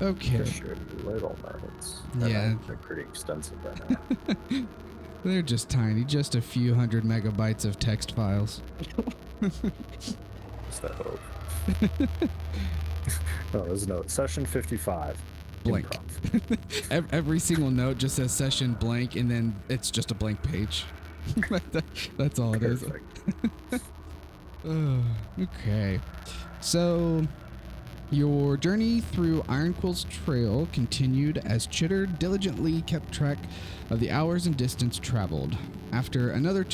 Okay. Just your little notes. Yeah. They're pretty extensive right now. They're just tiny, just a few hundred megabytes of text files. Just a hope. No, there's no session 55. Blank. Improv. Every single note just says session blank, and then it's just a blank page. That's all it is. Okay. So your journey through Ironquill's trail continued as Chitter diligently kept track of the hours and distance traveled. After another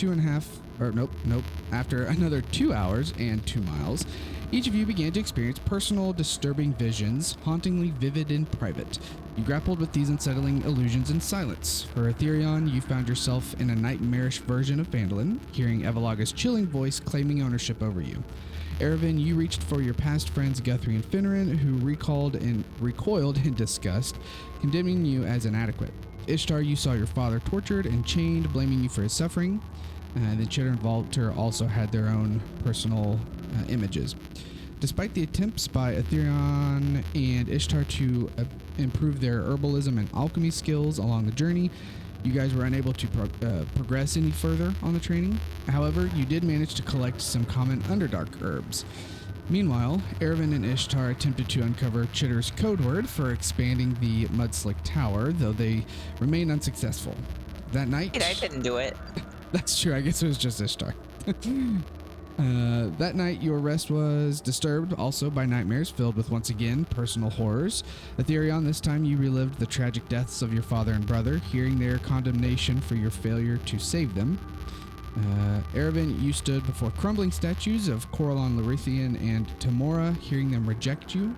after another 2 hours and 2 miles, each of you began to experience personal, disturbing visions, hauntingly vivid and private. You grappled with these unsettling illusions in silence. For Etherion, you found yourself in a nightmarish version of Phandalin, hearing Evalaga's chilling voice claiming ownership over you. Erevan, you reached for your past friends Guthrie and Finneran, who recoiled in disgust, condemning you as inadequate. Ishtar, you saw your father tortured and chained, blaming you for his suffering. Then Chitter and Valter also had their own personal images. Despite the attempts by Etherion and Ishtar to improve their herbalism and alchemy skills along the journey, you guys were unable to progress any further on the training. However, you did manage to collect some common Underdark herbs. Meanwhile, Erevan and Ishtar attempted to uncover Chitter's code word for expanding the Mudslick Tower, though they remained unsuccessful. That night... Wait, I didn't do it. That's true, I guess it was just Ishtar. That night, your rest was disturbed also by nightmares filled with, once again, personal horrors. Etherion, this time you relived the tragic deaths of your father and brother, hearing their condemnation for your failure to save them. Erevan, you stood before crumbling statues of Coralon Larithian and Tamora, hearing them reject you.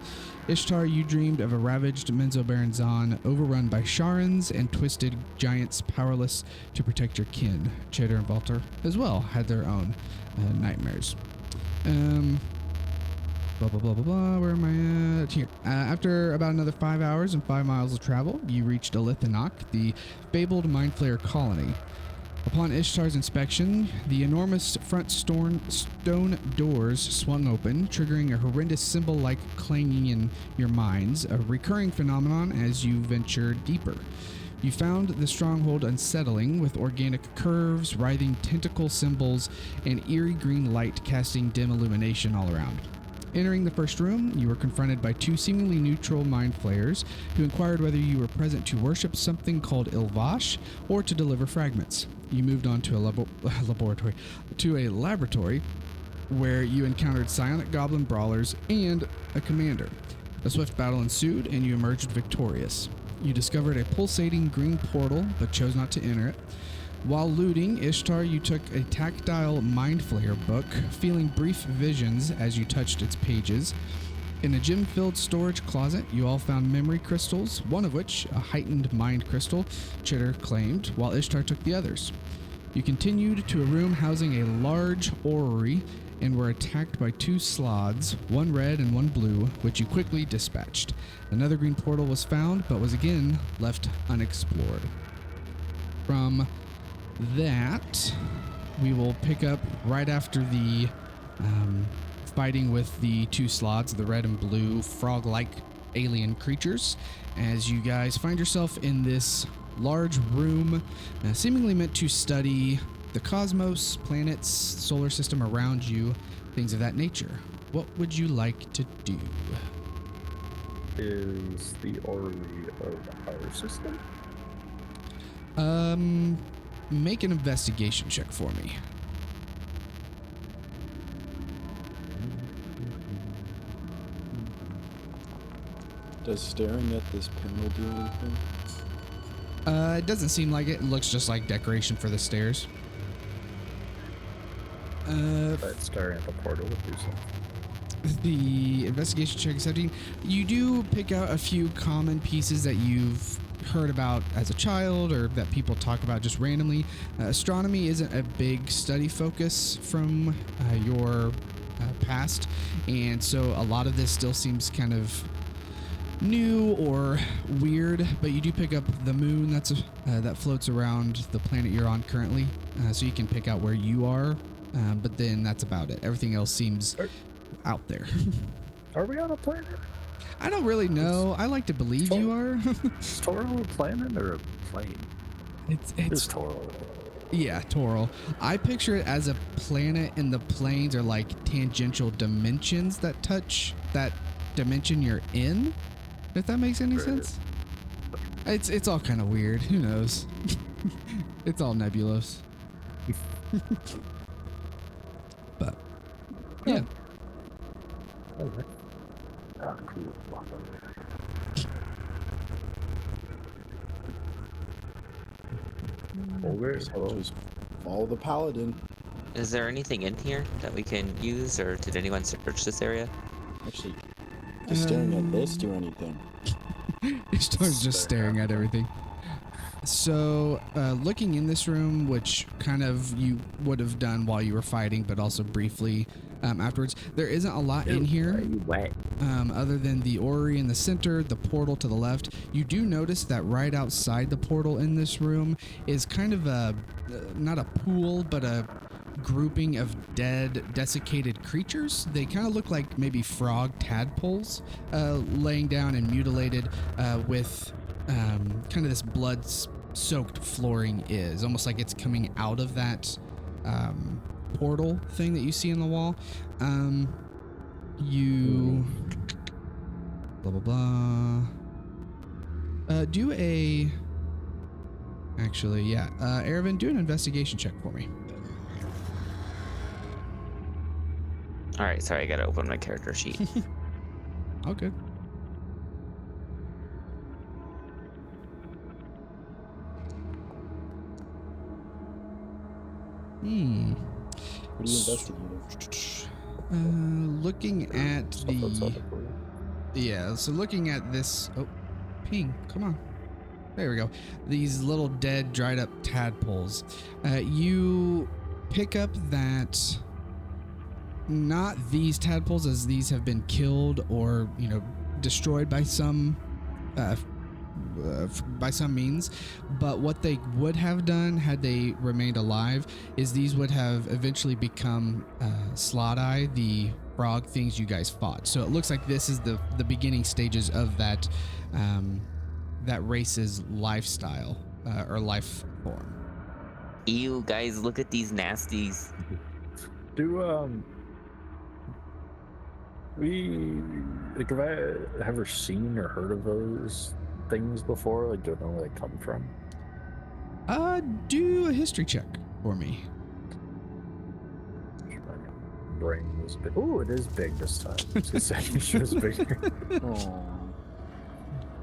Ishtar, you dreamed of a ravaged Menzoberranzan overrun by Sharans and twisted giants powerless to protect your kin. Cheddar and Valter as well had their own nightmares. Blah, blah, blah, blah, blah. Where am I at? Here. After about another 5 hours and 5 miles of travel, you reached Illithinoch, the fabled Mind Flayer colony. Upon Ishtar's inspection, the enormous front stone doors swung open, triggering a horrendous symbol-like clanging in your minds, a recurring phenomenon as you ventured deeper. You found the stronghold unsettling, with organic curves, writhing tentacle symbols, and eerie green light casting dim illumination all around. Entering the first room, you were confronted by two seemingly neutral mind flayers who inquired whether you were present to worship something called Ilvash or to deliver fragments. You moved on to a laboratory where you encountered psionic goblin brawlers and a commander. A swift battle ensued and you emerged victorious. You discovered a pulsating green portal but chose not to enter it. While looting, Ishtar, you took a tactile Mind Flayer book, feeling brief visions as you touched its pages. In a gem-filled storage closet, you all found memory crystals, one of which, a heightened mind crystal, Chitter claimed, while Ishtar took the others. You continued to a room housing a large orrery and were attacked by two sloths, one red and one blue, which you quickly dispatched. Another green portal was found, but was again left unexplored. From that, we will pick up right after the fighting with the two sloths, the red and blue frog-like alien creatures, as you guys find yourself in this large room seemingly meant to study the cosmos, planets, solar system around you, things of that nature. What would you like to do? Is the orrery of our system? Make an investigation check for me. Does staring at this panel do anything? It doesn't seem like it. It looks just like decoration for the stairs. But staring at the portal would do something. The investigation check is 17. You do pick out a few common pieces that you've heard about as a child or that people talk about just randomly. Astronomy isn't a big study focus from your past, and so a lot of this still seems kind of new or weird, but you do pick up the moon that floats around the planet you're on currently, so you can pick out where you are, but then that's about it. Everything else seems out there. Are we on a planet? I don't really know. I like to believe you are. Is Toro a planet or a plane? It's Toro. yeah, Toral. I picture it as a planet, and the planes are like tangential dimensions that touch that dimension you're in. If that makes any sense. It's all kind of weird. Who knows? It's all nebulous. But yeah. Okay. Ah, cool. Okay, So just follow the paladin. Is there anything in here that we can use, or did anyone search this area? Actually, does staring at this do anything? He starts just staring at everything. So, looking in this room, which kind of you would have done while you were fighting, but also briefly afterwards, there isn't a lot in here other than the orrery in the center, the portal to the left. You do notice that right outside the portal in this room is kind of a, not a pool, but a grouping of dead, desiccated creatures. They kind of look like maybe frog tadpoles laying down and mutilated with kind of this blood-soaked flooring is almost like it's coming out of that portal thing that you see in the wall. You blah blah blah. Do a actually, yeah. Aravan, do an investigation check for me. All right, sorry, I gotta open my character sheet. All good. What are you investigating? Looking at so looking at this. Oh, ping! Come on. There we go. These little dead, dried up tadpoles. You pick up that not these tadpoles, as these have been killed or destroyed by some means, but what they would have done had they remained alive is these would have eventually become Slot-Eye, the frog things you guys fought. So it looks like this is the beginning stages of that that race's lifestyle or life form. Ew, guys, look at these nasties. Do we like have I ever seen or heard of those things before? Like, don't know where they come from. Do a history check for me. My brain is big. Oh, it is big this time. I was gonna say it was bigger.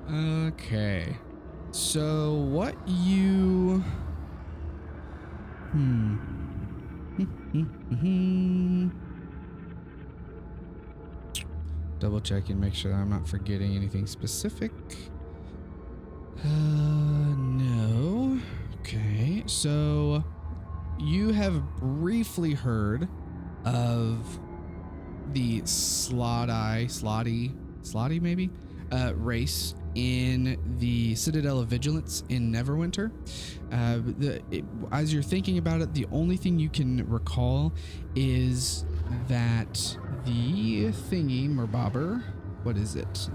Okay. So what you double checking, make sure that I'm not forgetting anything specific. No. Okay. So you have briefly heard of the Slotty maybe, race in the Citadel of Vigilance in Neverwinter. As you're thinking about it, the only thing you can recall is that the thingy, Merbobber, what is it?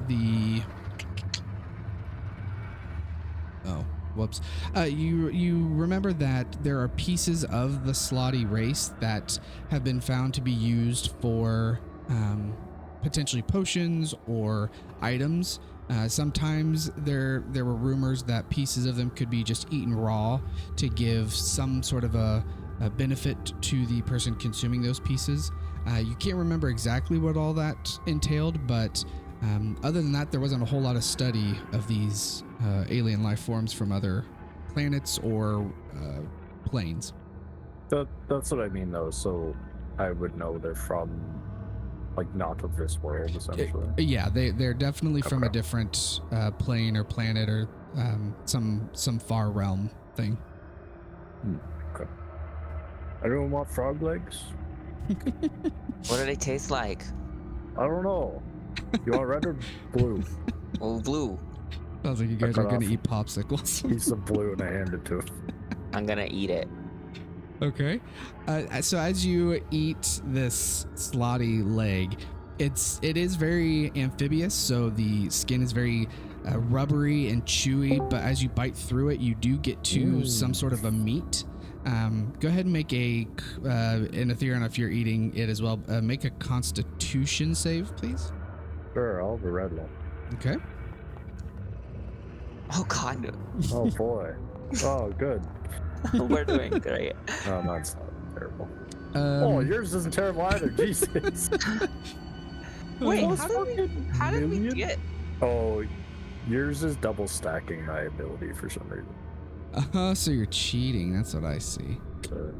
Whoops. You remember that there are pieces of the Slotty race that have been found to be used for potentially potions or items. Sometimes there were rumors that pieces of them could be just eaten raw to give some sort of a benefit to the person consuming those pieces. You can't remember exactly what all that entailed, but other than that, there wasn't a whole lot of study of these alien life forms from other planets or planes. That's what I mean, though. So I would know they're from, like, not of this world, essentially. Yeah, they're definitely from a different plane or planet or some far realm thing. Okay. Anyone want frog legs? What do they taste like? I don't know. You want red or blue? Oh, blue. Sounds like you guys are gonna eat popsicles. Piece of blue, and I hand it to him. I'm gonna eat it. Okay. So as you eat this slotty leg, It is very amphibious, so the skin is very rubbery and chewy, but as you bite through it, you do get to some sort of a meat. Go ahead and make and Ethereum, if you're eating it as well, make a Constitution save, please. Sure, I'll have a red one. Okay. Oh God, Oh boy. Oh, good. we're doing great. No, that's not terrible. Oh, yours isn't terrible either. Jesus. Wait, Those how did we million? get? Oh, yours is double stacking my ability for some reason. So you're cheating. That's what I see. So,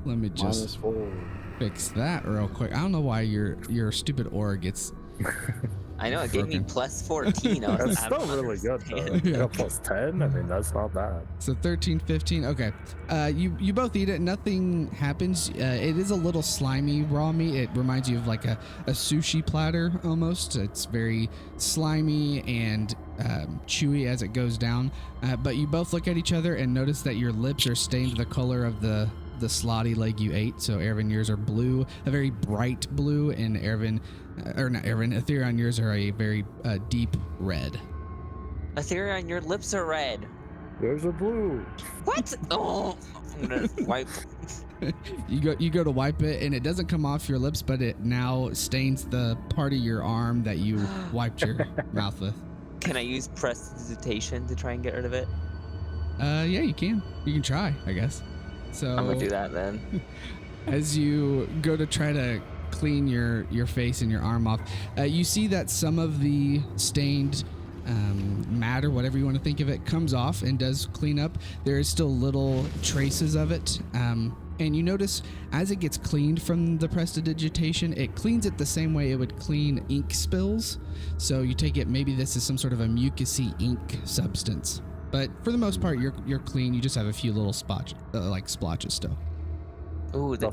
Let me just -4. fix that real quick. I don't know why your stupid aura gets. I know it gave me Broken. plus 14. I was, that's I don't still really good though. understand. Yeah. Yeah, plus 10. I mean, that's not bad. So 13, 15. Okay. You both eat it. Nothing happens. It is a little slimy raw meat. It reminds you of like a sushi platter almost. It's very slimy and chewy as it goes down. But you both look at each other and notice that your lips are stained the color of the slotty leg you ate. So Ervin, yours are blue, a very bright blue, and Ethereum, yours are a very deep red. Ethereum, your lips are red. There's a blue. What? Oh, I'm gonna wipe. You go to wipe it and it doesn't come off your lips, but it now stains the part of your arm that you wiped your mouth with. Can I use prestidigitation to try and get rid of it? Yeah, you can try, I guess. So I'm gonna do that then. as you go to try to clean your face and your arm off, you see that some of the stained matter, whatever you want to think of it, comes off and does clean up. There is still little traces of it. And you notice as it gets cleaned from the prestidigitation, it cleans it the same way it would clean ink spills. So you take it, maybe this is some sort of a mucousy ink substance. But for the most part, you're clean. You just have a few little splotches still. Ooh, then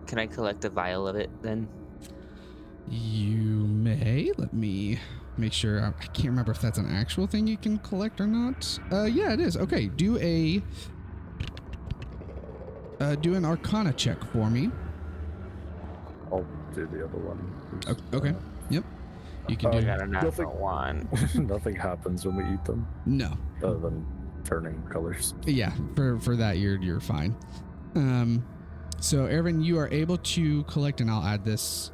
can I collect a vial of it then? You may. Let me make sure. I can't remember if that's an actual thing you can collect or not. Yeah, it is. Okay, do an Arcana check for me. I'll do the other one. Okay. Yep. You can I do. got a natural Nothing. one. Nothing happens when we eat them No. other than turning colors. Yeah. For that, you're fine. So Ervin, you are able to collect, and I'll add this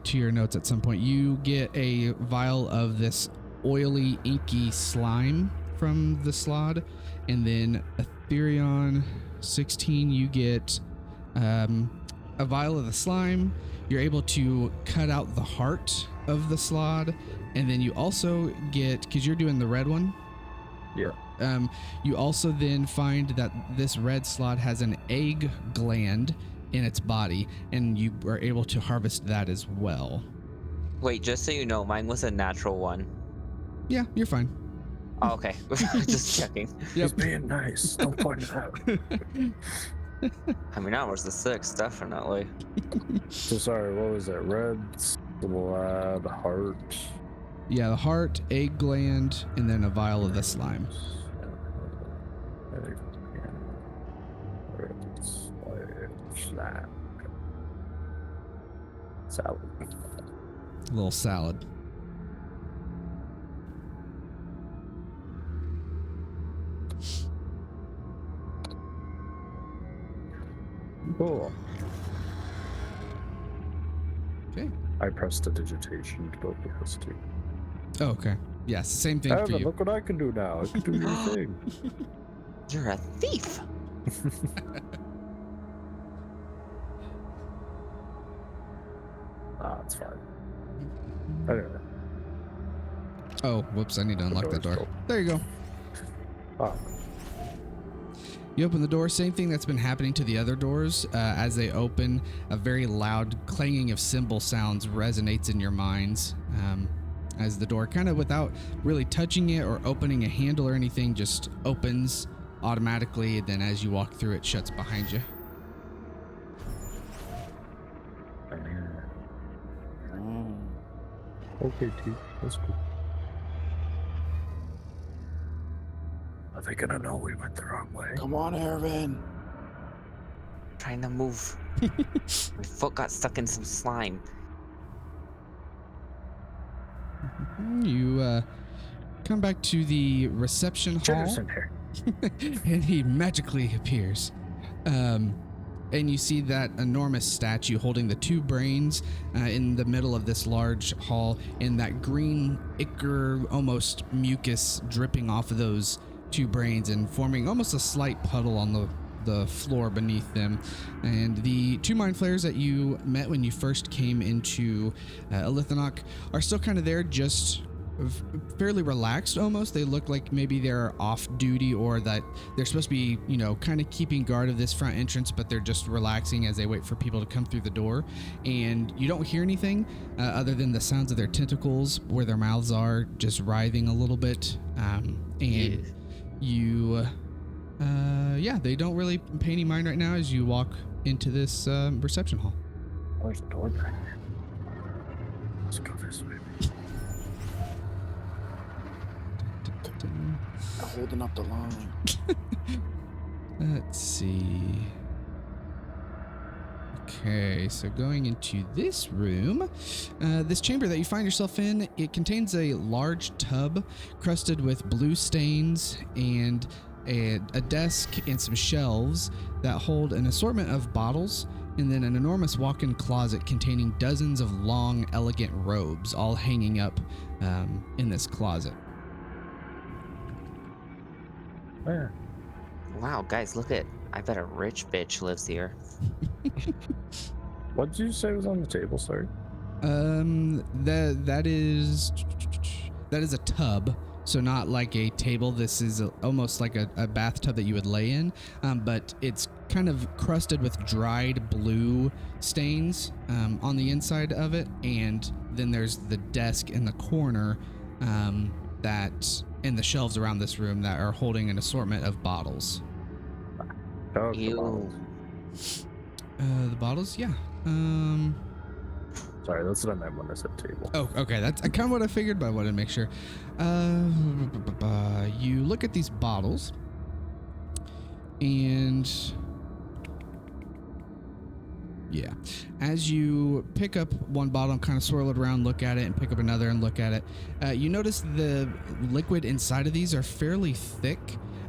to your notes at some point. You get a vial of this oily, inky slime from the slod, and then Ethereum 16, you get a vial of the slime. You're able to cut out the heart of the slod, and then you also get, because you're doing the red one. Yeah. You also then find that this red slot has an egg gland in its body, and you are able to harvest that as well. Wait, just so you know, mine was a natural one. Yeah, you're fine. Oh, okay. Just checking. He's being nice. Don't point it out. I mean, that was the 6, definitely. So sorry, what was it? Red, slab, heart. Yeah, the heart, egg gland, and then a vial of the slime. Salad. A little salad. Cool. Okay. I pressed the digitation to both of us too. Oh, okay. Yes, same thing for Evan, you. look what I can do now. I can do your thing. You're a thief. It's fine. Anyway. Oh, whoops, I need to unlock that door. Door's There you go. Ah, You open the door, same thing that's been happening to the other doors. As they open, a very loud clanging of cymbal sounds resonates in your minds. As the door, kind of without really touching it or opening a handle or anything, just opens automatically. And then as you walk through, it shuts behind you. okay, T. That's cool. Are they gonna know we went the wrong way? Come on, Ervin. Trying to move. My foot got stuck in some slime. You come back to the reception hall, Jenner's in here. and he magically appears. And you see that enormous statue holding the two brains in the middle of this large hall, and that green ichor, almost mucus, dripping off of those two brains and forming almost a slight puddle on the floor beneath them. And the two mind flayers that you met when you first came into Illithinoch are still kind of there, just fairly relaxed almost. They look like maybe they're off duty, or that they're supposed to be, you know, kind of keeping guard of this front entrance, but they're just relaxing as they wait for people to come through the door. And you don't hear anything other than the sounds of their tentacles where their mouths are just writhing a little bit. And you they don't really pay any mind right now as you walk into this reception hall. Where's the door back here? Let's go this way. Holding up the line. Let's see. Okay, so going into this room, this chamber that you find yourself in, it contains a large tub crusted with blue stains and a desk and some shelves that hold an assortment of bottles, and then an enormous walk-in closet containing dozens of long, elegant robes all hanging up in this closet. Where? Wow, guys, look at. I bet a rich bitch lives here. What did you say was on the table, sorry? That is a tub. So not like a table. This is almost like a bathtub that you would lay in, but it's kind of crusted with dried blue stains on the inside of it. And then there's the desk in the corner and the shelves around this room that are holding an assortment of bottles. Oh, You. The bottles, yeah. Sorry, that's what I meant when I said table. Oh, okay. That's kind of what I figured, but I wanted to make sure. You look at these bottles, and yeah, as you pick up one bottle and kind of swirl it around, look at it, and pick up another and look at it, you notice the liquid inside of these are fairly thick.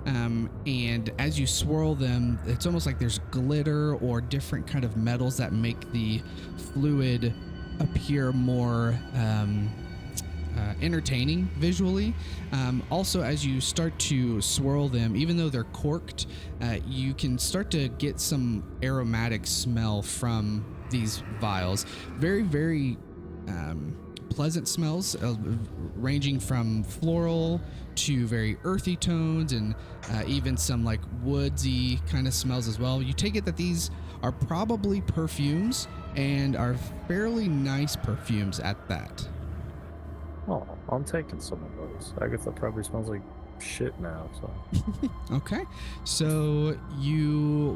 And as you swirl them, it's almost like there's glitter or different kind of metals that make the fluid appear more entertaining visually. Also, as you start to swirl them, even though they're corked, you can start to get some aromatic smell from these vials. Very, very pleasant smells, ranging from floral to very earthy tones, and even some like woodsy kind of smells as well. You take it that these are probably perfumes, and are fairly nice perfumes at that. Oh, I'm taking some of those. I guess that probably smells like shit now, so. Okay, so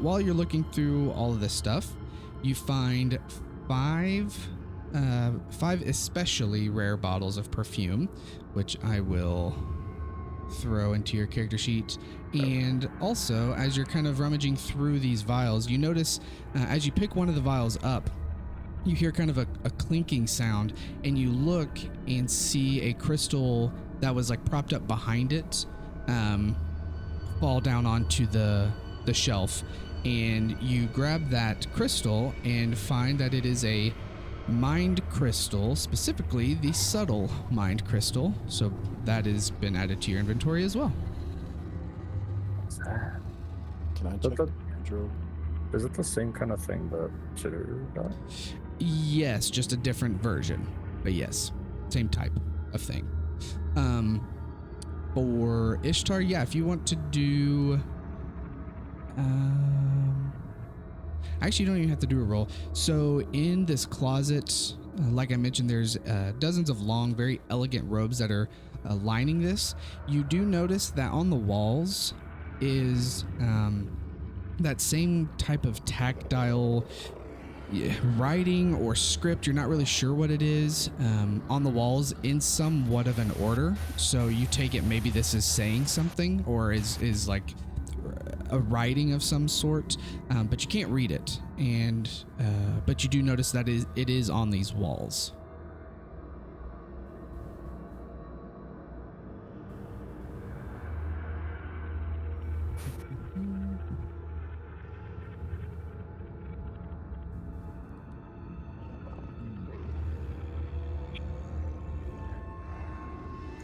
while you're looking through all of this stuff, you find five especially rare bottles of perfume, which I will throw into your character sheet. And also, as you're kind of rummaging through these vials, you notice as you pick one of the vials up, you hear kind of a clinking sound, and you look and see a crystal that was like propped up behind it fall down onto the shelf. And you grab that crystal and find that it is a mind crystal, specifically the subtle mind crystal. So that has been added to your inventory as well. What's that? Can I But check the- the wardrobe? Is it the same kind of thing that Chitter got? Yes, just a different version, but yes, same type of thing. For Ishtar, yeah, if you want to do, actually, you don't even have to do a roll. So in this closet, like I mentioned, there's dozens of long, very elegant robes that are lining this. You do notice that on the walls is that same type of tactile writing or script. You're not really sure what it is on the walls in somewhat of an order. So you take it maybe this is saying something, or is like a writing of some sort, but you can't read it. And but you do notice that it is on these walls.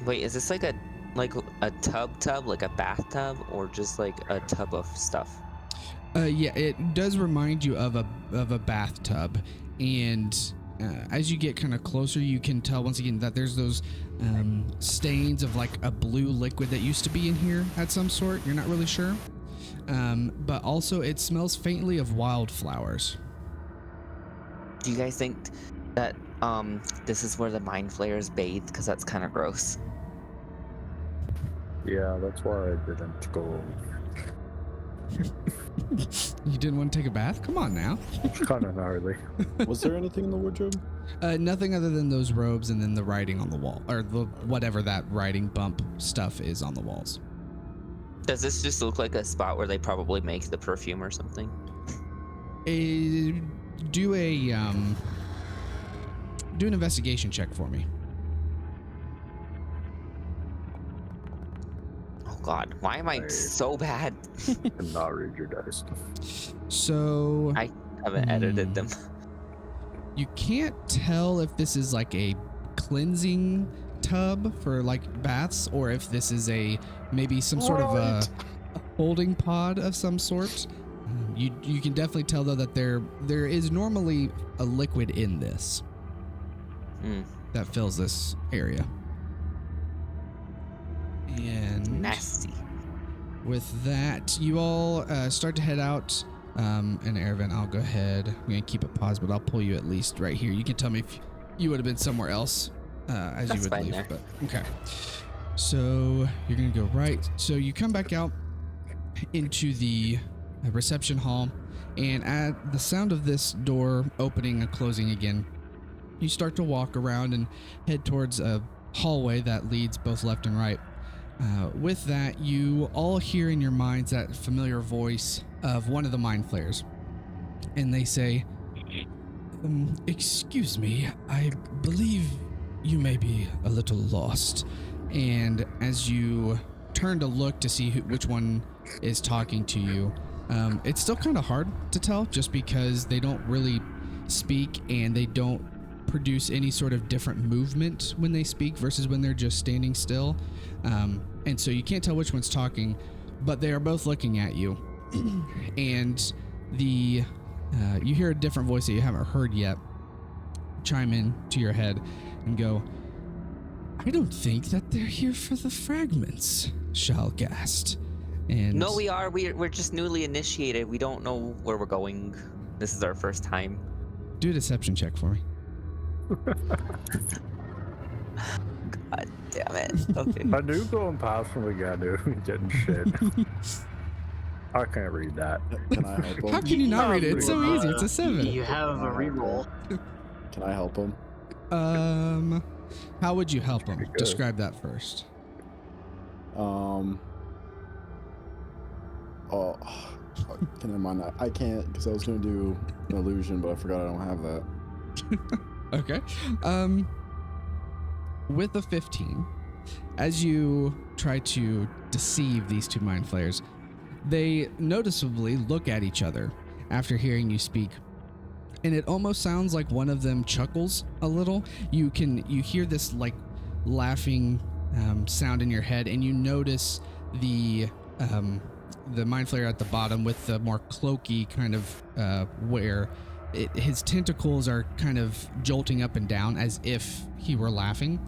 Wait, is this like a tub, like a bathtub, or just like a tub of stuff? Yeah, it does remind you of a bathtub, and as you get kind of closer, you can tell once again that there's those stains of like a blue liquid that used to be in here at some sort. You're not really sure, but also it smells faintly of wildflowers. Do you guys think that this is where the mind flayers bathe? Because that's kind of gross. Yeah, that's why I didn't go. You didn't want to take a bath? Come on now. It's kind of gnarly. Was there anything in the wardrobe? Nothing other than those robes and then the writing on the wall, or whatever that writing bump stuff is on the walls. Does this just look like a spot where they probably make the perfume or something? Do an investigation check for me. Oh God, why am I so bad? And not read your dice. So I haven't edited them. you can't tell if this is like a cleansing tub for like baths, or if this is maybe some sort of a holding pod of some sort. You can definitely tell though that there is normally a liquid in this that fills this area. And Nasty. with that, you all start to head out. And Ervin, I'll go ahead. I'm going to keep it paused, but I'll pull you at least right here. You can tell me if you would have been somewhere else as That's you would fine leave. there. But okay. So you're going to go right. So you come back out into the reception hall, and at the sound of this door opening and closing again, you start to walk around and head towards a hallway that leads both left and right. With that, you all hear in your minds that familiar voice of one of the mind flayers, and they say, "Excuse me, I believe you may be a little lost." And as you turn to look to see which one is talking to you, it's still kind of hard to tell, just because they don't really speak and they don't produce any sort of different movement when they speak versus when they're just standing still. And so you can't tell which one's talking, but they are both looking at you. And you hear a different voice that you haven't heard yet chime in to your head and go, "I don't think that they're here for the fragments," Shalgast. And No, we are. We're just newly initiated. We don't know where we're going. This is our first time. do a deception check for me. God damn it. Okay. I knew going past from the guy dude getting shit. I can't read that. Can I help How him? can you not read it? It's so easy. It's a 7. You have a reroll. Can I help him? How would you help him? Pretty good. Describe that first. Oh, can I mind that? I can't, because I was going to do an illusion, but I forgot I don't have that. Okay. With a 15, as you try to deceive these two mind flayers, they noticeably look at each other after hearing you speak. And it almost sounds like one of them chuckles a little. You hear this like laughing sound in your head, and you notice the mind flayer at the bottom with the more cloaky kind of wear. His tentacles are kind of jolting up and down as if he were laughing,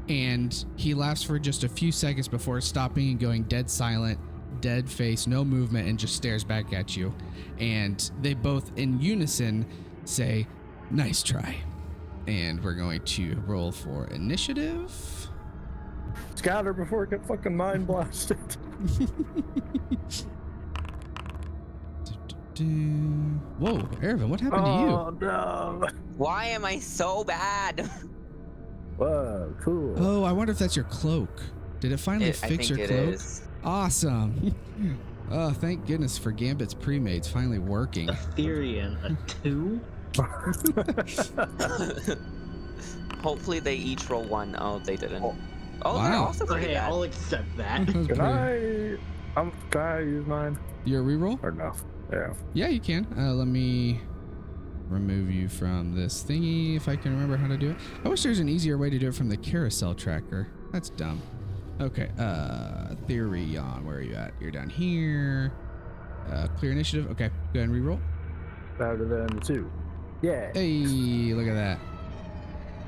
and he laughs for just a few seconds before stopping and going dead silent, dead face, no movement, and just stares back at you. And they both in unison say, "Nice try." And we're going to roll for initiative. Scatter before it get fucking mind blasted. Whoa, Ervin, what happened to you? Oh no. Why am I so bad? Whoa, cool. Oh, I wonder if that's your cloak. Did it finally I fix think your it cloak? is. Awesome. Oh, thank goodness for Gambit's pre-made's finally working. Ethereum, a 2? Hopefully they each roll 1. Oh, they didn't. Oh. Oh, they're Wow. also pretty Okay, bad. I'll accept that. That was Can pretty- can I use mine Your reroll? or no? Yeah. Yeah, you can. Let me remove you from this thingy if I can remember how to do it. I wish there's an easier way to do it from the carousel tracker. That's dumb. Okay, Therion, where are you at? You're down here. Clear initiative. Okay, go ahead and reroll. Better than 2. Yeah. Hey, look at that.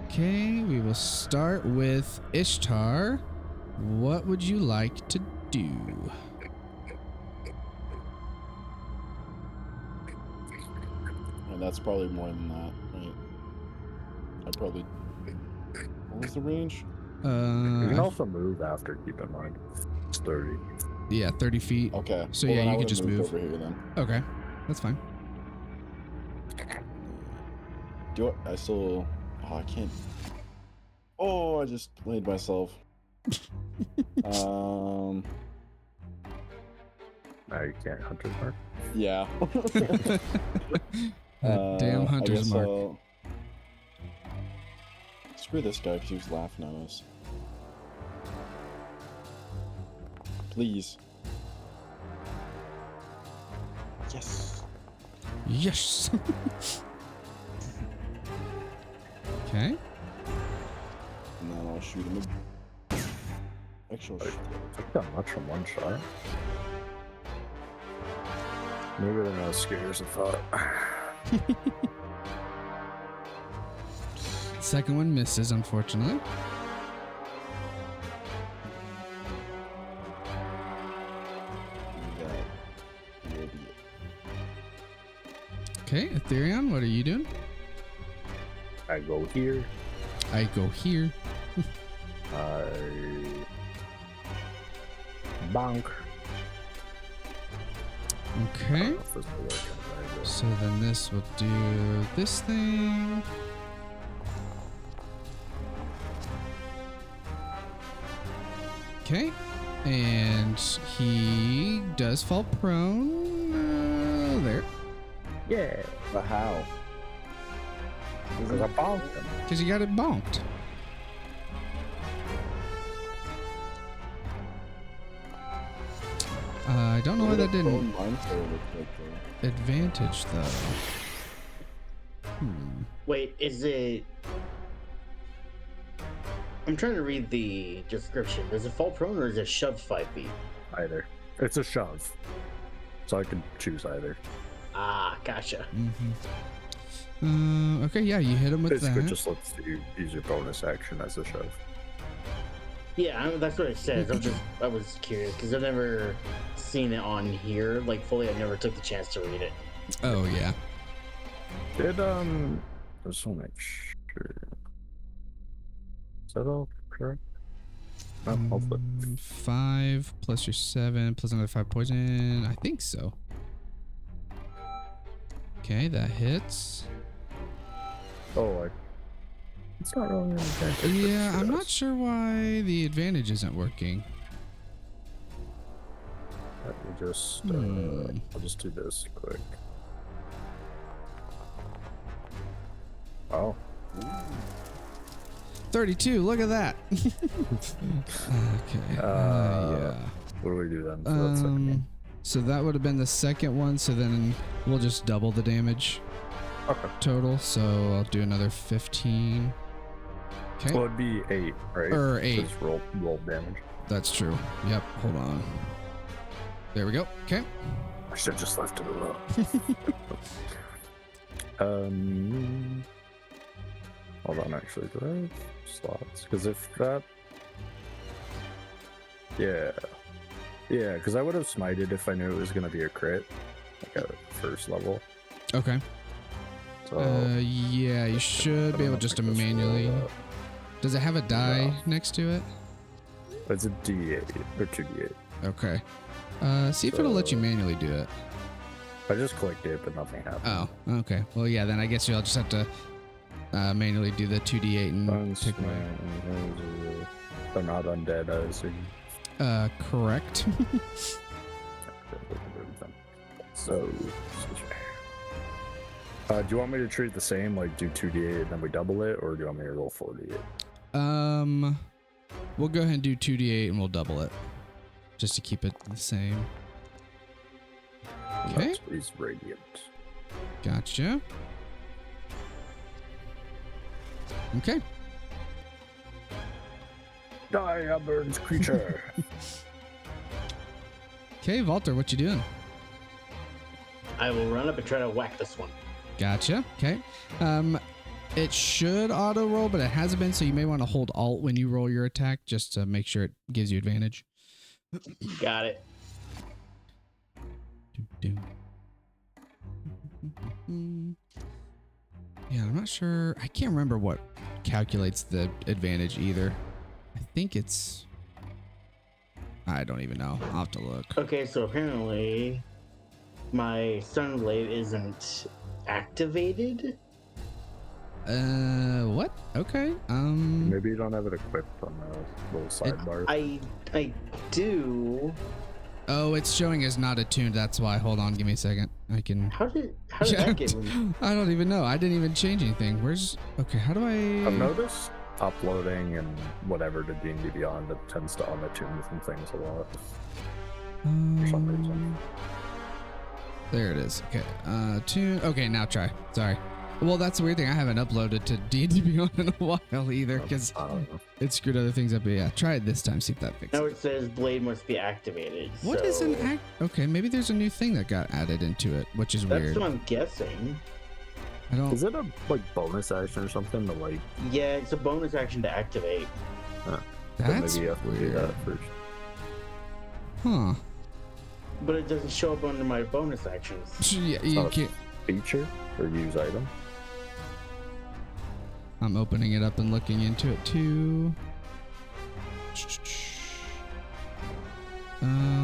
Okay, we will start with Ishtar. What would you like to do? And that's probably more than that, right? I'd probably. What was the range? You can I- also move after, keep in mind. It's 30. yeah, 30 feet. Okay. So well, yeah, then I you could would've just moved move. over here then. Okay, that's fine. Do it. I still. Oh, I can't. Oh, I just played myself. Now you can't Hunter's Mark. Yeah. That damn I hunter's guess mark. I'll- Screw this guy because he was laughing at us. Please. Yes. Yes. Okay. And then I'll shoot him. Actual shit. Took that much from one shot. Maybe they're not as scary as I thought. Second one misses, unfortunately. That will be it. Okay, Ethereon, what are you doing? I go here. I go here. I bonk. Okay. I don't know if this will work anyway, but- So then this will do this thing. Okay. And he does fall prone. There. Yeah. But how? Because I bonked him. Because you got it bonked. I don't know why that didn't advantage though. Wait, is it? I'm trying to read the description. Does it fall prone or is it shoved 5 feet? Either. It's a shove. So I can choose either. Ah, gotcha. Okay, yeah, you hit him with Basically that. just lets you use your bonus action as a shove. Yeah, that's what it says. I was curious because I've never seen it on here like fully. I never took the chance to read it. Oh yeah. Did just want to make sure. Is that all correct? No, hopefully. 5 plus your 7 plus another 5 poison. I think so. Okay, that hits. Oh, it's not really an advantage. Yeah, but I'm not yes. sure why the advantage isn't working. Let me just, I'll just do this quick. Oh, 32, look at that. Okay. Yeah. what do we do then? For that second one? So that would have been the second one, so then we'll just double the damage Okay. total. So I'll do another 15. Okay. Well, it'd be 8, right? Or 8. Just roll damage. That's true. Yep. Hold on. There we go. Okay. I should have just left it alone. Hold on, actually, do I have slots? Because if that... Yeah, because I would have smited if I knew it was going to be a crit, like at first level. Okay. So, Yeah, you should be able just to manually. Does it have a die next to it? it's a D8 or 2D8. Okay. See if it'll let you manually do it. I just clicked it, but nothing happened. Oh, okay. Well, yeah, then I guess you'll just have to manually do the 2d8 and take away. They're not undead, I assume. Correct. So, do you want me to treat it the same, like do 2d8 and then we double it, or do you want me to roll 4d8? We'll go ahead and do 2d8 and we'll double it, just to keep it the same. Okay. That's what he's radiant. Gotcha. Okay. Die, aberrant creature. Okay, Walter, what you doing? I will run up and try to whack this one. Gotcha. Okay. It should auto roll, but it hasn't been, so you may want to hold Alt when you roll your attack just to make sure it gives you advantage. Got it. Yeah, I'm not sure. I can't remember what calculates the advantage either. I think it's... I don't even know. I'll have to look. Okay, so apparently my Sunblade isn't activated. What? Okay. Maybe you don't have it equipped on the little sidebar. I do. Oh, it's showing as not attuned. That's why. Hold on. Give me a second. I can... How did that get moved? I don't even know. I didn't even change anything. Where's... Okay, how do I... I've noticed uploading and whatever to D&D Beyond, it tends to unattune some things a lot. For some reason. There it is. Okay. Tune. Okay, now try. Sorry. Well, that's the weird thing. I haven't uploaded to D&D Beyond in a while either because I don't know. it screwed other things up. But yeah, try it this time. See if that fixes Now it. it says blade must be activated. What so is an act? Okay, maybe there's a new thing that got added into it, which is That's weird. what I'm guessing. I don't. Is it a bonus action or something to like? Yeah, it's a bonus action to activate. Then That's maybe you have to do weird. that first. Huh? But it doesn't show up under my bonus actions. Yeah, It's you not a can't. feature or use item. I'm opening it up and looking into it too.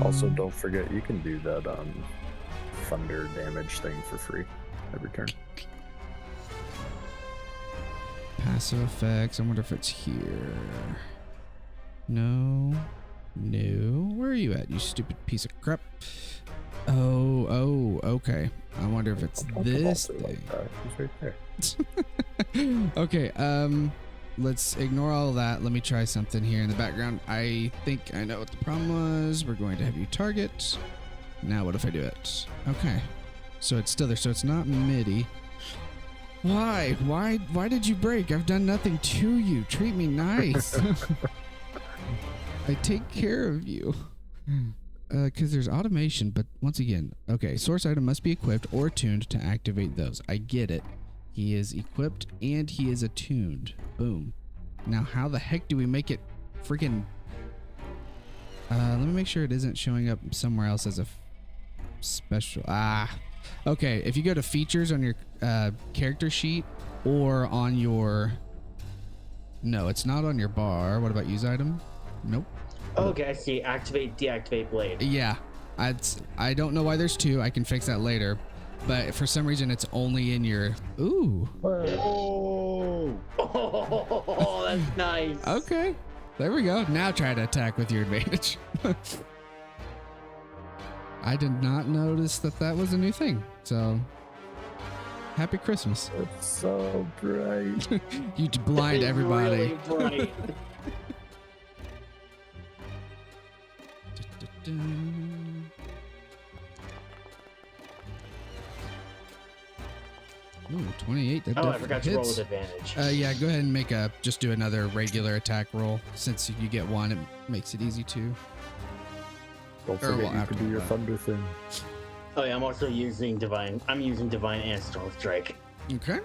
Also, don't forget you can do that thunder damage thing for free every turn. Passive effects. I wonder if it's here. No. No. Where are you at, you stupid piece of crap? Oh, okay. I wonder if it's Don't this come all through thing. like that. He's right there. Okay, let's ignore all of that. Let me try something here in the background. I think I know what the problem was. We're going to have you target. Now what if I do it? Okay. So it's still there. So it's not MIDI. Why? Why did you break? I've done nothing to you. Treat me nice. I take care of you. Because there's automation, but once again, okay, source item must be equipped or tuned to activate those. I get it. He is equipped and he is attuned. Boom. Now, how the heck do we make it freaking... let me make sure it isn't showing up somewhere else as a special... Okay, if you go to features on your character sheet or on your... No, it's not on your bar. What about use item? Nope. Okay, I see. Activate, deactivate blade. Yeah, I don't know why there's two. I can fix that later. But for some reason, it's only in your... Ooh. Oh! Oh, that's nice. Okay. There we go. Now try to attack with your advantage. I did not notice that was a new thing. So, happy Christmas. It's so bright. You blind It's everybody. Really bright. Ooh, 28. That Oh, I definitely forgot to roll hits. with advantage. Yeah, go ahead and just do another regular attack roll. Since you get one, it makes it easy to. Don't Or, forget well, you after can do your that. thunder thing. Oh yeah, I'm also using divine. I'm using divine and storm strike. Okay.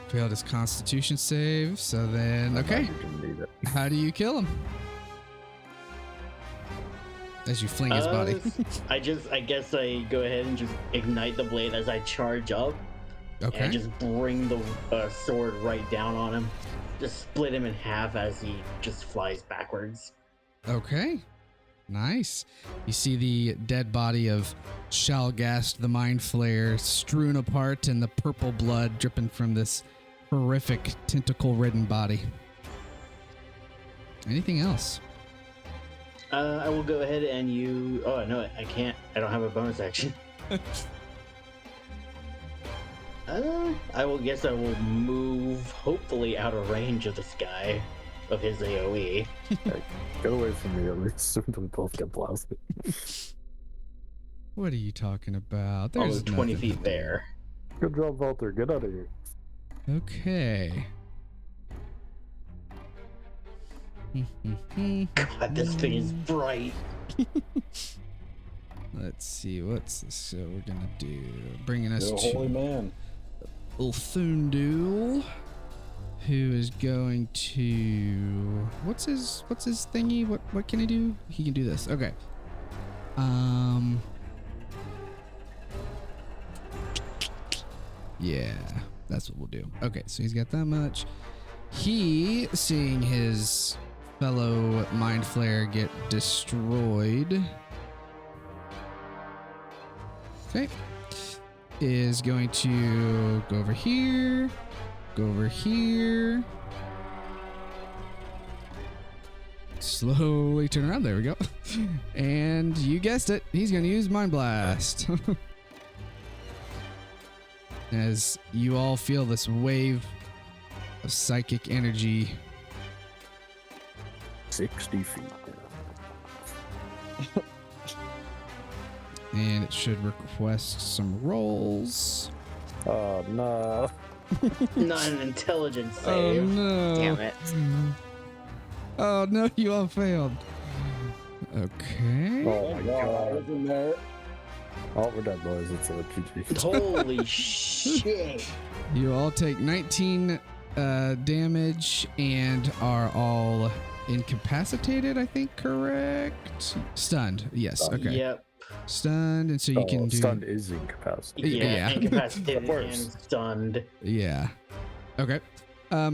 Failed his constitution save, so then... Okay, You can need it. how do you kill him? As you fling his body. I guess I go ahead and just ignite the blade as I charge up, and Okay. just bring the sword right down on him. Just split him in half as he just flies backwards. Okay. Nice. You see the dead body of Shalgast the Mind Flayer strewn apart and the purple blood dripping from this horrific tentacle-ridden body. Anything else? I will go ahead and you. Oh no, I can't. I don't have a bonus action. I will guess I will move, hopefully out of range of this guy, of his AOE. Get away from me at least. Soon we both get blasted. What are you talking about? I There's was 20 nothing feet to do. there. Good job, Walter. Get out of here. Okay. God, this thing is bright. Let's see, what's this? So we're gonna do bringing us You're a to holy man. Ulthundul, who is going to what's his thingy? What can he do? He can do this. Okay. Yeah, that's what we'll do. Okay, so he's got that much. He, seeing his fellow Mind Flayer get destroyed, okay, is going to go over here, slowly turn around. There we go. And you guessed it, he's going to use Mind Blast. As you all feel this wave of psychic energy. 60 feet. And it should request some rolls. Oh no. Not an intelligence Oh save. no. Damn it. Oh no, you all failed. Okay. Oh my I god. was in there. Oh, we're dead, boys. It's a GG. Holy shit. You all take 19 damage and are all incapacitated, I think, correct? Stunned. Yes. Stunned. Okay. Yep. Stunned, and so you can do. Stunned is incapacitated. Yeah. Incapacitated Of course. and stunned. Yeah. Okay.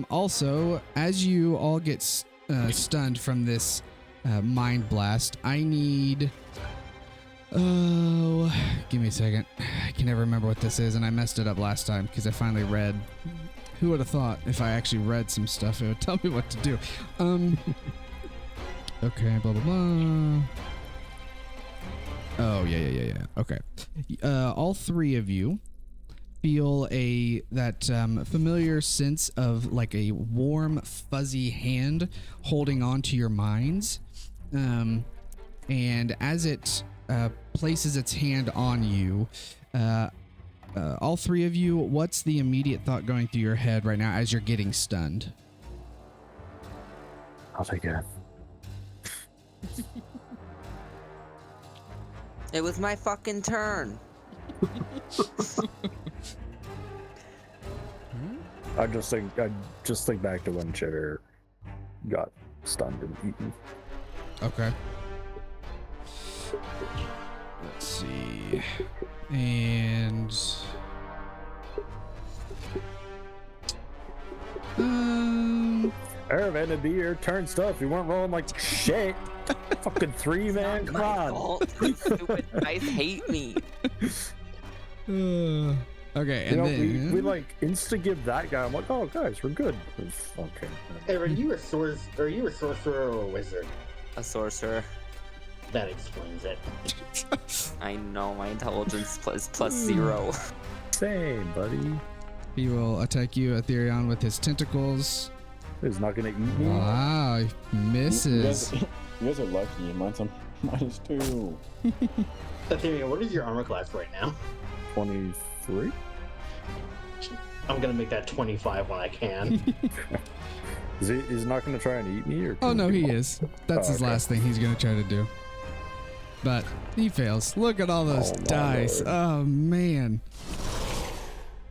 Also, as you all get stunned from this mind blast, I need. Oh, give me a second. I can never remember what this is, and I messed it up last time because I finally read. Who would have thought if I actually read some stuff, it would tell me what to do. Okay, blah, blah, blah. Oh, yeah. Okay. All three of you feel that familiar sense of like a warm, fuzzy hand holding on to your minds. And as it places its hand on you, all three of you, what's the immediate thought going through your head right now as you're getting stunned? I'll take it. It was my fucking turn. I just think back to when Cheddar got stunned and eaten. Okay. Let's see. And Irvin, it'd be your turn stuff. You weren't rolling like shit. Fucking 3, man. Come My on. fault. You stupid guys hate me. okay, You and know, then we like insta give that guy. I'm like, oh guys, we're good. Okay. Hey, are you a sorcerer or a wizard? A sorcerer. That explains it. I know my intelligence is plus 0. Same, buddy. he will attack you, Aetherion, with his tentacles. He's not gonna eat me. Wow, he misses. You guys are lucky. Mine's a -2. Aetherion, what is your armor class right now? 23. I'm gonna make that 25 when I can. He's not gonna try and eat me, or? Oh no, he is. That's his okay. last thing he's gonna try to do. But he fails. Look at all those Oh, my dice. Lord. Oh man.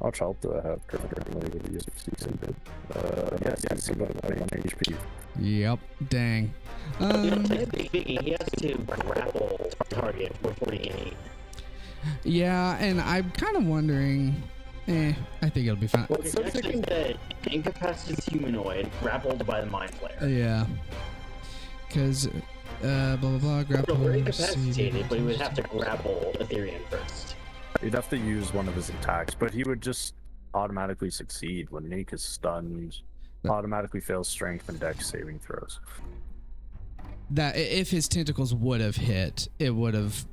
How much health do I have currently? Yes, it's about 1 HP. Yep. Dang. Technically speaking, he has to grapple target before he can eat. Yeah, and I'm kind of wondering. I think it'll be fine. Well, It actually said incapacitated humanoid grappled by the mind flayer. Yeah. Because, blah, blah, blah, grapple. So we're incapacitated, but he would have to grapple Aetherion first. He'd have to use one of his attacks, but he would just automatically succeed when Nick is stunned. Automatically fails strength and dex saving throws. That if his tentacles would have hit, it would have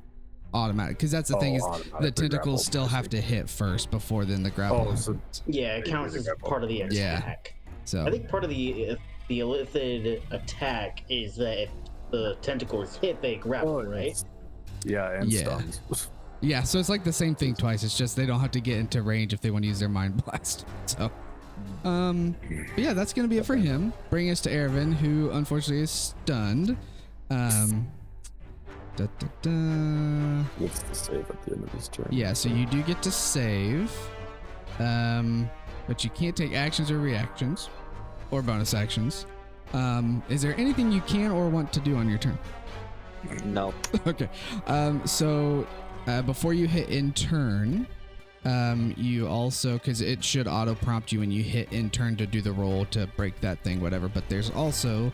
automatic. Because that's the thing is, the automatically tentacles grapple, still have to hit first before then the grapple. Oh, so Yeah, it counts as part of the Yeah. attack. So I think part of the elicited attack is that if the tentacles hit, they grapple, right? Yeah, and Yeah. stuns. yeah, so it's like the same thing twice. It's just they don't have to get into range if they want to use their mind blast. So But yeah, that's gonna be it for him. Bring us to Ervin, who unfortunately is stunned. Gets to save at the end of his turn. Yeah, so you do get to save. But you can't take actions or reactions or bonus actions. Is there anything you can or want to do on your turn? Nope. Okay. So before you hit in turn, you also, because it should auto prompt you when you hit in turn to do the roll to break that thing, whatever. But there's also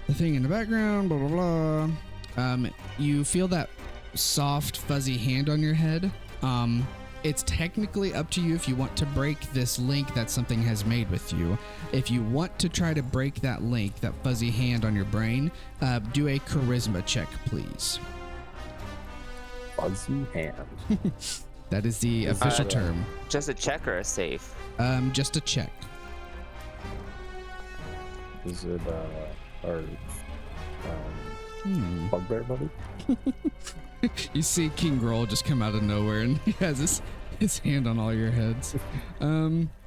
the thing in the background, blah, blah, blah. You feel that soft, fuzzy hand on your head. It's technically up to you if you want to break this link that something has made with you. If you want to try to break that link, that fuzzy hand on your brain, do a charisma check, please. Fuzzy hand. That is the official term. Just a check or a save? Just a check. Is it our bugbear buddy? You see King Groll just come out of nowhere and he has his hand on all your heads.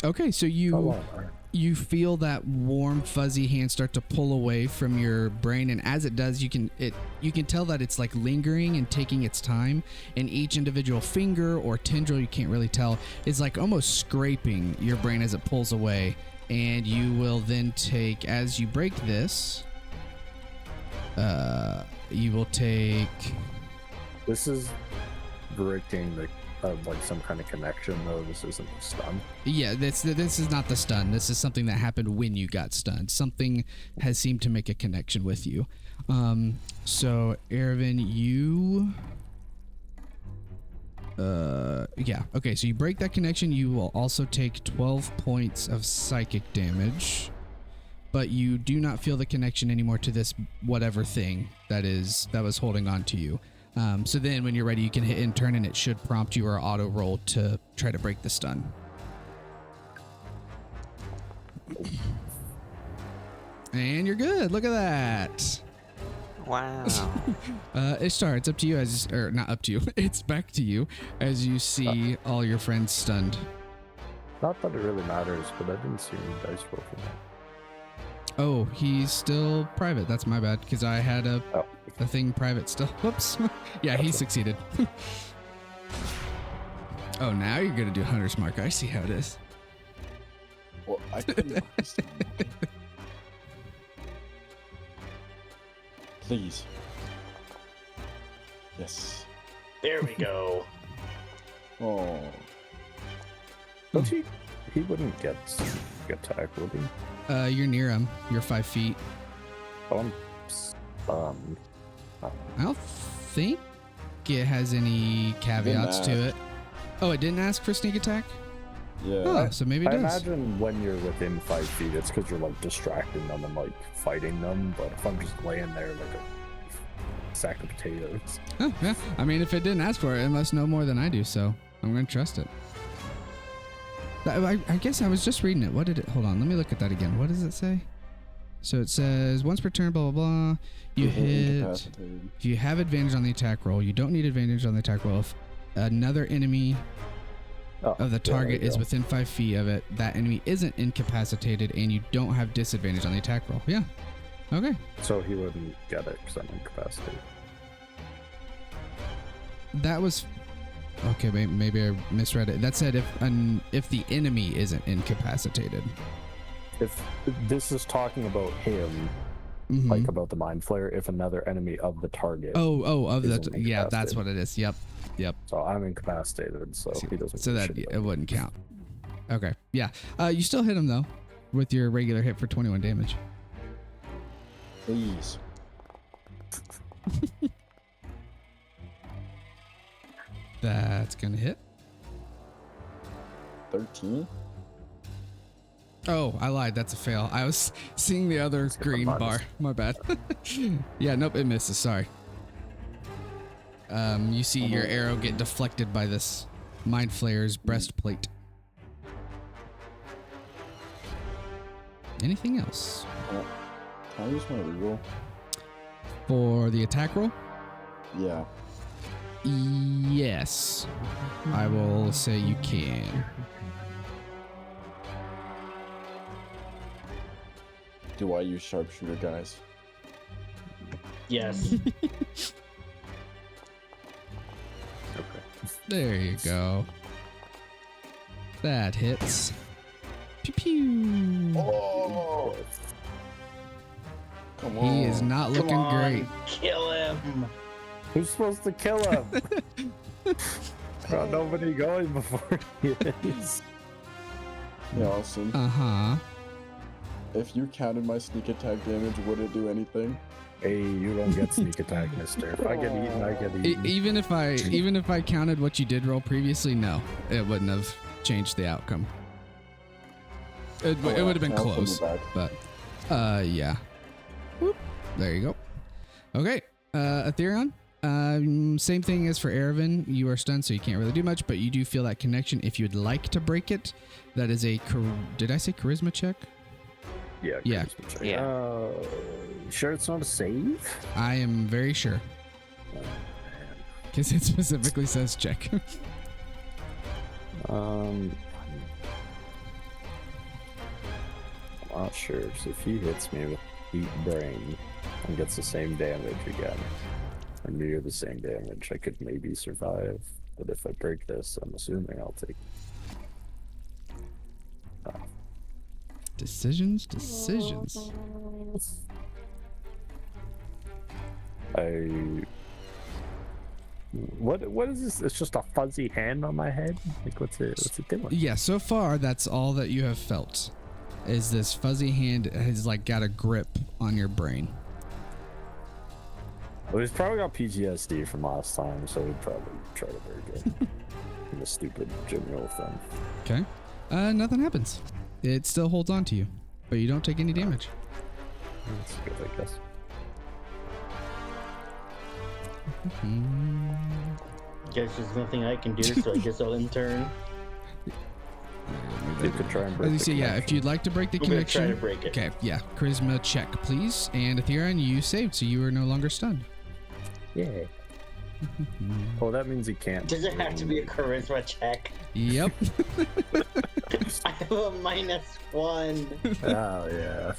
Okay, so you feel that warm fuzzy hand start to pull away from your brain, and as it does, you can tell that it's like lingering and taking its time, and each individual finger or tendril, you can't really tell, is like almost scraping your brain as it pulls away. And you will then take, as you break this, you will take... This is breaking the like some kind of connection, though. This isn't a stun. Yeah, this is not the stun. This is something that happened when you got stunned. Something has seemed to make a connection with you. So Ervin, you... yeah. Okay, so you break that connection. You will also take 12 points of psychic damage. But you do not feel the connection anymore to this whatever thing that was holding on to you. So then when you're ready, you can hit in turn and it should prompt you or auto roll to try to break the stun. And you're good. Look at that. Wow. Ishtar, it's up to you or not up to you. It's back to you as you see all your friends stunned. Not that it really matters, but I didn't see any dice roll for that. Oh, he's still private. That's my bad, because I had a thing private still. Whoops. Yeah, he succeeded. Oh, now you're going to do Hunter's Mark. I see how it is. Well, I couldn't understand. Please. Yes. There we go. Oh. Don't he? He wouldn't get attack, would he? You're near him. You're 5 feet. Oh, I'm stunned. I don't think it has any caveats to it. Oh, it didn't ask for sneak attack? Yeah. Oh, so maybe it I does. imagine when you're within 5 feet, it's because you're like distracting them and like fighting them. But if I'm just laying there like a sack of potatoes, Oh, yeah. I mean, if it didn't ask for it, it must know more than I do, so I'm going to trust it. I guess I was just reading it. What did it... Hold on, let me look at that again. What does it say? So it says, once per turn, blah, blah, blah. You hit... If you have advantage on the attack roll, you don't need advantage on the attack roll. If another enemy of the target is within 5 feet of it, that enemy isn't incapacitated, and you don't have disadvantage on the attack roll. Yeah. Okay. so he wouldn't get it because I'm incapacitated. That was... Okay, maybe I misread it. That said if the enemy isn't incapacitated. If this is talking about him, Mm-hmm. like about the Mind Flayer, if another enemy of the target. Of isn't the... Yeah, that's incapacitated. what it is. Yep. So I'm incapacitated, so he doesn't. So get that shit it wouldn't count. Okay. Yeah. You still hit him though, with your regular hit for 21 damage. Please. That's gonna hit. 13? Oh, I lied. That's a fail. I was seeing the other Let's get the green minus. bar. My bad. Yeah, nope, it misses. Sorry. You see your arrow get deflected by this Mind Flayer's breastplate. Anything else? Can I use my reroll? For the attack roll? Yeah. Yes. I will say you can. Do I use sharpshooter, guys? Yes. Okay. There you go. That hits. Pew pew. Oh! Come on. He is not Come looking on, great. kill him. Who's supposed to kill him? Got nobody going before he is. Yeah, Austin. Uh-huh. If you counted my sneak attack damage, would it do anything? Hey, you don't get sneak attack, mister. If I get eaten, I get eaten. Even if I counted what you did roll previously, no, it wouldn't have changed the outcome. It would have been I'll close, send it back. but yeah. Whoop. There you go. Okay, Aetherion. Same thing as for Erevan. You are stunned, so you can't really do much, but you do feel that connection. If you'd like to break it, that is a did I say charisma check? Yeah. Yeah. charisma check. Yeah. Sure it's not a save? I am very sure, Oh, man. because it specifically says check. I'm not sure. So if he hits me with Heat Brain and gets the same damage again, or near the same damage, I could maybe survive. But if I break this, I'm assuming I'll take. Decisions. What is this? It's just a fuzzy hand on my head? Like what's it doing? Yeah, so far that's all that you have felt. Is this fuzzy hand has like got a grip on your brain. Well, he's probably got PTSD from last time, so he'd probably try to break it. The stupid general thing. Okay. Nothing happens. It still holds on to you, but you don't take any damage. That's good, I guess. Guess there's nothing I can do, so I guess I'll intern. You could try and As break you the see, yeah, if connection. you'd like to break the I'm gonna connection. try to break it. Okay, yeah. Charisma check, please. And Aetherion, you saved, so you are no longer stunned. Yeah. Oh, that means he can't. Does it have to be a charisma check? Yep. I have a -1. Oh, yeah.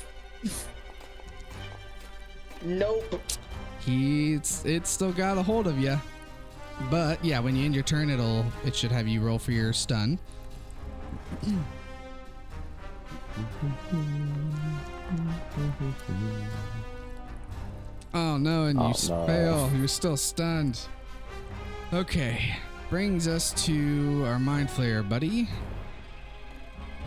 Nope. It's still got a hold of you. But yeah, when you end your turn, it should have you roll for your stun. Oh no, and you no. fail. You're still stunned. Okay, brings us to our Mind Flayer buddy.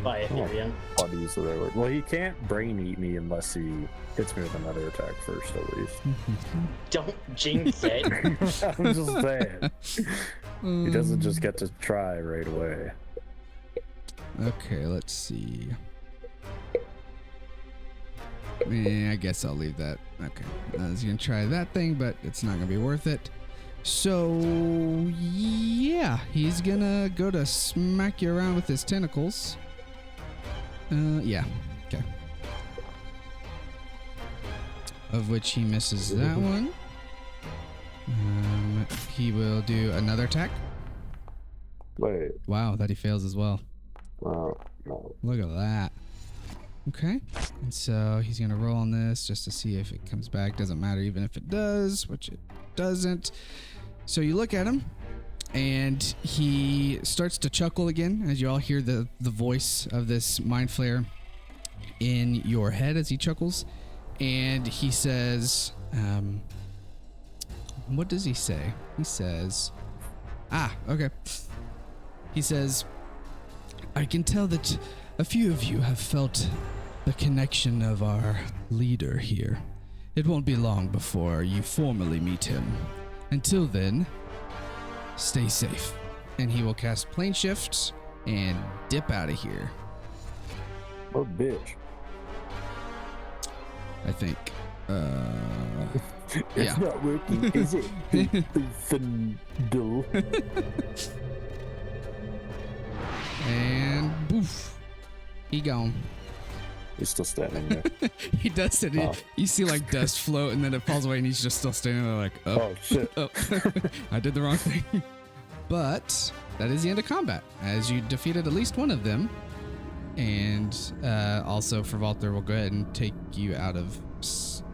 Bye, Ethereum. I'll use the right word. Well, he can't brain eat me unless he hits me with another attack first, at least. Don't jinx it. I'm just saying. He doesn't just get to try right away. Okay, let's see. I guess I'll leave that. Okay. I was going to try that thing, but it's not going to be worth it. So, yeah. He's going to go to smack you around with his tentacles. Yeah. Okay. Of which he misses that one. He will do another attack. Wait. Wow, that he fails as well. No. Look at that. Okay. And so he's going to roll on this just to see if it comes back. Doesn't matter even if it does, which it doesn't. So you look at him, and he starts to chuckle again as you all hear the voice of this Mind Flayer in your head as he chuckles. And he says, what does he say? He says, okay. He says, I can tell that a few of you have felt the connection of our leader here. It won't be long before you formally meet him. Until then, stay safe. And he will cast plane shift and dip out of here, Oh, bitch. I think. It's Yeah. not working, is it? Dull. And boof. He gone. He's still standing there. He does it. Oh. You see like dust float and then it falls away and he's just still standing there like, Oh, shit. oh. I did the wrong thing. But that is the end of combat as you defeated at least one of them. And also for Valter, we'll go ahead and take you out of stun.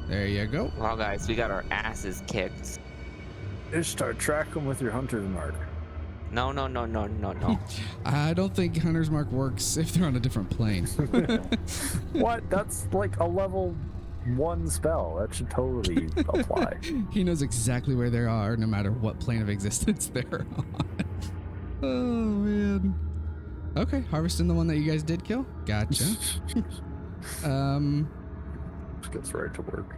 There you go. Well, guys, we got our asses kicked. Just start tracking with your hunter's mark. No. I don't think Hunter's Mark works if they're on a different plane. What? That's like a level 1 spell. That should totally apply. He knows exactly where they are, no matter what plane of existence they're on. Oh, man. Okay, harvesting the one that you guys did kill. Gotcha. Just gets right to work.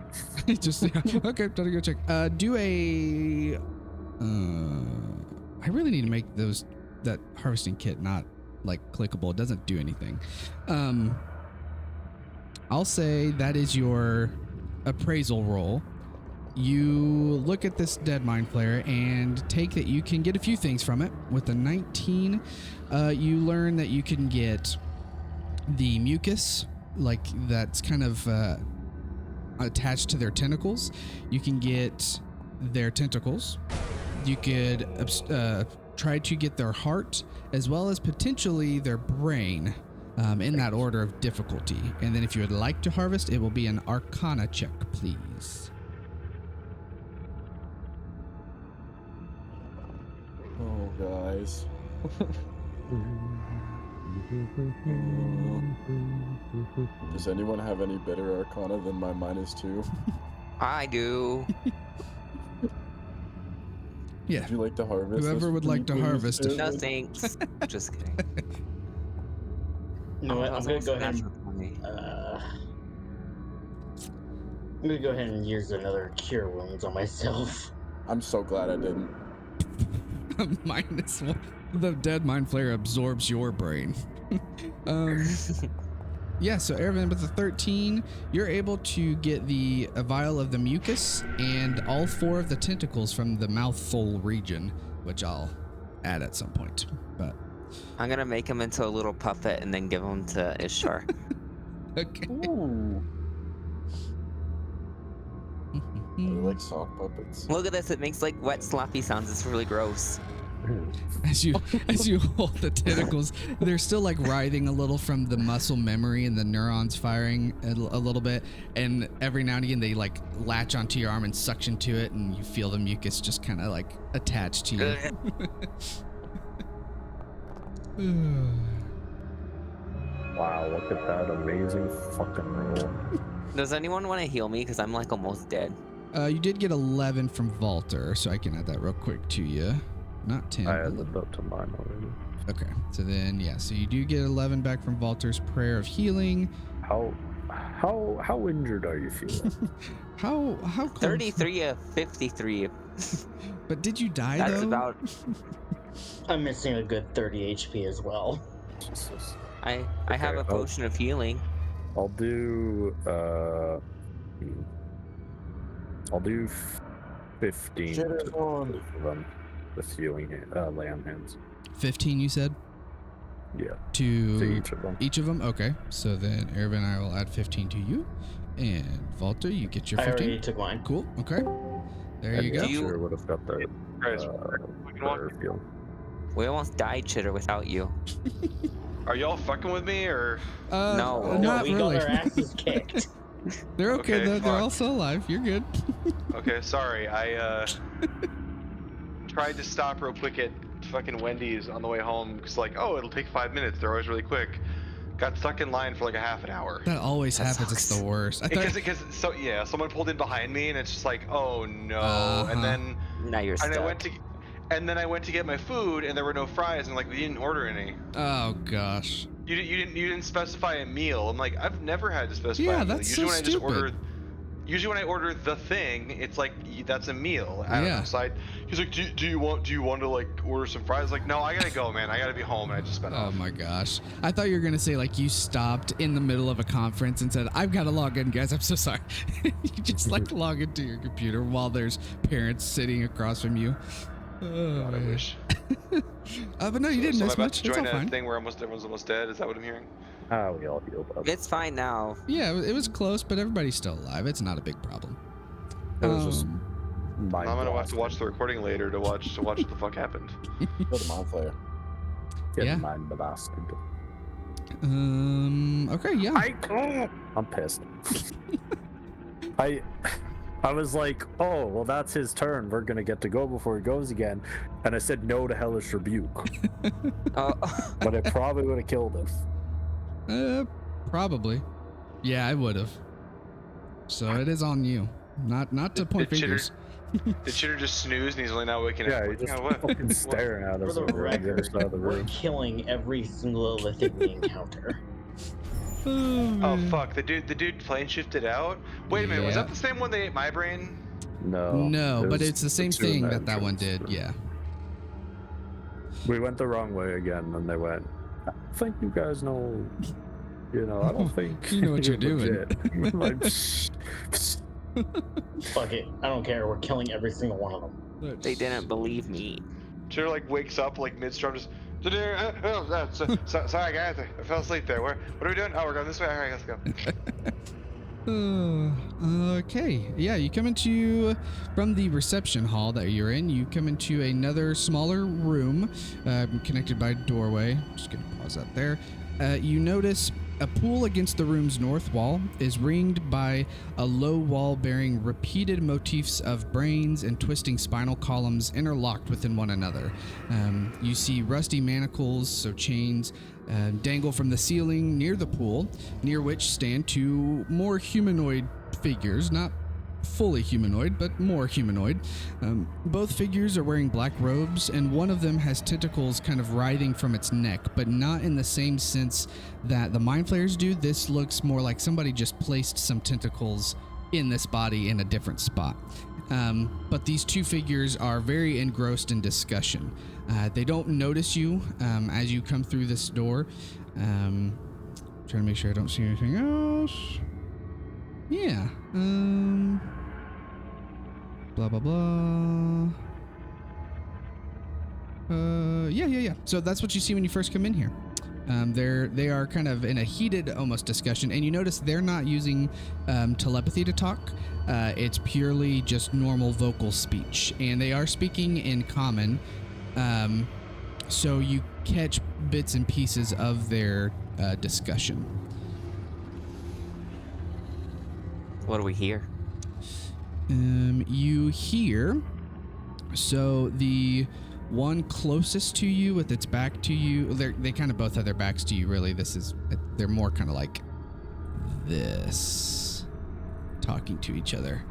Just okay, gotta go check. Do a. I really need to make that harvesting kit not like clickable. It doesn't do anything. I'll say that is your appraisal roll. You look at this dead mind flayer and take that you can get a few things from it. With a 19, you learn that you can get the mucus, like that's kind of attached to their tentacles. You can get their tentacles. You could try to get their heart as well as potentially their brain in that order of difficulty. And then if you would like to harvest, it will be an Arcana check, please. Oh, guys. Does anyone have any better Arcana than my -2? I do. Yeah. Would you like to harvest? Whoever this would for like me, to please? harvest. No thanks. Just kidding. You know what? I'm gonna go ahead. Natural 20. I'm gonna go ahead and use another cure wounds on myself. I'm so glad I didn't. -1. The dead mind flayer absorbs your brain. Yeah, so Ervin, with the 13, you're able to get a vial of the mucus and all 4 of the tentacles from the mouthful region, which I'll add at some point. But I'm gonna make him into a little puppet and then give him to Ishtar. okay. Ooh. I like sock puppets. Look at this, it makes like wet sloppy sounds. It's really gross. As you hold the tentacles, they're still like writhing a little from the muscle memory and the neurons firing a little bit, and every now and again they like latch onto your arm and suction to it, and you feel the mucus just kind of like attached to you. Wow, look at that amazing fucking roll. Does anyone want to heal me? Because I'm like almost dead. You did get 11 from Valter, so I can add that real quick to you. Not 10. I added that to mine already. Okay, so then yeah, so you do get 11 back from Valter's prayer of healing. How injured are you feeling? How close? 33 of 53. But did you die That's though? about. I'm missing a good 30 HP as well. Jesus. I have a Okay, potion of healing. I'll do 15 Shit to is on. both of them with healing lay on hands. 15, you said? Yeah, To to each of them. each of them? Okay. So then Ervin and I will add 15 to you. And Valter, you get your I 15. already took mine. Cool. Okay. There And you go. Do you- sure would have got that Guys, we can walk. prayer field. We almost died, Chitter, without you. Are y'all fucking with me or? No. Not we really. got our asses kicked. They're okay, Okay, though. They're fuck. all still alive. You're good. Okay, sorry. I tried to stop real quick at fucking Wendy's on the way home. Cause like, oh, it'll take 5 minutes. They're always really quick. Got stuck in line for like a half an hour. That always That happens. It's sucks. the worst. I thought, Because someone pulled in behind me and it's just like, oh no. Uh-huh. And then Now you're stuck. I went to get my food and there were no fries and like we didn't order any. oh gosh. You didn't specify a meal. I'm like, I've never had to specify Yeah, a meal. that's Usually so when I just stupid. order Usually when I order the thing, it's like that's a meal. I don't Yeah. know. So he's like, do you want to like order some fries? Like, no, I gotta go, man. I gotta be home, and I just spent Oh off. my gosh. I thought you were going to say like you stopped in the middle of a conference and said, I've got to log in, guys. I'm so sorry. You just like log into your computer while there's parents sitting across from you. Oh, God, I man. wish. But no, you didn't So miss I'm about much. to It's all join a fine. thing where everyone's almost dead. Is that what I'm hearing? Ah, we all healed up. It's fine now. Yeah, it was close, but everybody's still alive. It's not a big problem. It was just Um, mind I'm gonna have to blasting. watch the recording later to watch what the fuck happened. Kill the mind flayer. Get Yeah. mind the bastard. Okay, yeah. I'm pissed. I was like, oh, well, that's his turn. We're gonna get to go before he goes again. And I said no to Hellish Rebuke, Oh, but it probably would have killed him. Probably. Yeah, I would have. So it is on you. Not to point Did fingers. Did Chitter just snooze and he's only now waking Yeah, up? he Like, just "Oh, what? fucking staring at For us the over on the other record, side of the we're room. killing every single Illithid we encounter. Oh fuck! The dude plane shifted out. Wait a minute, was Yeah. that the same one that ate my brain? No. No, it but was it's the same two in thing the that one entrance. did. Yeah. We went the wrong way again, and they went, I don't think you guys know, I don't think You know what you're doing. legit." Like, Fuck it, I don't care. We're killing every single one of them. they didn't believe me. Chitter like wakes up like mid-storm, just. Sorry guys, I fell asleep there. What are we doing? Oh, we're going this way. All right, let's go. Okay. Yeah, you come from the reception hall that you're in, you come into another smaller room connected by a doorway. Just gonna pause that there. You notice a pool against the room's north wall is ringed by a low wall bearing repeated motifs of brains and twisting spinal columns interlocked within one another. You see rusty manacles, so chains, dangle from the ceiling near the pool, near which stand two more humanoid figures, not fully humanoid, but more humanoid. Both figures are wearing black robes, and one of them has tentacles kind of writhing from its neck, but not in the same sense that the Mind Flayers do. This looks more like somebody just placed some tentacles in this body in a different spot. But these two figures are very engrossed in discussion. They don't notice you as you come through this door. Trying to make sure I don't see anything else. Yeah. Blah, blah, blah. Yeah. So that's what you see when you first come in here. They are kind of in a heated almost discussion, and you notice they're not using telepathy to talk. It's purely just normal vocal speech, and they are speaking in common. So you catch bits and pieces of their discussion. What do we hear? You hear, so the one closest to you with its back to you, they kind of both have their backs to you, really. They're more kind of like this, talking to each other.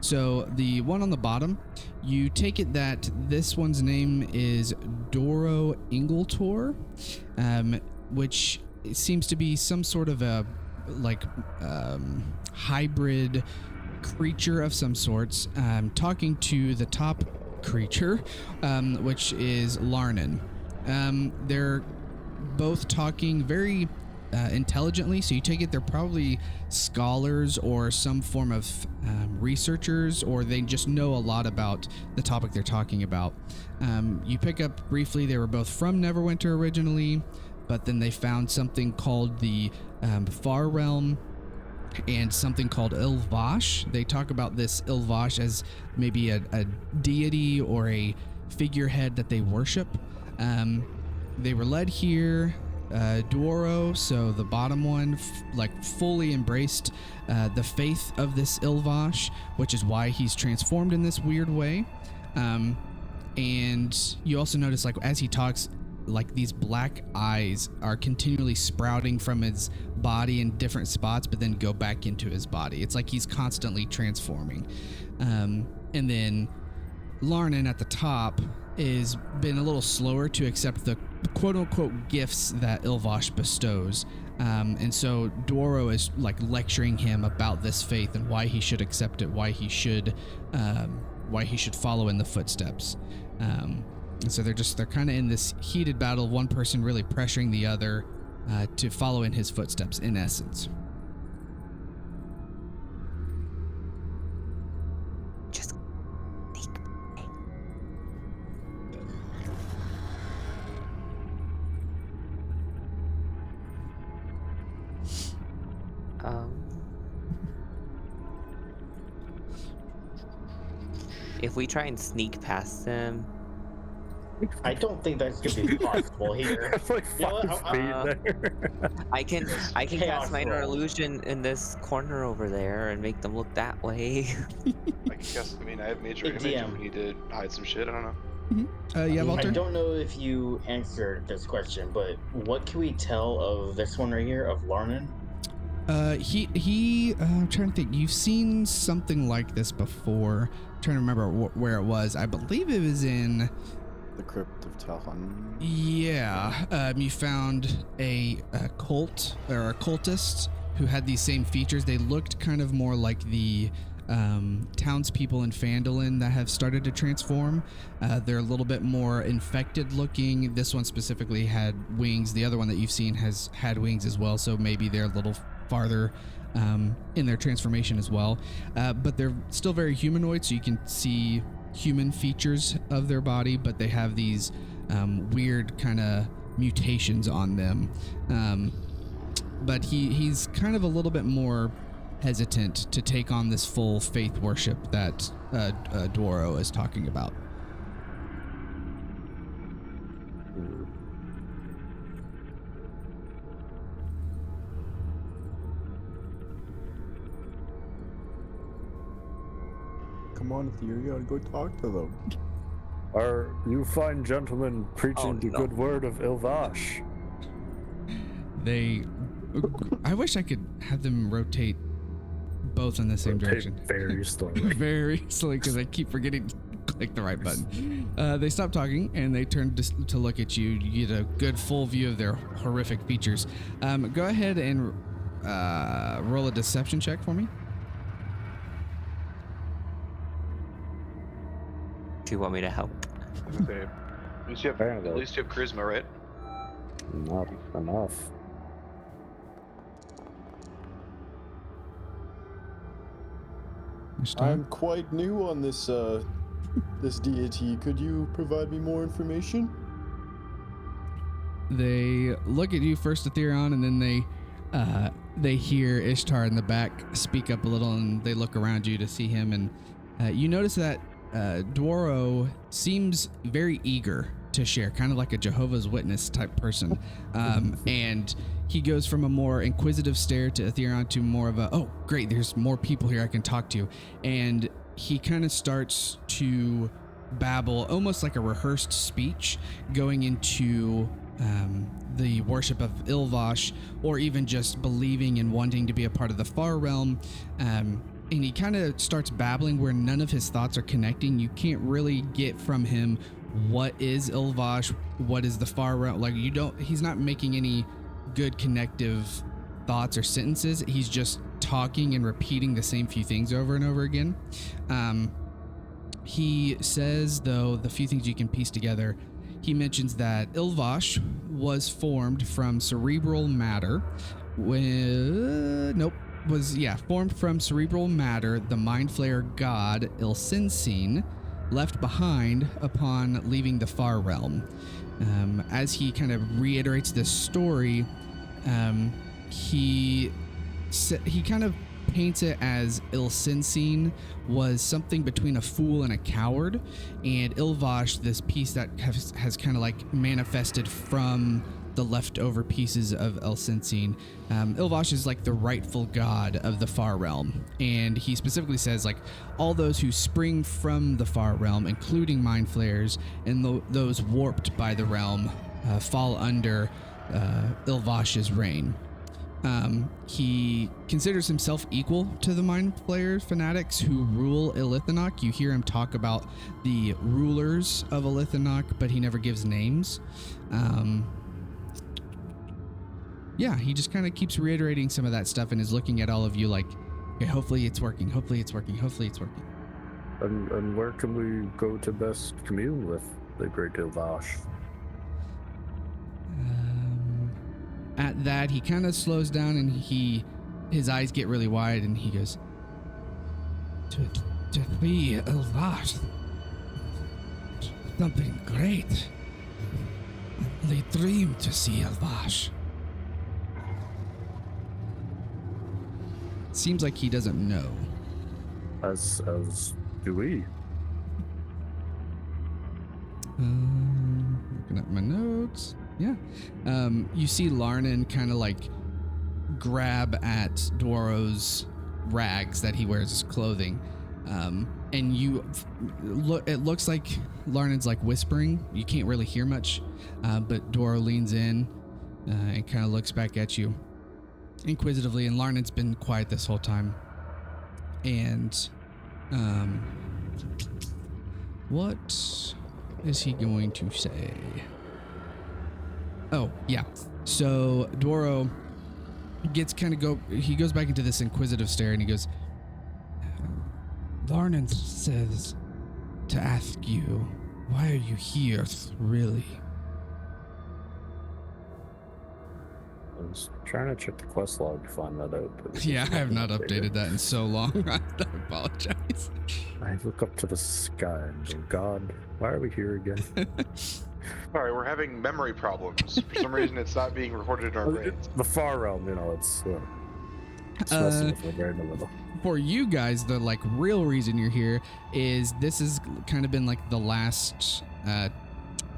So the one on the bottom, you take it that this one's name is Doro Ingletor, which seems to be some sort of a hybrid creature of some sorts, talking to the top creature, which is Larnan. They're both talking very intelligently, so you take it they're probably scholars or some form of researchers, or they just know a lot about the topic they're talking about. You pick up briefly they were both from Neverwinter originally, but then they found something called the Far Realm and something called Ilvash. They talk about this Ilvash as maybe a deity or a figurehead that they worship. They were led here. Duoro, so the bottom one, fully embraced the faith of this Ilvash, which is why he's transformed in this weird way. And you also notice, as he talks, these black eyes are continually sprouting from his body in different spots, but then go back into his body. It's like he's constantly transforming. And then Larnan at the top is been a little slower to accept the quote-unquote gifts that Ilvash bestows. And so Doro is lecturing him about this faith and why he should accept it, why he should follow in the footsteps. And so they're kind of in this heated battle, one person really pressuring the other to follow in his footsteps, in essence. Just sneak peek. If we try and sneak past them, I don't think that's gonna be possible here. It's like You know what, 5 Uh, feet there. I can Chaos cast minor roll. illusion in this corner over there and make them look that way. I guess. I mean, I have major Hey, image if DM. we need to hide some shit. I don't know. Yeah, I Walter. don't know if you answered this question, but what can we tell of this one right here of Larnan? I'm trying to think. You've seen something like this before. I'm trying to remember where it was. I believe it was in. The Crypt of Talhan. Yeah. You found a cult or a cultist who had these same features. They looked kind of more like the townspeople in Phandalin that have started to transform. They're a little bit more infected looking. This one specifically had wings. The other one that you've seen has had wings as well, so maybe they're a little farther in their transformation as well. But they're still very humanoid, so you can see human features of their body, but they have these weird kind of mutations on them. But he's kind of a little bit more hesitant to take on this full faith worship that Dworo is talking about. Come on, Ethereal, go talk to them. Are you fine gentlemen preaching the no. good word of Ilvash? I wish I could have them rotate both in the same direction. Very slowly. Very slowly, because I keep forgetting to click the right button. They stop talking and they turn to look at you. You get a good full view of their horrific features. Go ahead and roll a deception check for me. Do you want me to help? Okay. At least you have charisma, right? Not enough. I'm quite new on this this deity. Could you provide me more information? They look at you first, Aetherion, and then they hear Ishtar in the back speak up a little, and they look around you to see him, and you notice that Dworo seems very eager to share, kind of like a Jehovah's Witness type person, and he goes from a more inquisitive stare to Aetherion to more of a, oh great, there's more people here I can talk to, and he kind of starts to babble almost like a rehearsed speech going into the worship of Ilvash, or even just believing and wanting to be a part of the Far Realm. And he kind of starts babbling where none of his thoughts are connecting. You can't really get from him what is Ilvash, what is the Far Realm. Like, he's not making any good connective thoughts or sentences. He's just talking and repeating the same few things over and over again. He says, though, the few things you can piece together, he mentions that Ilvash was formed from cerebral matter. Formed from cerebral matter, the Mind Flayer god Illithinoch left behind upon leaving the Far Realm. As he kind of reiterates this story, he kind of paints it as Illithinoch was something between a fool and a coward, and Ilvash, this piece that has kind of like manifested from the leftover pieces of Illithinoch. Ilvash is like the rightful god of the Far Realm, and he specifically says like all those who spring from the Far Realm, including Mind Flayers and those warped by the realm, fall under Ilvash's reign. He considers himself equal to the Mind Flayer fanatics who rule Illithinoch. You hear him talk about the rulers of Illithinoch, but he never gives names. Yeah, he just kind of keeps reiterating some of that stuff and is looking at all of you like, okay, hopefully it's working, hopefully it's working, hopefully it's working. And where can we go to best commune with the great Ilvash? At that, he kind of slows down and his eyes get really wide and he goes, to be Ilvash, something great. They dream to see Ilvash. Seems like he doesn't know. As do we. looking at my notes. Yeah. You see Larnan kind of like grab at Dworo's rags that he wears as clothing. And it looks like Larnan's like whispering. You can't really hear much, but Dworo leans in and kind of looks back at you inquisitively. And Larnan's been quiet this whole time. And what is he going to say? Oh, yeah. So Dworo he goes back into this inquisitive stare and he goes, Larnan says to ask you, why are you here, really? I was trying to check the quest log to find that out. But Yeah, I have not updated that in so long. I apologize. I look up to the sky and go, God, why are we here again? Sorry, we're having memory problems. For some reason, it's not being recorded in our brains. The far realm, it's messing with my brain a little. For you guys, the like real reason you're here is this has kind of been like the last I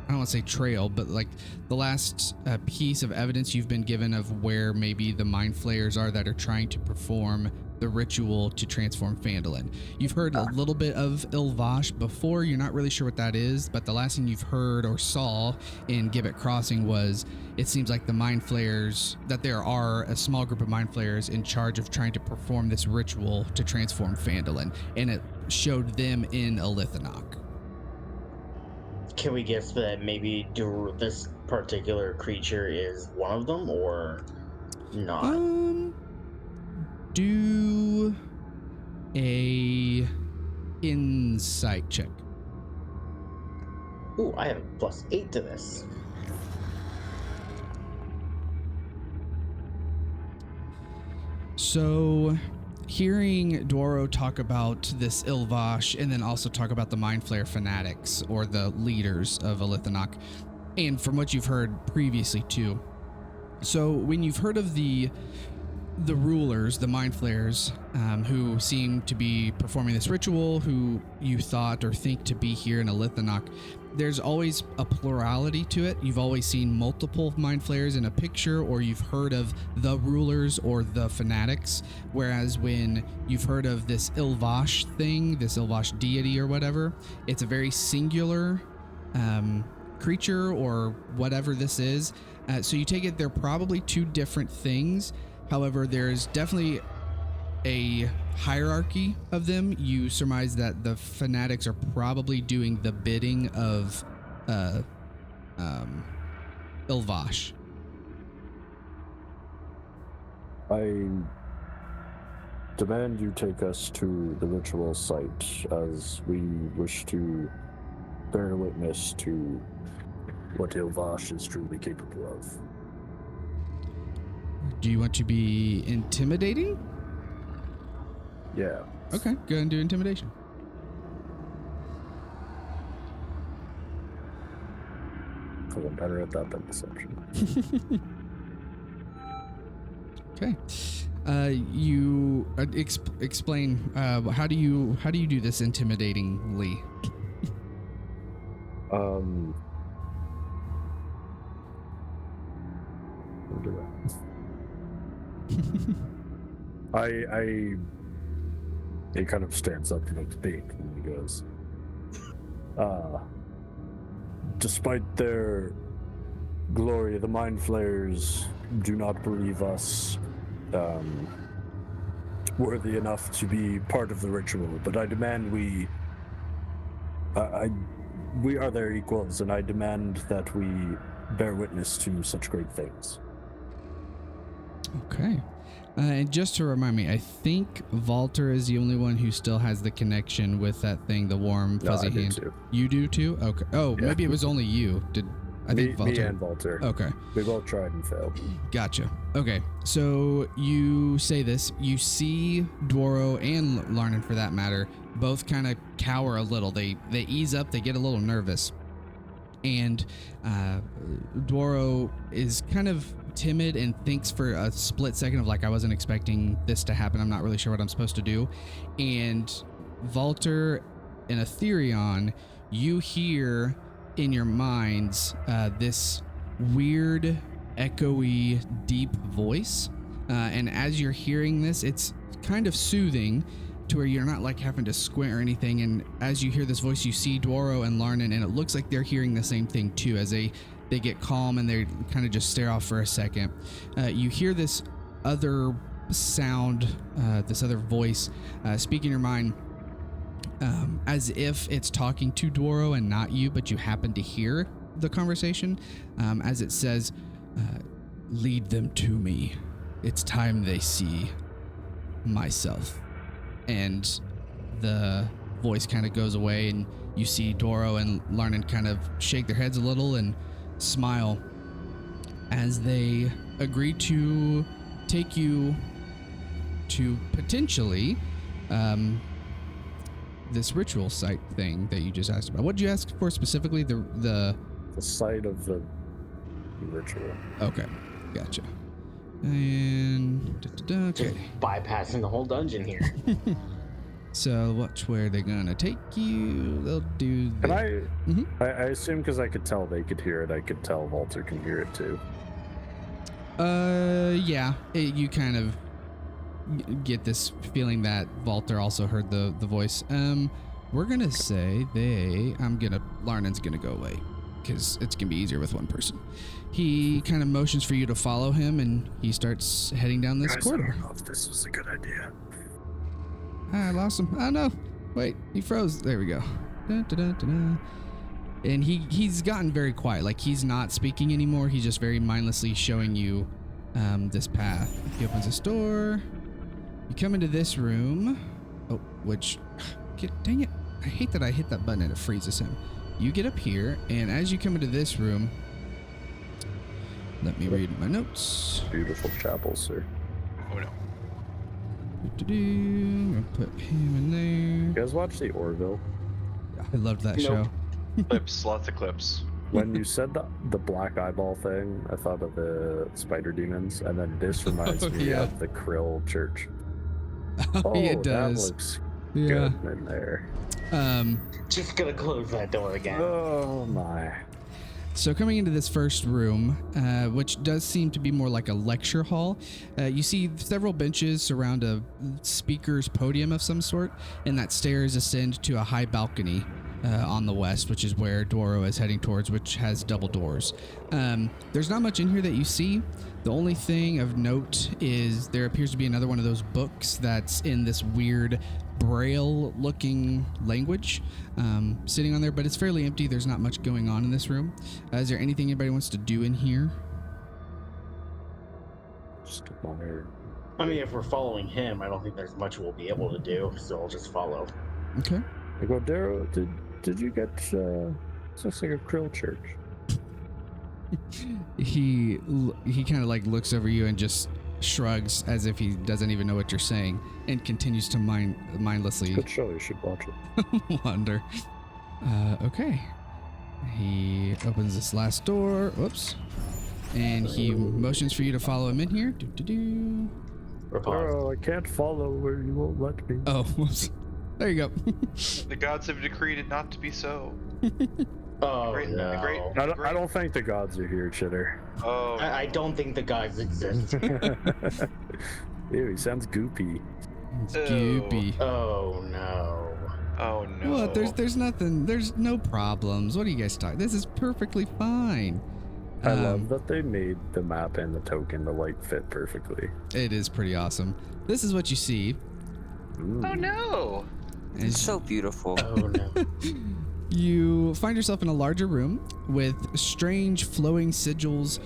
don't want to say trail, but like the last piece of evidence you've been given of where maybe the mind flayers are that are trying to perform the ritual to transform Phandalin. You've heard a little bit of Illithinoch before. You're not really sure what that is, but the last thing you've heard or saw in Gibbet Crossing was it seems like the mind flayers, that there are a small group of mind flayers in charge of trying to perform this ritual to transform Phandalin, and it showed them in Illithinoch. Can we guess that maybe this particular creature is one of them, or not? Do a insight check. Ooh, I have a +8 to this. So, hearing Dworo talk about this Illithinoch and then also talk about the Mind Flayer fanatics or the leaders of Illithinoch, and from what you've heard previously too. So, when you've heard of the rulers, the Mind Flayers, who seem to be performing this ritual, who you thought or think to be here in Illithinoch, there's always a plurality to it. You've always seen multiple Mind Flayers in a picture, or you've heard of the rulers or the fanatics, whereas when you've heard of this Illithinoch thing, this Illithinoch deity or whatever, it's a very singular creature or whatever this is. So you take it they're probably two different things. However, there's definitely a hierarchy of them. You surmise that the fanatics are probably doing the bidding of Illithinoch. I demand you take us to the ritual site, as we wish to bear witness to what Illithinoch is truly capable of. Do you want to be intimidating? Yeah. Okay, go ahead and do intimidation. Because I'm better at that than deception. Okay. You explain. How do you do this intimidatingly? We'll do that. He kind of stands up and looks big and he goes, despite their glory, the Mind Flayers do not believe us worthy enough to be part of the ritual, but I demand we are their equals, and I demand that we bear witness to such great things. Okay. And just to remind me, I think Walter is the only one who still has the connection with that thing, the warm, fuzzy hand. Too. You do too? Okay. Oh, yeah. Maybe it was only you. Me and Walter. Okay. We both tried and failed. Gotcha. Okay. So you say this. You see Dworo and Larnan, for that matter, both kind of cower a little. They ease up. They get a little nervous. And Dworo is kind of timid and thinks for a split second of like, I wasn't expecting this to happen. I'm not really sure what I'm supposed to do. And Walter and Etherion, you hear in your minds this weird, echoey, deep voice. And as you're hearing this, it's kind of soothing to where you're not like having to squint or anything. And as you hear this voice, you see Dwaro and Larnan, and it looks like they're hearing the same thing too, as they get calm and they kind of just stare off for a second. You hear this other sound, this other voice speak in your mind, as if it's talking to Dwaro and not you, but you happen to hear the conversation, as it says, lead them to me. It's time they see myself. And the voice kind of goes away, and you see Dwaro and Larnan kind of shake their heads a little and smile as they agree to take you to potentially this ritual site thing that you just asked about. What did you ask for specifically? The site of the ritual. Okay, gotcha. And okay. Just bypassing the whole dungeon here. So watch where they're gonna take you. They'll do Can that. I assume because I could tell they could hear it, I could tell Walter can hear it too. Yeah. You kind of get this feeling that Walter also heard the voice. We're gonna say Larnan's gonna go away because it's gonna be easier with one person. He kind of motions for you to follow him, and he starts heading down this corridor. I don't know if this was a good idea. I lost him. Oh no! Wait, he froze. There we go. Dun, dun, dun, dun, dun. And he's gotten very quiet. Like, he's not speaking anymore. He's just very mindlessly showing you this path. He opens this door. You come into this room. Oh, dang it! I hate that I hit that button and it freezes him. You get up here, and as you come into this room, let me read my notes. Beautiful chapel, sir. Oh no. I'm gonna put him in there. You guys watch the Orville? I loved that Nope. show. Clips, lots of clips. When you said the black eyeball thing, I thought of the spider demons, and then this reminds me Yeah. of the Krill Church. Oh, it does. That looks Yeah. good in there. Just gonna close that door again. Oh my. So coming into this first room, which does seem to be more like a lecture hall, you see several benches surround a speaker's podium of some sort, and that stairs ascend to a high balcony on the west, which is where Dwaro is heading towards, which has double doors. There's not much in here that you see. The only thing of note is there appears to be another one of those books that's in this weird braille-looking language sitting on there, but it's fairly empty. There's not much going on in this room. Is there anything anybody wants to do in here? Just admire. I mean, if we're following him, I don't think there's much we'll be able to do, so I'll just follow. Okay. I go, Darrow, did you get this looks like a Krill Church. He kind of like looks over you and just shrugs as if he doesn't even know what you're saying, and continues to mindlessly Good show, you should watch it. wander. Okay. He opens this last door. Whoops. And he motions for you to follow him in here. Do. We're paused. Darrow, I can't follow where you won't let me. Oh, whoops. There you go. The gods have decreed it not to be so. Oh, Great- no. great- I don't think the gods are here, Chitter. Oh, I don't think the gods exist. Ew, he sounds goopy. It's goopy. Oh, no. oh no. What? There's nothing. There's no problems. What are you guys talking? This is perfectly fine. I love that they made the map and the token to like fit perfectly. It is pretty awesome. This is what you see. Oh no. As It's so beautiful. Oh, no. you find yourself in a larger room with strange flowing sigils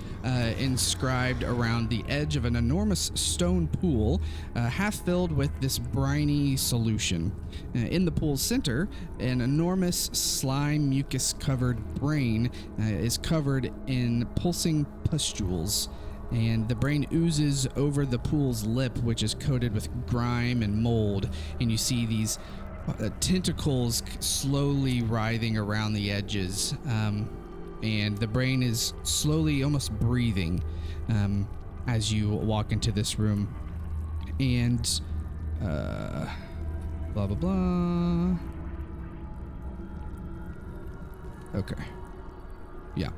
inscribed around the edge of an enormous stone pool, half filled with this briny solution. In the pool's center, an enormous slime mucus covered brain is covered in pulsing pustules, and the brain oozes over the pool's lip, which is coated with grime and mold, and you see these tentacles slowly writhing around the edges, and the brain is slowly almost breathing as you walk into this room. And blah blah blah. Okay. Yeah.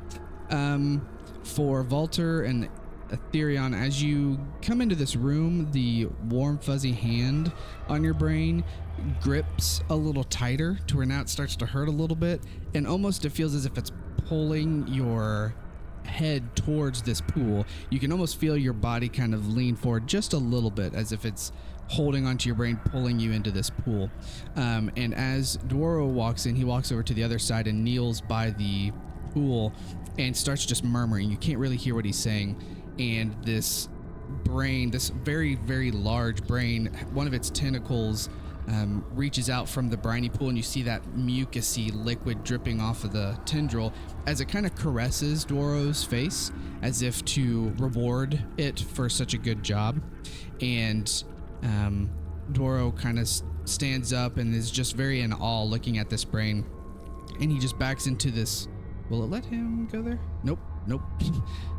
For Volter and Etherion, as you come into this room, the warm fuzzy hand on your brain grips a little tighter to where now it starts to hurt a little bit, and almost it feels as if it's pulling your head towards this pool. You can almost feel your body kind of lean forward just a little bit, as if it's holding onto your brain, pulling you into this pool. And as Dworo walks in, he walks over to the other side and kneels by the pool and starts just murmuring. You can't really hear what he's saying. And this brain, this very, very large brain, one of its tentacles reaches out from the briny pool, and you see that mucousy liquid dripping off of the tendril as it kind of caresses Dworo's face as if to reward it for such a good job. And Dworo kind of stands up and is just very in awe looking at this brain, and he just backs into this. Will it let him go there? Nope.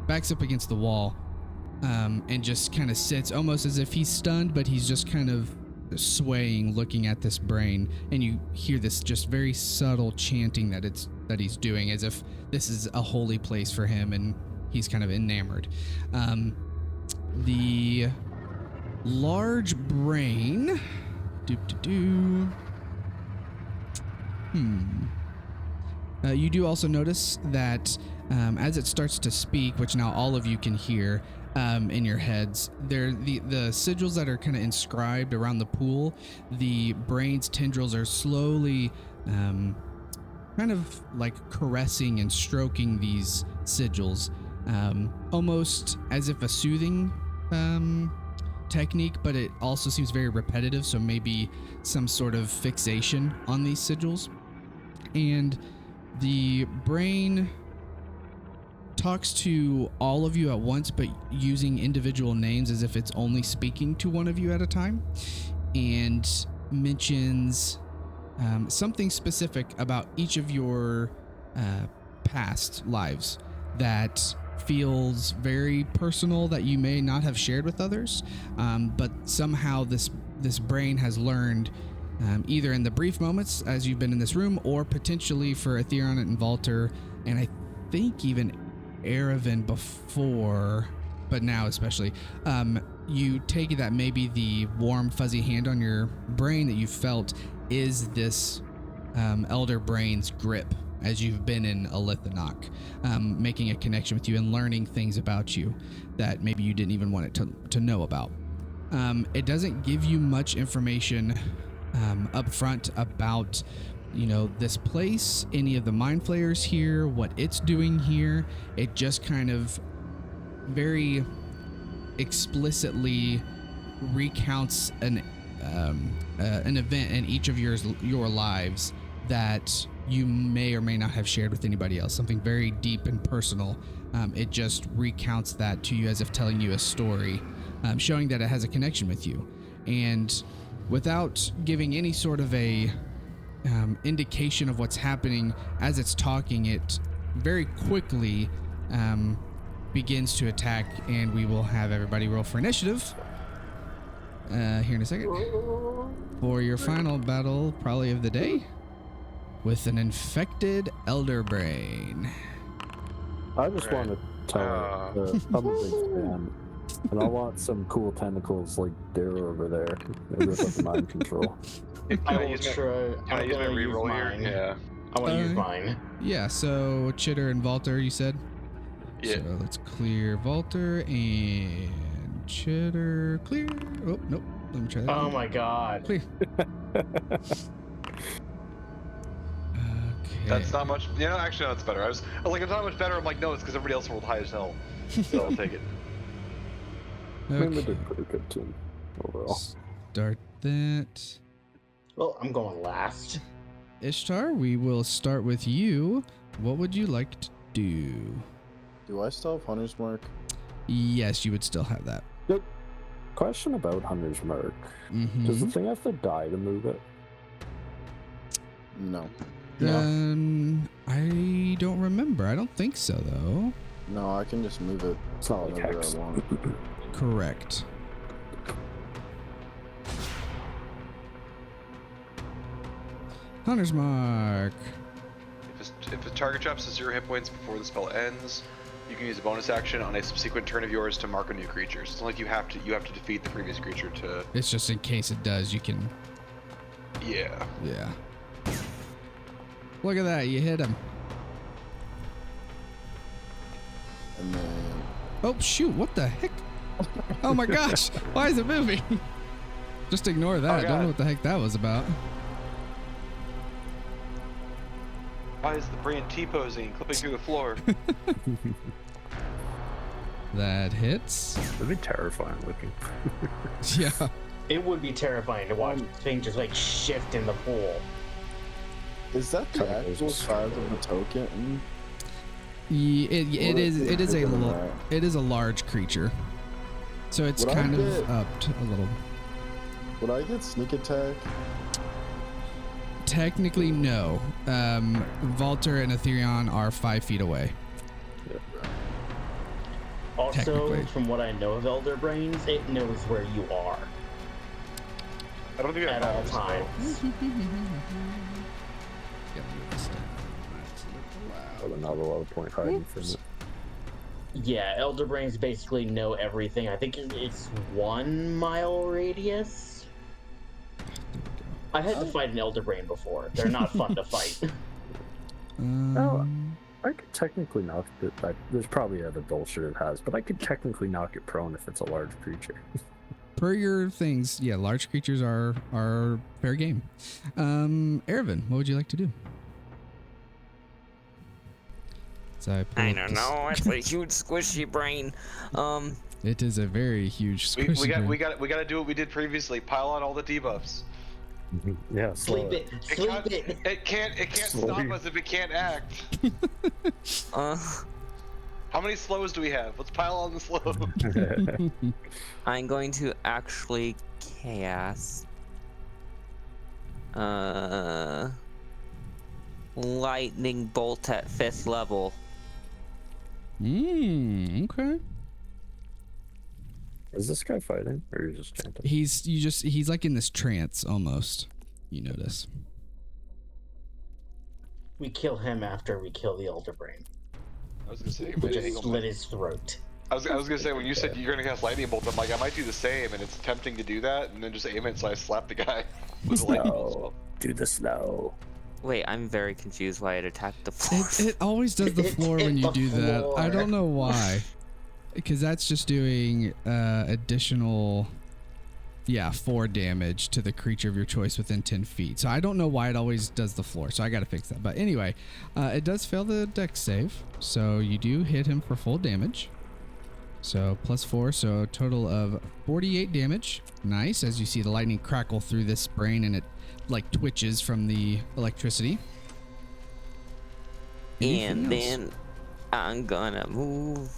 Backs up against the wall and just kind of sits almost as if he's stunned, but he's just kind of swaying looking at this brain, and you hear this just very subtle chanting that he's doing as if this is a holy place for him, and he's kind of enamored. The large brain you do also notice that as it starts to speak, which now all of you can hear in your heads, the sigils that are kind of inscribed around the pool, the brain's tendrils are slowly kind of like caressing and stroking these sigils, almost as if a soothing technique, but it also seems very repetitive, so maybe some sort of fixation on these sigils. And the brain talks to all of you at once, but using individual names as if it's only speaking to one of you at a time, and mentions something specific about each of your past lives that feels very personal, that you may not have shared with others, but somehow this brain has learned, either in the brief moments as you've been in this room, or potentially for Etherion and Volter, and I think even Erevan before, but now especially, you take it that maybe the warm fuzzy hand on your brain that you felt is this elder brain's grip as you've been in Illithinoch, making a connection with you and learning things about you that maybe you didn't even want it to know about. It doesn't give you much information up front about, this place, any of the mind flayers here, what it's doing here. It just kind of very explicitly recounts an event in each of your lives that you may or may not have shared with anybody else, something very deep and personal. It just recounts that to you as if telling you a story, showing that it has a connection with you. And without giving any sort of a indication of what's happening as it's talking, it very quickly begins to attack, and we will have everybody roll for initiative here in a second for your final battle probably of the day with an infected elder brain. I just want to tell you, I'm a big fan, and I want some cool tentacles like they're over there. Maybe with like mind control. Can I I will use try. Can I use my reroll here? mine. Yeah. I want to use mine. Yeah, so Chitter and Volter, you said? Yeah. So let's clear Volter and Chitter. Clear. Oh, nope. Let me try that. Oh again. my god. Clear. Okay. That's not much. Actually, no, that's better. I was like, it's not much better. I'm like, no, it's because everybody else rolled high as hell. So I'll take it. I mean, they Okay. did pretty good too overall. Start that. Well, I'm going last. Ishtar, we will start with you. What would you like to do? Do I still have Hunter's Mark? Yes, you would still have that. Question about Hunter's Mark. Mm-hmm. Does the thing have to die to move it? No. I don't remember. I don't think so, though. No, I can just move it It's not like whenever Hex. I want. Correct. Hunter's Mark. If the target drops to 0 hit points before the spell ends, you can use a bonus action on a subsequent turn of yours to mark a new creature. So it's not like you have to defeat the previous creature to. It's just in case it does, you can. Yeah. Yeah. Look at that, you hit him. And then Oh shoot! What the heck? Oh my gosh! Why is it moving? Just ignore that. Oh, I don't God. know what the heck that was about. Why is the brain T-posing, clipping through the floor? That hits. That'd be terrifying looking. Yeah. It would be terrifying to watch things just like shift in the pool. is that the Sorry, actual there's a size of the token? It is a bigger than that? it is a large creature, so it's Would I kind of get- upped a little. Would I get sneak attack? Technically, no. Valter and Aetherion are 5 feet away. Also, Technically. from what I know of Elder Brains, it knows where you are I don't think that at all matters, though. times. But not a lot of point hiding from it. Yeah, Elder Brains basically know everything. I think it's 1 mile radius. I had to fight an Elder Brain before. They're not fun to fight. I could technically knock it. There's probably other bullshit it has, but I could technically knock it prone if it's a large creature. Per your things, yeah, large creatures are fair game. Erevan, what would you like to do? So I don't know. It's a huge squishy brain. It is a very huge We squishy got to do what we did previously. Pile on all the debuffs. Yeah, slow Sleep it. Sleep it. It can't stop us if it can't act. How many slows do we have? Let's pile on the slow. I'm going to actually cast lightning bolt at 5th level. Okay. Is this guy fighting, or are you just chanting? He's like in this trance almost. You notice. We kill him after we kill the Elder Brain. I was gonna say, We just slit his throat. I was gonna say when you said you're gonna cast lightning bolt, I'm like I might do the same, and it's tempting to do that, and then just aim it so I slap the guy with the lightning bolt. No, do the snow. Wait, I'm very confused why it attacked the floor. It always does the It floor hit when you the do that. I floor. don't know why. Because that's just doing additional, 4 damage to the creature of your choice within 10 feet. So I don't know why it always does the floor. So I got to fix that. But anyway, it does fail the dex save. So you do hit him for full damage. So +4, so a total of 48 damage. Nice, as you see the lightning crackle through this brain and it like twitches from the electricity. And Anything else? then I'm gonna move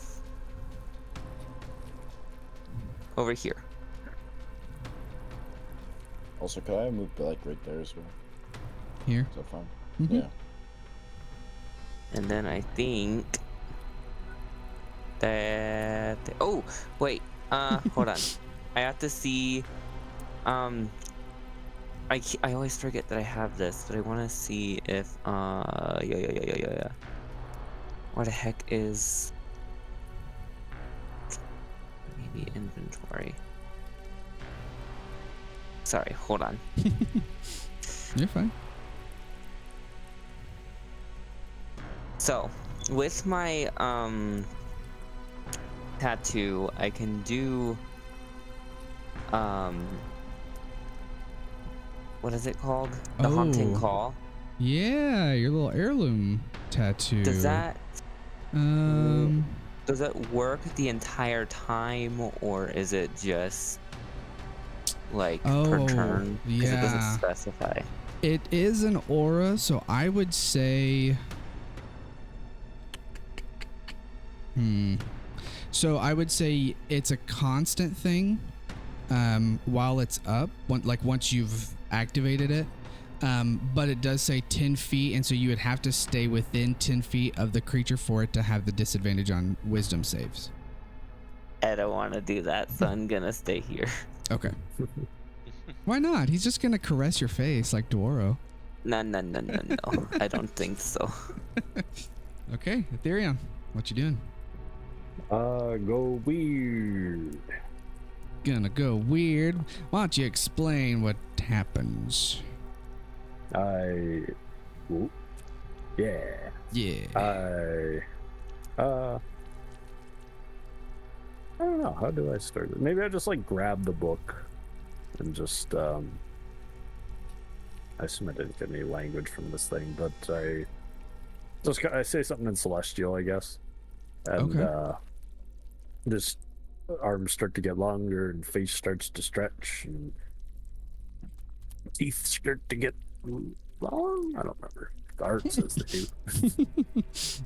over here. Also, could I move like right there as well? Here. Is that fine? Mhm. Yeah. And then I think that oh wait, hold on. I have to see I always forget that I have this, but I want to see if yeah. What the heck is maybe inventory? Sorry, hold on. You're fine. So, with my tattoo, I can do what is it called? The Haunting Oh. Call. Yeah, your little heirloom tattoo. Does that Does work the entire time, or is it just like per Oh, turn? Because it doesn't yeah. specify. It is an aura, so I would say. So I would say it's a constant thing while it's up, once you've activated it. But it does say 10 feet, and so you would have to stay within 10 feet of the creature for it to have the disadvantage on wisdom saves. I don't want to do that, so I'm gonna stay here. Okay. Why not? He's just gonna caress your face like Doro. No. I don't think so. Okay, Ethereum, what you doing? Go weird. Gonna go weird. Why don't you explain what happens? Ooh, yeah. Yeah. I don't know. How do I start it? Maybe I just like grab the book and just I assume I didn't get any language from this thing, but I say something in Celestial, I guess, and Okay. just arms start to get longer and face starts to stretch and teeth start to get long. I don't remember. The art says they do.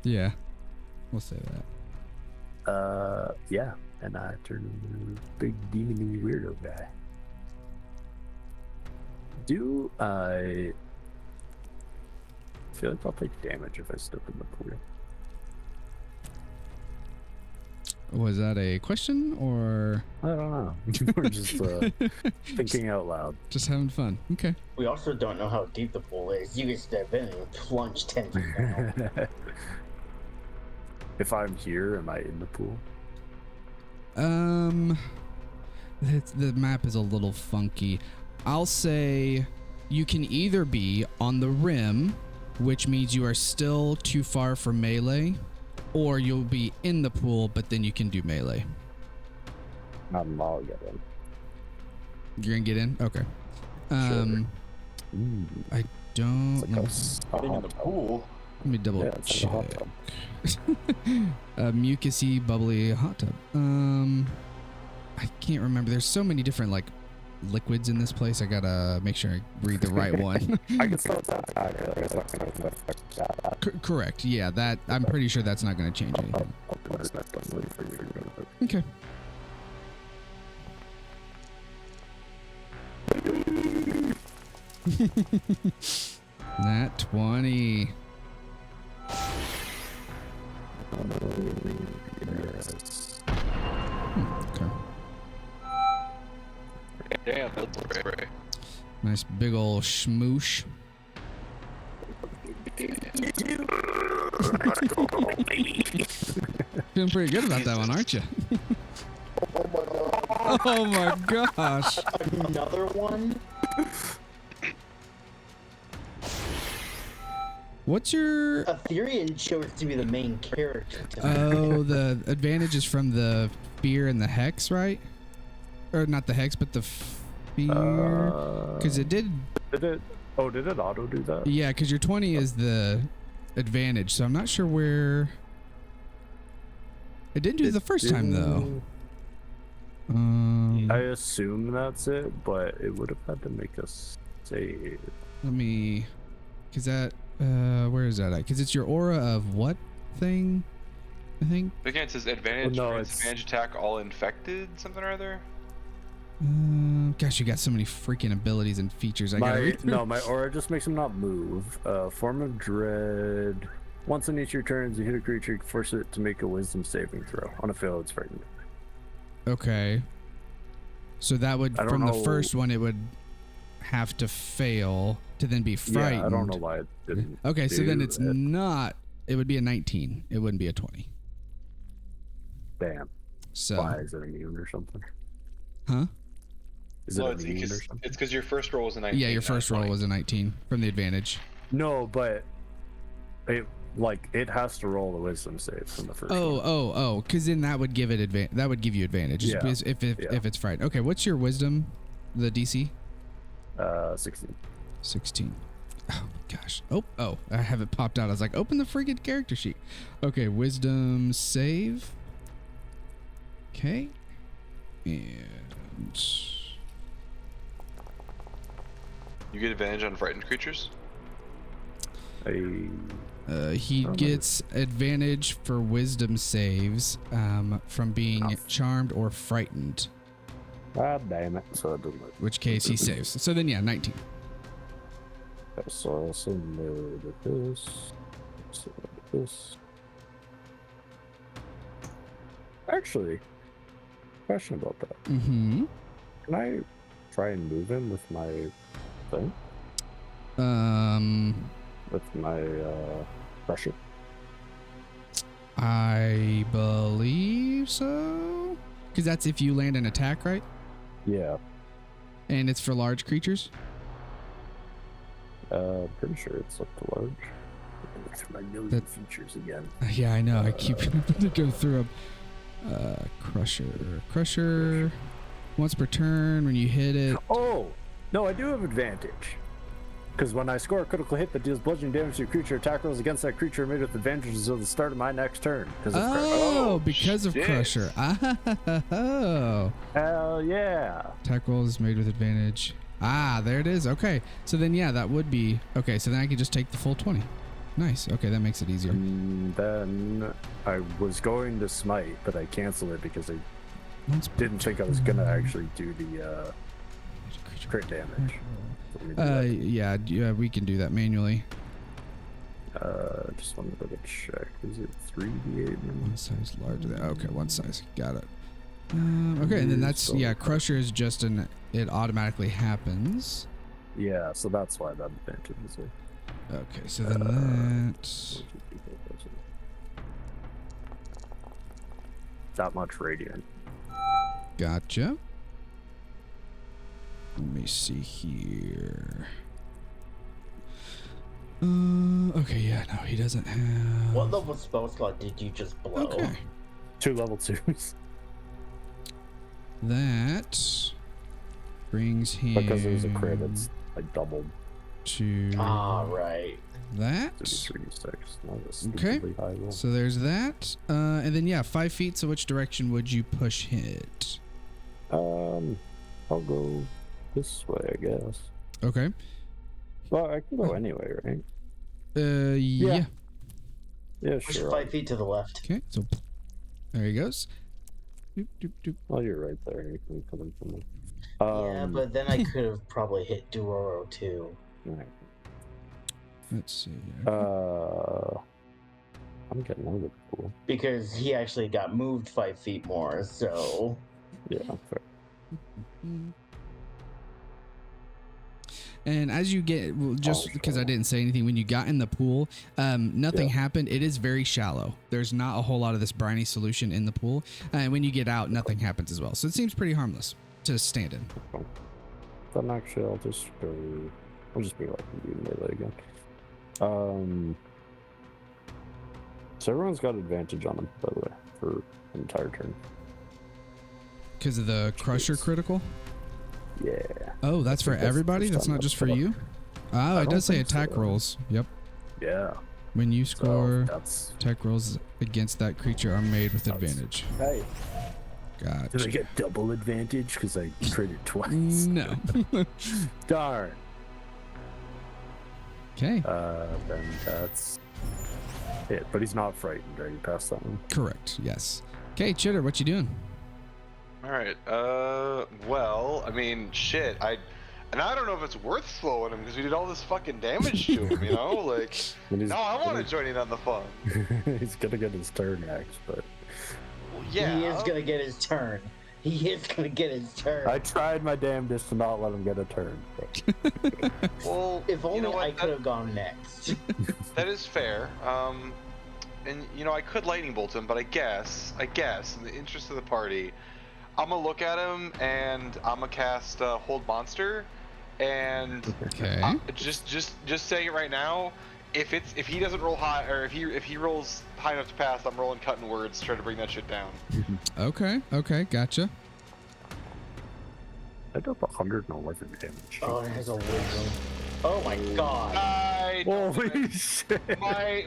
Yeah, we'll say that. Yeah, and I turn into a big demony weirdo guy. Do I feel like I'll take damage if I step in the pool? Was that a question or I don't know. We're just thinking out loud. just having fun? Okay. We also don't know how deep the pool is. You can step in and plunge 10 feet down. If I'm here, am I in the pool? The map is a little funky. I'll say you can either be on the rim, which means you are still too far for melee, or you'll be in the pool, but then you can do melee. I'll get in. You're gonna get in? Okay. Ooh, I don't. it's like Getting in the pool. Let me double Yeah, it's like a hot check. tub. A mucusy, bubbly hot tub. I can't remember. There's so many different like liquids in this place. I gotta make sure I read the right one. I can still attack. It's not going to affect that. Correct. Yeah, that I'm pretty sure that's not going to change anything. I'll put it back down for you. Okay. Nat 20. Yes. Okay. Damn, that's spray. Nice big ol' schmoosh. Feeling pretty good about that one, aren't you? Oh my gosh. Another one? What's your... Ethereum chose to be the main character. Oh, the advantage is from the fear and the hex, right? Or not the hex, but the fear. Because it did... Did it auto do that? Yeah, because your 20 is the advantage, so I'm not sure where... It didn't do it the first time, though. I assume that's it, but it would have had to make us save. Let me... Because that... where is that at? Because it's your aura of what thing? I think? Again, it says advantage, Well, no, grants it's- advantage attack, all infected, something or other. Gosh, you got so many freaking abilities and features. I gotta read. No, my aura just makes him not move. Form of dread. Once in each of your turns, you hit a creature, you force it to make a wisdom saving throw. On a fail, it's frightened. Okay. So that would, I don't from the know- first one, it would have to fail to then be frightened. Yeah, I don't know why it didn't. Okay, so then do it's it. not. It would be a 19. It wouldn't be a 20. Damn. So. Why is it immune or something? Huh? Is it Well, it's immune or because something? your first roll was a 19. Yeah, your not first roll 20. was a 19 from the advantage. No, but it has to roll the wisdom save from the first. one. Oh, because then that would give it that would give you advantage. Yeah, If it's frightened. Okay, what's your wisdom? The DC? 16. 16. Oh gosh. Oh, I have it popped out. I was like, open the friggin' character sheet. Okay, wisdom save. Okay. And You get advantage on frightened creatures. he remember. gets advantage for wisdom saves from being charmed or frightened. God damn it! So it doesn't. Which case he saves. So then, yeah, 19. So similar to this. Similar to this. Actually, question about that. Mm-hmm. Can I try and move him with my thing? With my Crusher. I believe so. Because that's if you land an attack, right? Yeah. And it's for large creatures. Pretty sure it's up to large. It's my million features again. Yeah, I know. I keep to go through them. Crusher. Once per turn when you hit it. Oh! No, I do have advantage. Because when I score a critical hit that deals bludgeoning damage to a creature, attack rolls against that creature are made with advantage until the start of my next turn. Because of Crusher. Oh. Hell yeah. Attack rolls made with advantage. There it is. Okay. So then, yeah, that would be... Okay, so then I can just take the full 20. Nice. Okay, that makes it easier. And then I was going to smite, but I canceled it because I didn't think I was going to actually do the crit damage. Yeah, we can do that manually. Just wanted to check. Is it 3d8? One size larger. Okay, one size. Got it. Okay, and then that's Crusher is just it automatically happens. Yeah, so that's why that advantage is there. Okay, so then that much radiant. Gotcha. Let me see here. Okay, yeah, no, he doesn't have... What level spell slot did you just blow? Okay. 2 level 2s. That brings him... Because it was a crit, it's like doubled. To... right. That. 3d6. Okay. So there's that. And then, 5 feet, so which direction would you push it? I'll go this way, I guess. Okay. Well, I can go anyway, right? Yeah. Yeah, Push sure. 5 feet to the left. Okay, so there he goes. Doop, doop, doop. Well, you're right there. You can come in from there. Yeah, but then I could have probably hit Duroro too. Right. Let's see. I'm getting out of the pool. Because he actually got moved 5 feet more, so... Yeah, fair. And as you get, just because I didn't say anything, when you got in the pool, nothing happened. It is very shallow. There's not a whole lot of this briny solution in the pool. And when you get out, nothing happens as well. So it seems pretty harmless to stand in. Then actually, I'll just be like melee again. So everyone's got advantage on them, by the way, for an entire turn. Because of the Crusher critical? Yeah. Oh, that's for everybody? That's not just for you? Oh, it does say attack rolls. Yep. Yeah. When you score, that's... attack rolls against that creature are made with advantage. Hey. Gotcha. Did I get double advantage because I critted twice? No. Darn. Okay. Then that's it. But he's not frightened, right? You passed that one. Correct. Yes. Okay, Chitter, what you doing? All right. Well, I mean, shit. I don't know if it's worth slowing him because we did all this fucking damage to him. You know, like. No, I want to join in on the fun. He's gonna get his turn next, but. Well, yeah. He is gonna get his turn. He is gonna get his turn. I tried my damnedest to not let him get a turn. But... Well, if only you know what, I could have gone next. That is fair. And you know, I could lightning bolt him, but I guess, in the interest of the party, I'm gonna look at him and I'm gonna cast Hold Monster, and Okay. just saying it right now. If he doesn't roll high, or if he rolls high enough to pass, I'm rolling cutting words to try to bring that shit down. Okay, gotcha. I did 111 damage. Oh, it has a wisdom. Oh my god. Holy shit.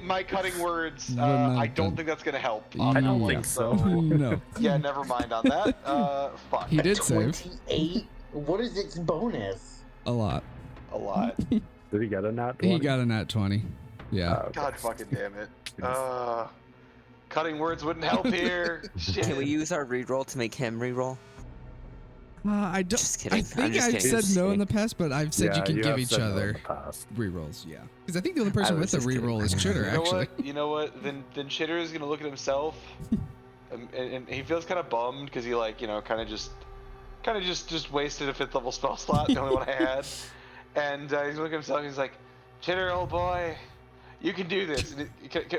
My cutting words, Well, I don't think that's gonna help. I don't Yeah. think so. No. Yeah, never mind on that. Fuck. He did save 28? What is its bonus? a lot. A lot. Did he get a nat 20? He got a nat 20. Yeah. Okay. God fucking damn it. Cutting words wouldn't help here. Shit. Can we use our reroll to make him reroll? I don't. Just kidding. I think I'm just I've kidding. said Just no in kidding. the past, but I've said you can give have each said no in other the past. rerolls. Yeah. Because I think the only person I with was a just kidding. reroll is Chitter, actually. You know what? Then Chitter is gonna look at himself, and he feels kind of bummed because he kind of just wasted a 5th level spell slot, the only one I had, And he's looking at himself. He's like, "Chitter, old boy, you can do this." And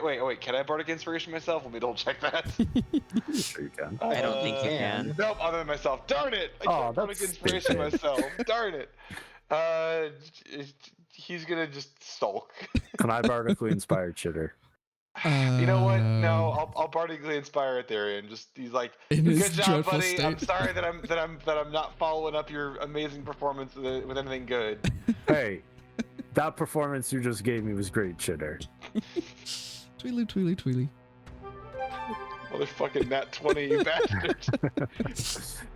wait, can I bardic inspiration myself? Let me double check that. I'm sure you can. I don't think you can. Nope, other than myself. Darn it! I can't bardic that's inspiration stupid. myself. Darn it. He's gonna just sulk. Can I bardically inspire Chitter? You know what? No, I'll bardically inspire Ethereum. Just he's like, In his "Good job, dreadful buddy. I'm state." sorry that I'm not following up your amazing performance with anything good." Hey, that performance you just gave me was great, Chitter. Tweely, tweely, tweely. Motherfucking nat 20, you bastard.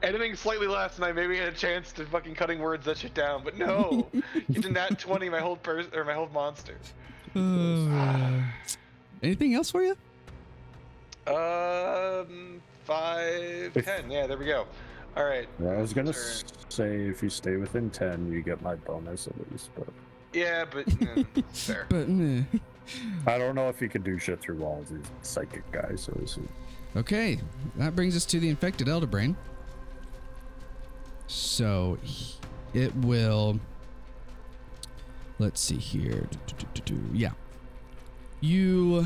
Anything slightly less, and I maybe had a chance to fucking cutting words that shit down, but no. It's a nat 20, my whole my whole monster. Anything else for you? 5, 10. Yeah, there we go. All right. Yeah, I was gonna Turn. say if you stay within 10, you get my bonus at least, but Yeah, but fair. But meh. I don't know if you can do shit through walls. He's a psychic guy, so is he. Okay, that brings us to the infected elder brain. So it will. Let's see here. Yeah. You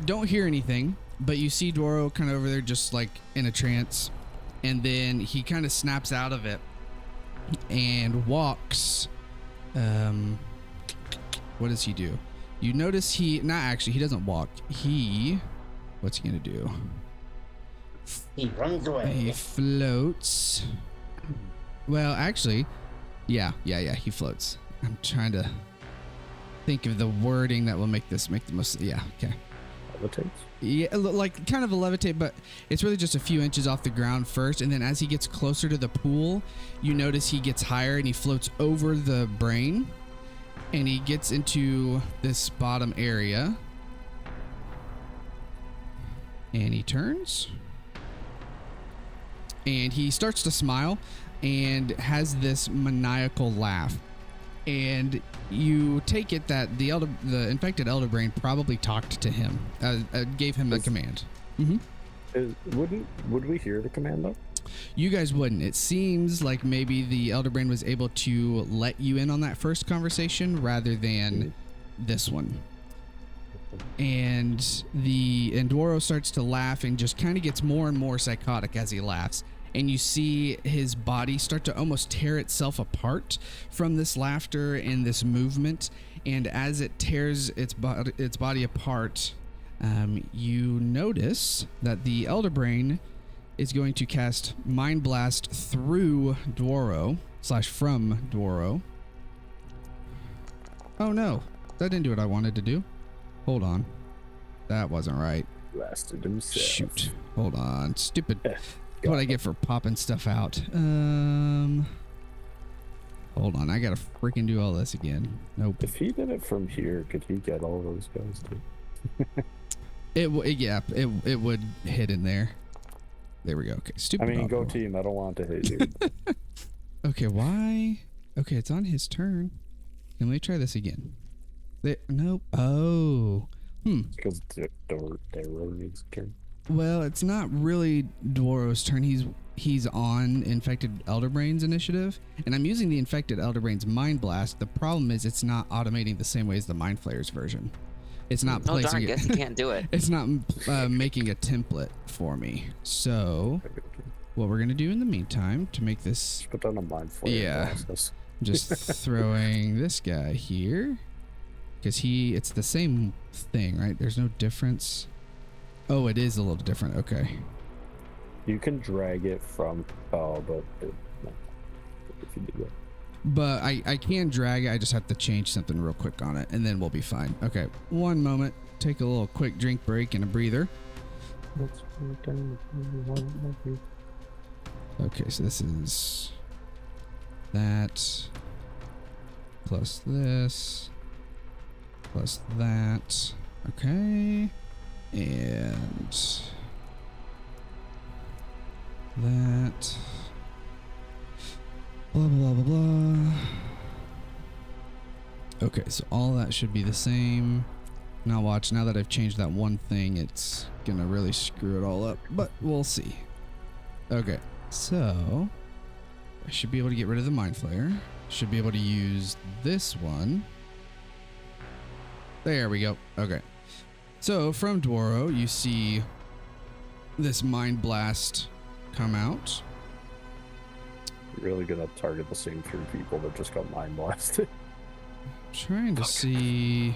don't hear anything, but you see Doro kind of over there just like in a trance. And then he kind of snaps out of it and walks. What does he do? You notice he doesn't walk. What's he gonna do? He runs away. He floats. Well, actually, yeah, he floats. I'm trying to think of the wording that will make the most. Yeah, okay. Levitates? Yeah, like kind of a levitate, but it's really just a few inches off the ground first, and then as he gets closer to the pool, you notice he gets higher and he floats over the brain, and he gets into this bottom area, and he turns, and he starts to smile, and has this maniacal laugh. And you take it that the infected elder brain probably talked to him, gave him a command. Would we hear the command though? You guys wouldn't. It seems like maybe the elder brain was able to let you in on that first conversation rather than this one. And Doro starts to laugh and just kind of gets more and more psychotic as he laughs. And you see his body start to almost tear itself apart from this laughter and this movement. And as it tears its body apart, you notice that the Elder Brain is going to cast Mind Blast through Doro / from Doro. Oh no, that didn't do what I wanted to do. Hold on, that wasn't right. Blasted himself. Shoot, hold on, stupid. Yeah. What I get for popping stuff out. Hold on, I gotta freaking do all this again. Nope. If he did it from here, could he get all those guys too? It would hit in there. There we go. Okay, stupid. I mean, go audible. team. I don't want to hit you. Okay, why? Okay, it's on his turn. Let me try this again. Nope. Oh. Because Doro needs a turn. Well, it's not really Dworo's turn. He's on Infected Elder Brain's initiative, and I'm using the Infected Elder Brain's Mind Blast. The problem is it's not automating the same way as the Mind Flayer's version. It's not Oh, placing darn, it. guess you can't do it. It's not making a template for me. So what we're gonna do in the meantime to make this, Just put down a mind flayer. Yeah. Process. just throwing this guy here, because it's the same thing, right? There's no difference. Oh, it is a little different. Okay. You can drag it from. Oh, but no. If you do that. But I can drag it. I just have to change something real quick on it, and then we'll be fine. Okay, one moment. Take a little quick drink break and a breather. Okay, so this is that plus this plus that. Okay, and that. Blah, blah, blah, blah. Okay, so all that should be the same. Now watch, now that I've changed that one thing, it's gonna really screw it all up, but we'll see. Okay, so I should be able to get rid of the Mind Flayer. should be able to use this one. There we go. Okay. So from Dworo, you see this Mind Blast come out. You're really gonna target the same 3 people that just got mind blasted. Trying to see.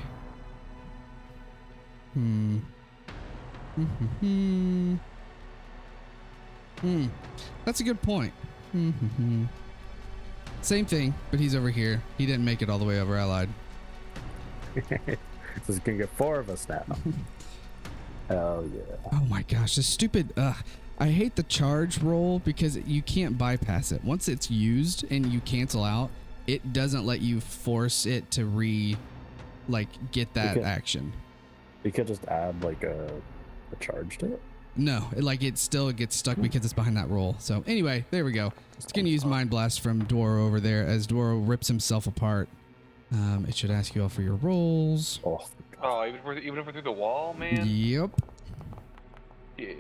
That's a good point. Same thing, but he's over here. He didn't make it all the way over. I lied. So you can get 4 of us now. Hell yeah. Oh my gosh, this stupid. I hate the charge roll because you can't bypass it. Once it's used and you cancel out, it doesn't let you force it to get that action. You could just add like a charge to it. No, it still gets stuck because it's behind that roll. So anyway, there we go. It's gonna use Mind Blast from Dworo over there as Dworo rips himself apart. It should ask you all for your rolls. Oh, even if we're through the wall, man. Yep. Yeah.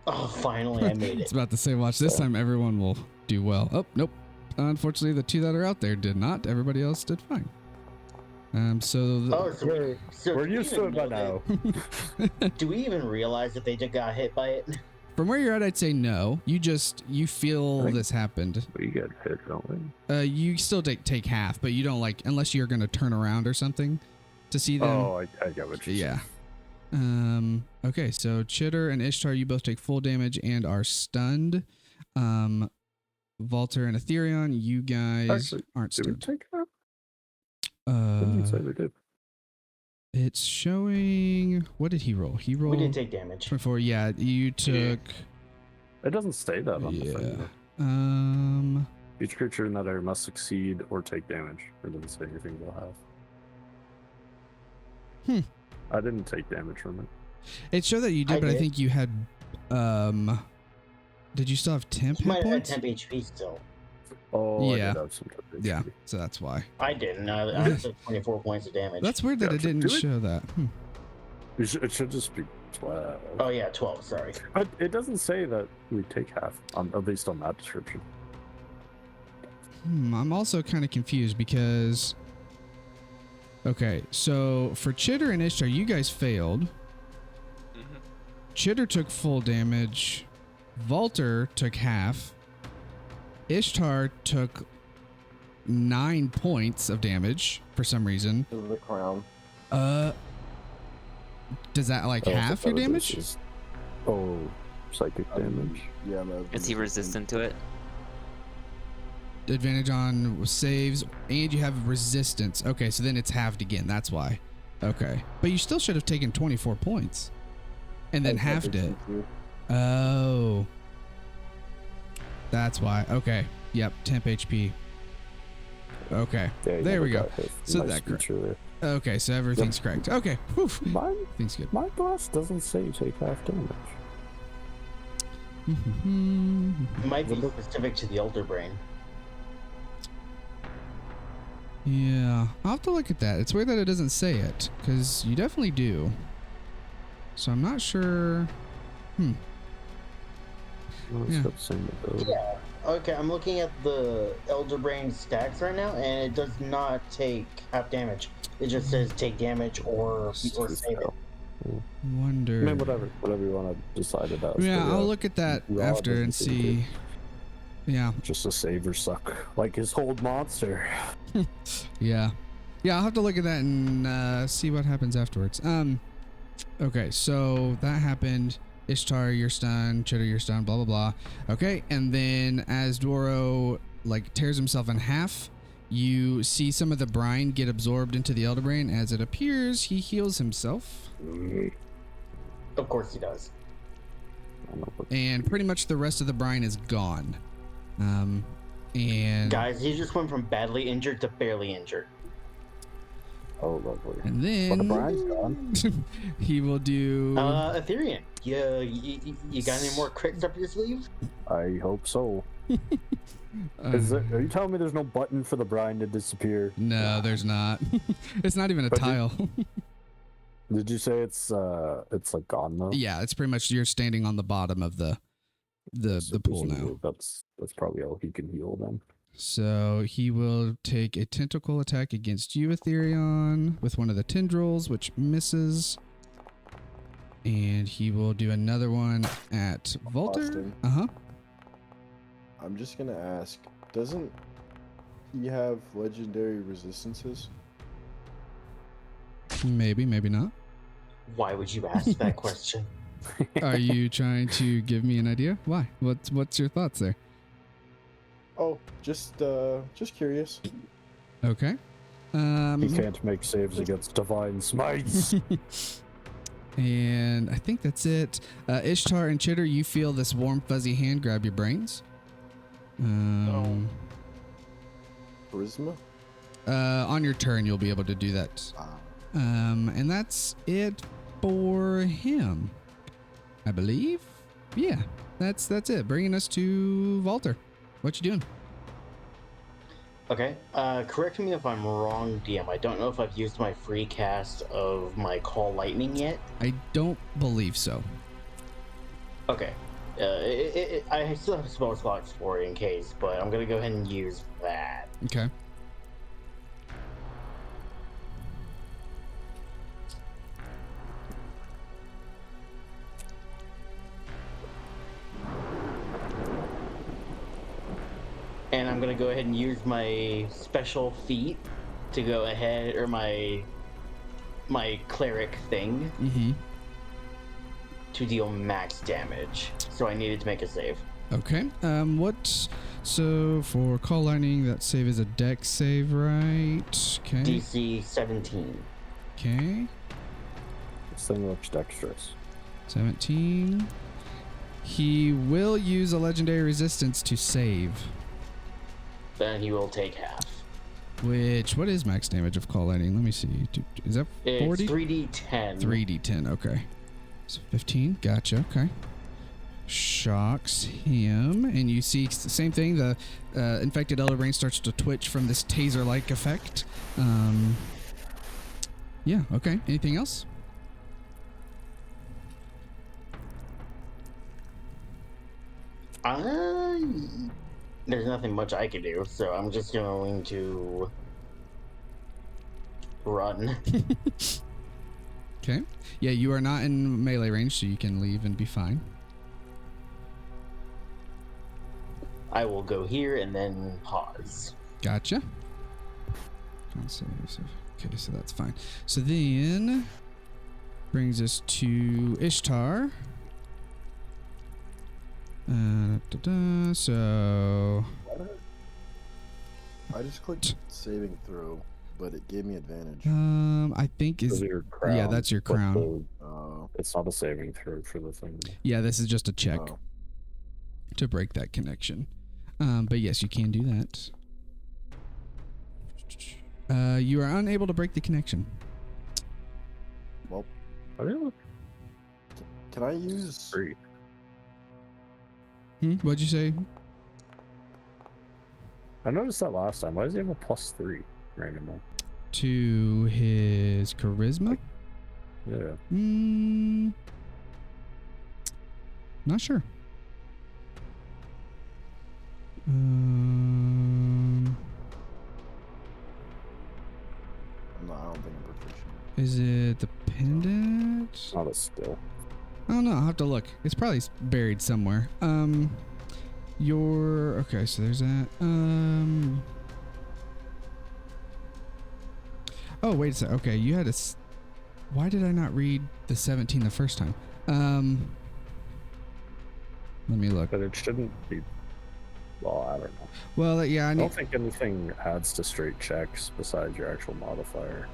Oh, finally I made It's it. about to say, watch this time everyone will do well. Oh, nope. Unfortunately, the 2 that are out there did not. Everybody else did fine. So We're used to it by now. Do we even realize that they just got hit by it? from where you're at, I'd say no. You feel this happened. We get hit, don't we? You still take half, but you don't unless you're gonna turn around or something to see them. Oh, I get what you're saying. Yeah. Okay, so Chitter and Ishtar, you both take full damage and are stunned. Volter and Ethereon, you guys Actually, aren't Did we stunned. take that? Didn't say we did. It's showing. What did he roll? He rolled. We did take damage. 24. Yeah, you took. It doesn't say that on the thing. though. Each creature in that area must succeed or take damage. It doesn't say anything they'll have. I didn't take damage from it. It showed that you did, I but I did. think you had. Did you still have temp You hit might have had points? temp HP still. Oh, Yeah. I did have some damage. Yeah, so that's why. I didn't. I took 24 points of damage. That's weird that Yeah, it didn't do it. show that. It should just be 12. Oh yeah, 12. Sorry. But it doesn't say that we take half, at least on that description. I'm also kind of confused because. Okay, so for Chitter and Ishtar, you guys failed. Chitter took full damage. Volter took half. Ishtar took 9 points of damage for some reson. The crown. Does that half your damage? Psychic damage. Yeah, no. Is he resistant to it? Advantage on saves, and you have resistance. Okay, so then it's halved again. That's why. Okay, but you still should have taken 24 points, and then halved it. Oh, that's why. Okay. Yep. Temp HP. Okay. Yeah, There we go. So Nice that correct. feature there. Okay, so everything's correct. Okay. Whew. Things good. My blast doesn't say you take half damage. It might be specific to the Elder Brain. Yeah, I'll have to look at that. It's weird that it doesn't say it, because you definitely do. So I'm not sure. No, it's Yeah. got the same ability. Yeah. Okay, I'm looking at the Elder Brain stacks right now, and it does not take half damage. It just says take damage or save it. Wonder. I mean, whatever you want to decide about. Yeah, I'll look at that Raw after and doesn't seem see. Yeah, Just a save or suck, like his hold monster. yeah, I'll have to look at that and see what happens afterwards. Okay, so that happened. Ishtar, you're stunned. Chitter, you're stunned. Blah blah blah. Okay, and then as Dworo tears himself in half, you see some of the brine get absorbed into the Elder Brain. As it appears, he heals himself, Of course he does. I don't know what- and pretty much the rest of the brine is gone. And Guys, he just went from badly injured to barely injured. Oh, lovely. and Well, the then brine's gone. he will do. Ethereum, you got any more crits up your sleeve? I hope so. Are you telling me there's no button for the brine to disappear? No, there's not. It's not even a But tile. Did you say it's like gone though? Yeah, it's pretty much you're standing on the bottom of the So pool now. That's probably all he can heal then. So he will take a tentacle attack against you, Ethereon, with one of the tendrils, which misses. And he will do another one at Volter. Austin. Uh-huh. I'm just gonna ask, doesn't he have legendary resistances? Maybe, maybe not. Why would you ask that question? Are you trying to give me an idea? Why? What's your thoughts there? Oh, just curious. Okay. He can't make saves against divine smites. And I think that's it. Ishtar and Chitter, you feel this warm fuzzy hand grab your brains. Charisma? On your turn, you'll be able to do that. And that's it for him, I believe. Yeah, that's it. Bringing us to Volter. What you doing? Okay, correct me if I'm wrong, DM. I don't know if I've used my free cast of my Call Lightning yet. I don't believe so. Okay. I still have spell slots for it in case, but I'm gonna go ahead and use that. Okay. And I'm gonna go ahead and use my special feat to go ahead, or my cleric thing, Mm-hmm. to deal max damage. So I needed to make a save. Okay. So for Call Lightning, that save is a dex save, right? Okay. DC 17. Okay. This thing looks dexterous. 17. He will use a legendary resistance to save. Then he will take half. What is max damage of Call Lightning? Let me see. Is that 40? It's 3d10. 3d10, okay. So 15, gotcha, okay. Shocks him, and you see the same thing. The infected Elder Brain starts to twitch from this taser-like effect. Yeah, okay. Anything else? There's nothing much I can do, so I'm just going to run. Okay. Yeah, you are not in melee range, so you can leave and be fine. I will go here and then pause. Gotcha. Okay, so that's fine. So then brings us to Ishtar. So I just clicked saving throw, but it gave me advantage. I think is Your crown, yeah, that's your but crown. it's not a saving throw for the thing. Yeah, this is just a check Oh. to break that connection. But yes, you can do that. You are unable to break the connection. Well, I mean, can I use? free. What'd you say? I noticed that last time. Why does he have a +3 randomly? To his charisma? Yeah. Not sure. No, I don't think I'm proficient. Is it the pendant? It's not a skill. I don't know. I'll have to look. It's probably buried somewhere. Okay, so there's that. Oh, wait a sec. Okay, you had why did I not read the 17 the first time? Let me look. But it shouldn't be. Well, I don't know. Well, yeah, I don't think anything adds to straight checks besides your actual modifier.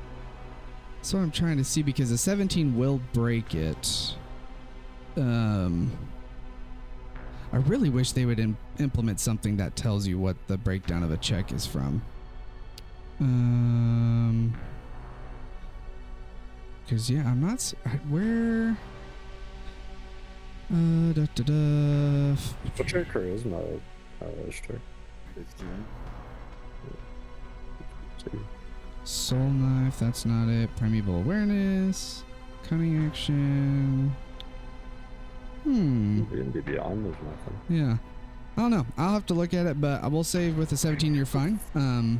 That's what I'm trying to see, because the 17 will break it. I really wish they would implement something that tells you what the breakdown of a check is from. Because yeah, I'm not where. What's your charisma? Ishtar? 15. Soul knife. That's not it. Primeval awareness. Cunning action. In beyond, there's nothing. Yeah. I don't know. I'll have to look at it, but I will say with a 17 you're fine. 13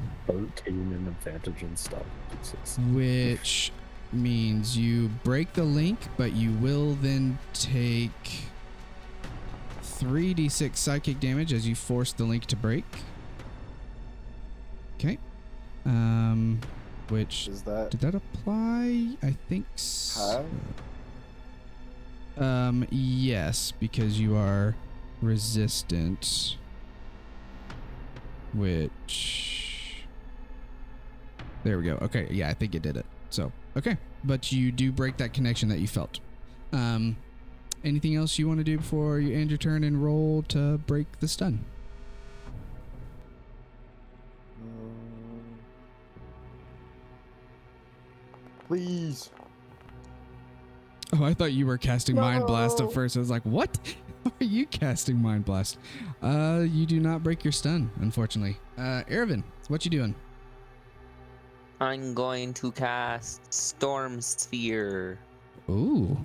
and advantage and stuff. Jesus. Which means you break the link, but you will then take 3d6 psychic damage as you force the link to break. Okay. Which Is that did that apply? I think so. Yes, because you are resistant. Which there we go. Okay, yeah, I think it did it. So, okay. But you do break that connection that you felt. Anything else you want to do before you end your turn and roll to break the stun? please? Oh, I thought you were casting Mind Blast at first. I was like, what? Why are you casting Mind Blast? You do not break your stun, unfortunately. Erevin, what you doing? I'm going to cast Storm Sphere. Ooh.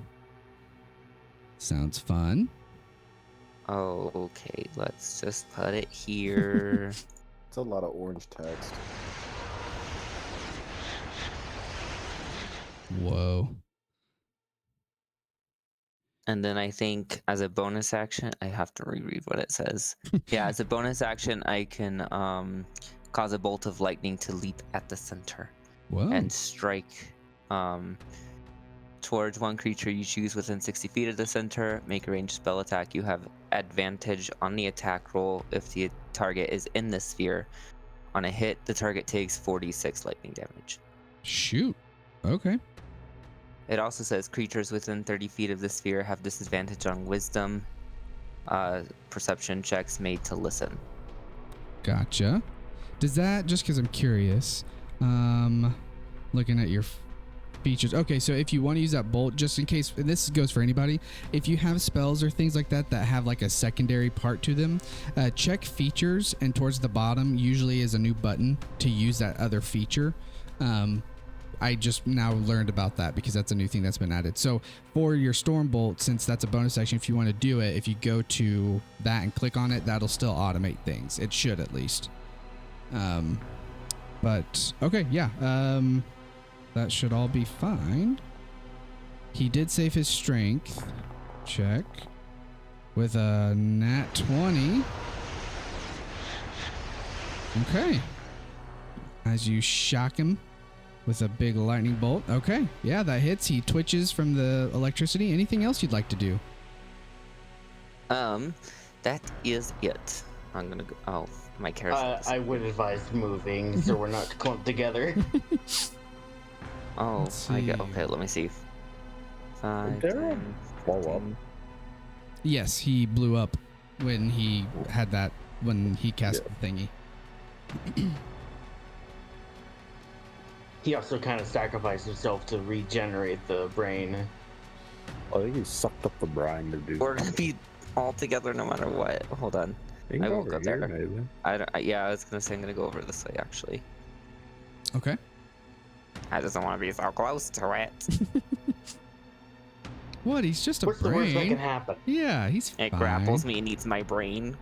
Sounds fun. Oh, okay. Let's just put it here. It's a lot of orange text. Whoa. And then I think as a bonus action, I have to reread what it says. Yeah, as a bonus action, I can cause a bolt of lightning to leap at the center Whoa. and strike towards one creature you choose within 60 feet of the center. Make a ranged spell attack. You have advantage on the attack roll if the target is in the sphere. On a hit, the target takes 46 lightning damage. Shoot. Okay. It also says creatures within 30 feet of the sphere have disadvantage on wisdom perception checks made to listen. Gotcha. Does that, just because I'm curious, looking at your features. Okay, so if you want to use that bolt, just in case, and this goes for anybody, if you have spells or things like that that have like a secondary part to them, check features, and towards the bottom usually is a new button to use that other feature. I just now learned about that because that's a new thing that's been added. So for your Storm Bolt, since that's a bonus action, if you want to do it, if you go to that and click on it, that'll still automate things. It should at least. But okay, yeah. That should all be fine. He did save his strength check with a nat 20. Okay. As you shock him with a big lightning bolt. Okay. Yeah, that hits. He twitches from the electricity. Anything else you'd like to do? That is it. I'm gonna go. Oh, my character. I would advise moving so we're not clumped together. Oh, Let's I get. see. Okay, let me see. 5, Did Daryl 10, blow up? 15. Yes, he blew up when he had that, when he cast the thingy. He also kind of sacrificed himself to regenerate the brain. I think he sucked up the brine to do. We're gonna be all together no matter what. Hold on. You can I go will go over here, there. maybe. Yeah, I was gonna say I'm gonna go over this way actually. Okay. I just don't want to be so close to it. What? He's just a What's the worst that can brain. happen? Yeah, he's fine. It grapples me and eats my brain.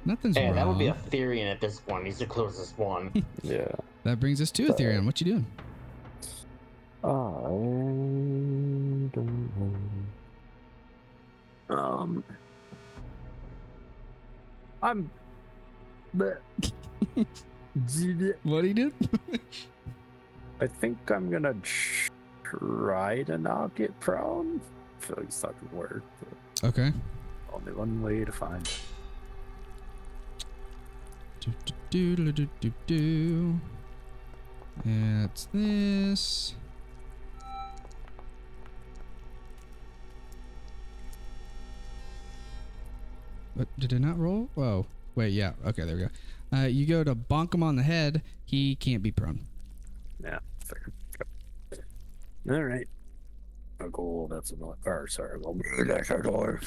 Nothing's Hey, wrong. that would be a Therian at this point. He's the closest one. Yeah. That brings us to Ethereum. What you doing? I don't know. I'm. What do you do? I think I'm gonna try to not get prone. I feel like it's not gonna work. But Okay. only one way to find it. Do. And it's this. What, did it not roll? Whoa. Wait, yeah. Okay, there we go. You go to bonk him on the head. He can't be prone. Yeah, fair. All right. Oh, cool. That's a door. Or sorry, well, that's a door.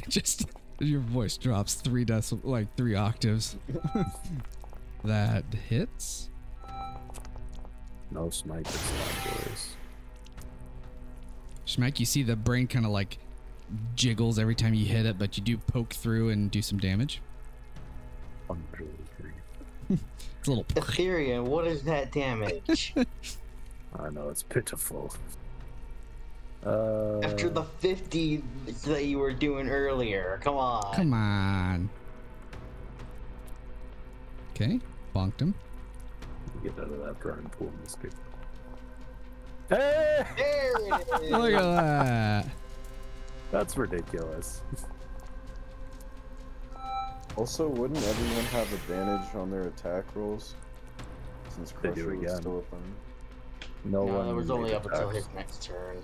Just your voice drops 3 octaves. That hits. No smite. It's not yours. Schmack, you see the brain kind of like jiggles every time you hit it, but you do poke through and do some damage. It's a little. Ethereum, what is that damage? I know, it's pitiful. After the 50 that you were doing earlier, come on. Come on. Okay, bonked him. Get out of that burn pool mistake. Hey! There it is. Look at that. That's ridiculous. Also, wouldn't everyone have advantage on their attack rolls? Since They do Crusher was again. still up on. No No, one that was made only up until attacks. his next turn.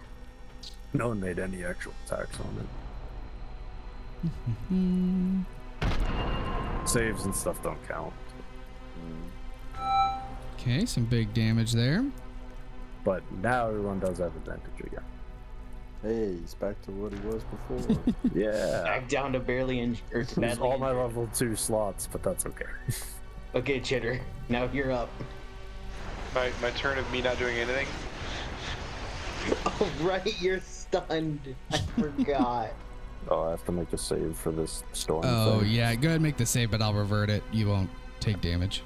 No one made any actual attacks on Hmm. it. Saves and stuff don't count. Okay, some big damage there. But now everyone does have advantage again. Hey, he's back to what he was before. Yeah. Back down to barely injured. It was all my level 2 slots, but that's okay. Okay, Chitter, now you're up. My turn of me not doing anything. Oh, right, you're stunned. I forgot. Oh, I have to make a save for this storm Oh, thing. yeah, go ahead and make the save, but I'll revert it. You won't take damage.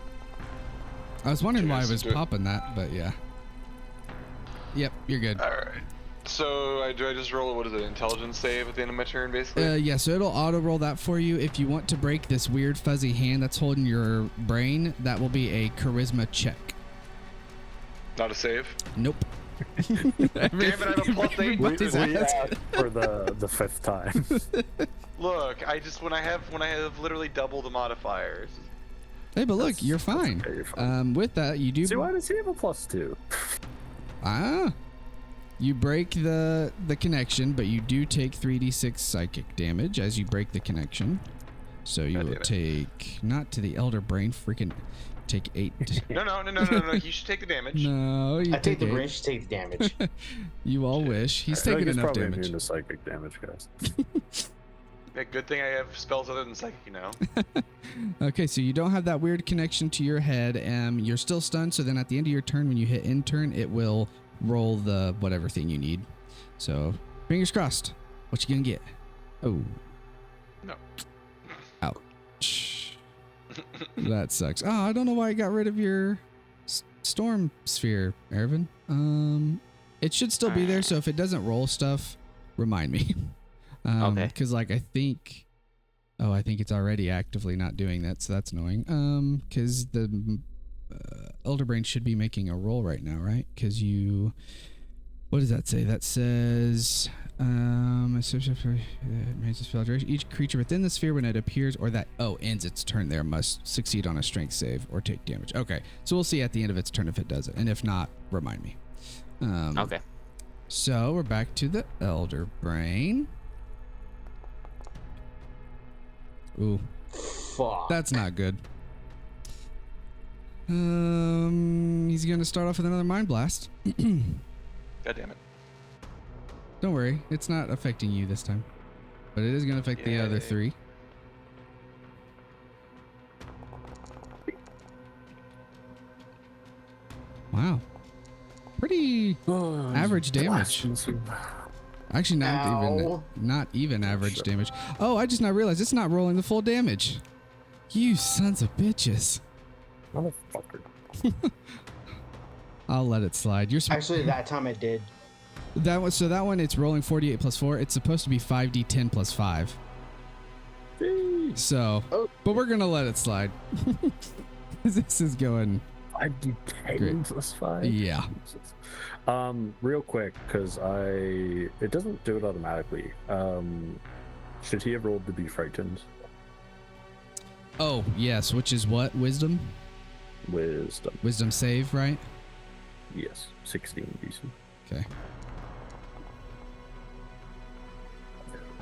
I was wondering why I was popping that, but yeah. Yep, you're good. Alright. So do I just roll, what is it, intelligence save at the end of my turn, basically? Yeah, so it'll auto roll that for you. If you want to break this weird fuzzy hand that's holding your brain, that will be a charisma check. Not a save? Nope. Damn it, I have a +8. Everybody's We asked. asked for the fifth time. Look, I just when I have literally double the modifiers. Hey, but look, you're That's fine. okay, you're fine. With that, you do. See, why does he have a +2? You break the connection, but you do take 3d6 psychic damage as you break the connection. So you God will damn it. take, not to the elder brain, freaking take 8. No. You should take the damage. No, you I take the eight. branch, take the damage. You all wish. He's I feel taking like he's enough probably damage. immune to psychic damage, guys. Yeah, good thing I have spells other than psychic now. Okay, so you don't have that weird connection to your head. You're still stunned, so then at the end of your turn, when you hit end turn, it will roll the whatever thing you need. So, fingers crossed. What you gonna get? Oh. No. Ouch. That sucks. Oh, I don't know why I got rid of your storm sphere, Ervin. It should still be there, so if it doesn't roll stuff, remind me. Okay. Because, like, I think it's already actively not doing that, so that's annoying. Because the Elder Brain should be making a roll right now, right? Because what does that say? That says, each creature within the sphere when it appears or that ends its turn there must succeed on a strength save or take damage. Okay, so we'll see at the end of its turn if it does it, and if not, remind me. Okay. So we're back to the Elder Brain. Ooh, Fuck. that's not good. He's gonna start off with another Mind Blast. God damn it. Don't worry, it's not affecting you this time, but it is gonna affect the other Yay. 3. Wow, pretty average damage. Actually, not even average damage. Oh, I just now realized it's not rolling the full damage. You sons of bitches. Motherfucker. I'll let it slide. You're Actually, that time it did. that one. It's rolling 48 plus 4. It's supposed to be 5d10 plus 5. So, but we're gonna let it slide. This is going. 5d10 Great. plus 5? Yeah. Jesus. Real quick, because it doesn't do it automatically. Should he have rolled to be frightened? Oh yes, which is what? Wisdom. Wisdom. Wisdom save, right? Yes. 16 DC. Okay.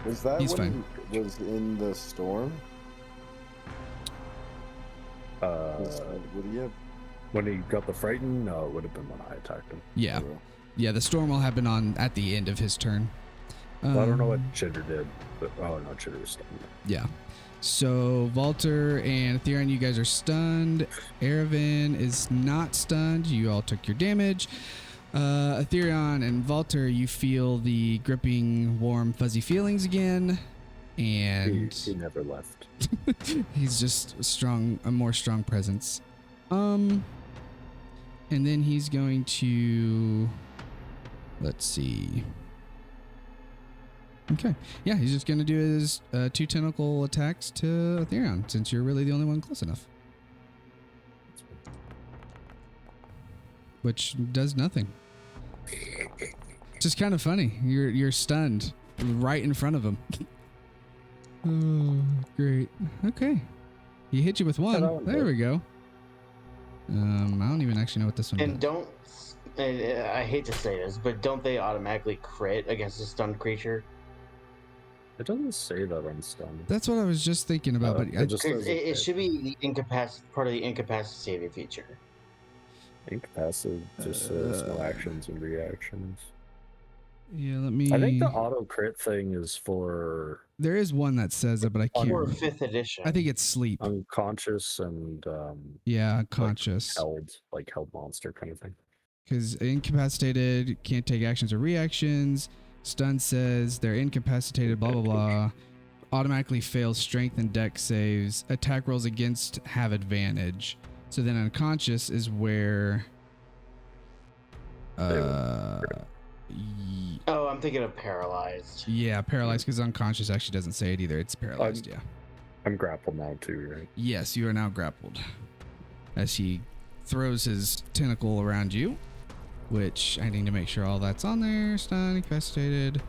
Was that He's when he was in the storm? Would he have? When he got the frightened? No, it would have been when I attacked him. Yeah. Yeah. The storm will happen at the end of his turn. Well, I don't know what Chitter did, but no, Chitter was stunned. Yeah. So Valter and Theron, you guys are stunned. Erevan is not stunned. You all took your damage. Ethereon and Valter, you feel the gripping, warm, fuzzy feelings again, and He never left. he's just a more strong presence. And then he's going to, let's see. Okay, yeah, he's just going to do his 2 tentacle attacks to Ethereon, since you're really the only one close enough. Which does nothing. Just kind of funny. You're stunned right in front of him. Oh, great. Okay. He hit you with one. There we go. I don't even actually know what this one And does. I hate to say this, but don't they automatically crit against a stunned creature? It doesn't say that on stun. That's what I was just thinking about, but it just says It should be the part of the incapacitated feature. incapacitated. Just says no actions and reactions. yeah, let me. I think the auto crit thing is for There is one that says it, but I can't. Or remember. 5th edition. I think it's sleep. unconscious and Yeah, conscious. held monster kind of thing. Because incapacitated can't take actions or reactions. Stun says they're incapacitated, blah, blah, blah. Automatically fails strength and dex saves. Attack rolls against have advantage. So then unconscious is where... Oh, I'm thinking of paralyzed. Yeah, paralyzed, because unconscious actually doesn't say it either. It's paralyzed, yeah. I'm grappled now too, right? Yes, you are now grappled. As he throws his tentacle around you, which I need to make sure all that's on there. Stun, incapacitated.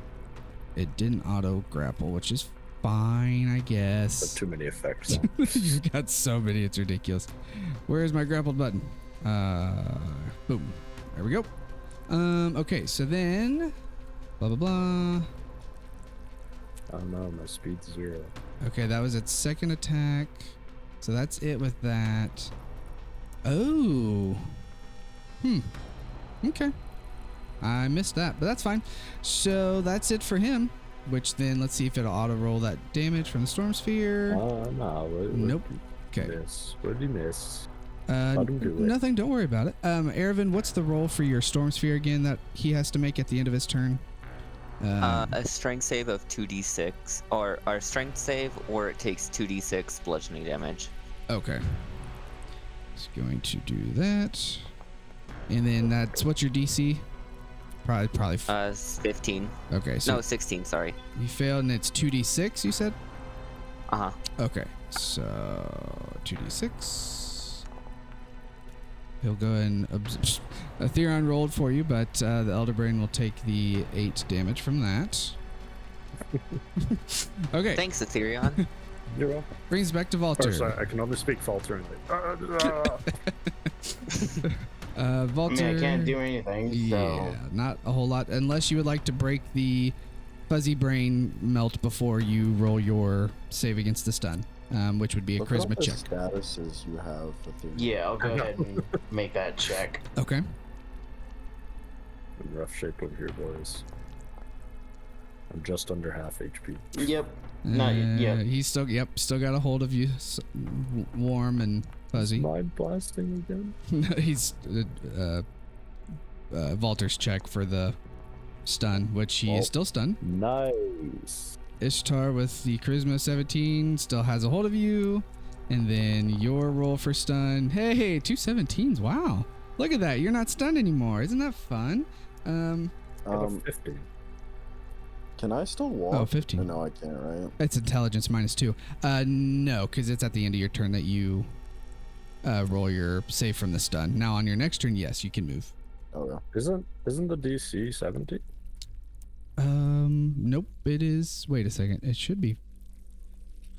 It didn't auto grapple, which is fine, I guess. But too many effects. You've got so many, it's ridiculous. Where's my grappled button? Boom. There we go. Okay, so then blah blah blah. Oh no, my speed's 0. Okay, that was its second attack. So that's it with that. Oh. Okay. I missed that, but that's fine. So that's it for him. Which then, let's see if it'll auto roll that damage from the storm sphere. No. Nope. Okay. What did he miss? Let him do it. Nothing. Don't worry about it. Ervin, what's the roll for your storm sphere again that he has to make at the end of his turn? A strength save of 2d6, or strength save, or it takes 2d6 bludgeoning damage. Okay. It's going to do that. And then that's what's your DC? Probably. 15. Okay, so No, 16. Sorry. you failed, and it's 2d6. You said. Okay, so 2d6. He'll go and Ethereon rolled for you, but the Elder Brain will take the 8 damage from that. Okay. Thanks, Ethereon. You're welcome. Brings us back to Oh, Valter. sorry, I can only speak faltering. Valter. I mean, I can't do anything, so... Yeah, not a whole lot, unless you would like to break the fuzzy brain melt before you roll your save against the stun, which would be a Look at all charisma the check. statuses you have. Yeah, I'll go ahead and make that check. Okay. In rough shape over here, boys. I'm just under half HP. Yep. Not yet. He's still got a hold of you, warm and fuzzy. Mind blasting again? He's Valter's check for the stun, which he is still stunned. Nice. Ishtar with the charisma 17 still has a hold of you, and then your roll for stun. Hey, 2 17s. Wow, look at that. You're not stunned anymore. Isn't that fun? 50. Can I still walk? Oh, 15. No, I can't, right? It's intelligence -2. No, because it's at the end of your turn that you roll your save from the stun. Now on your next turn, yes, you can move. Okay. Isn't the DC 70? Nope. It is. Wait a second. It should be.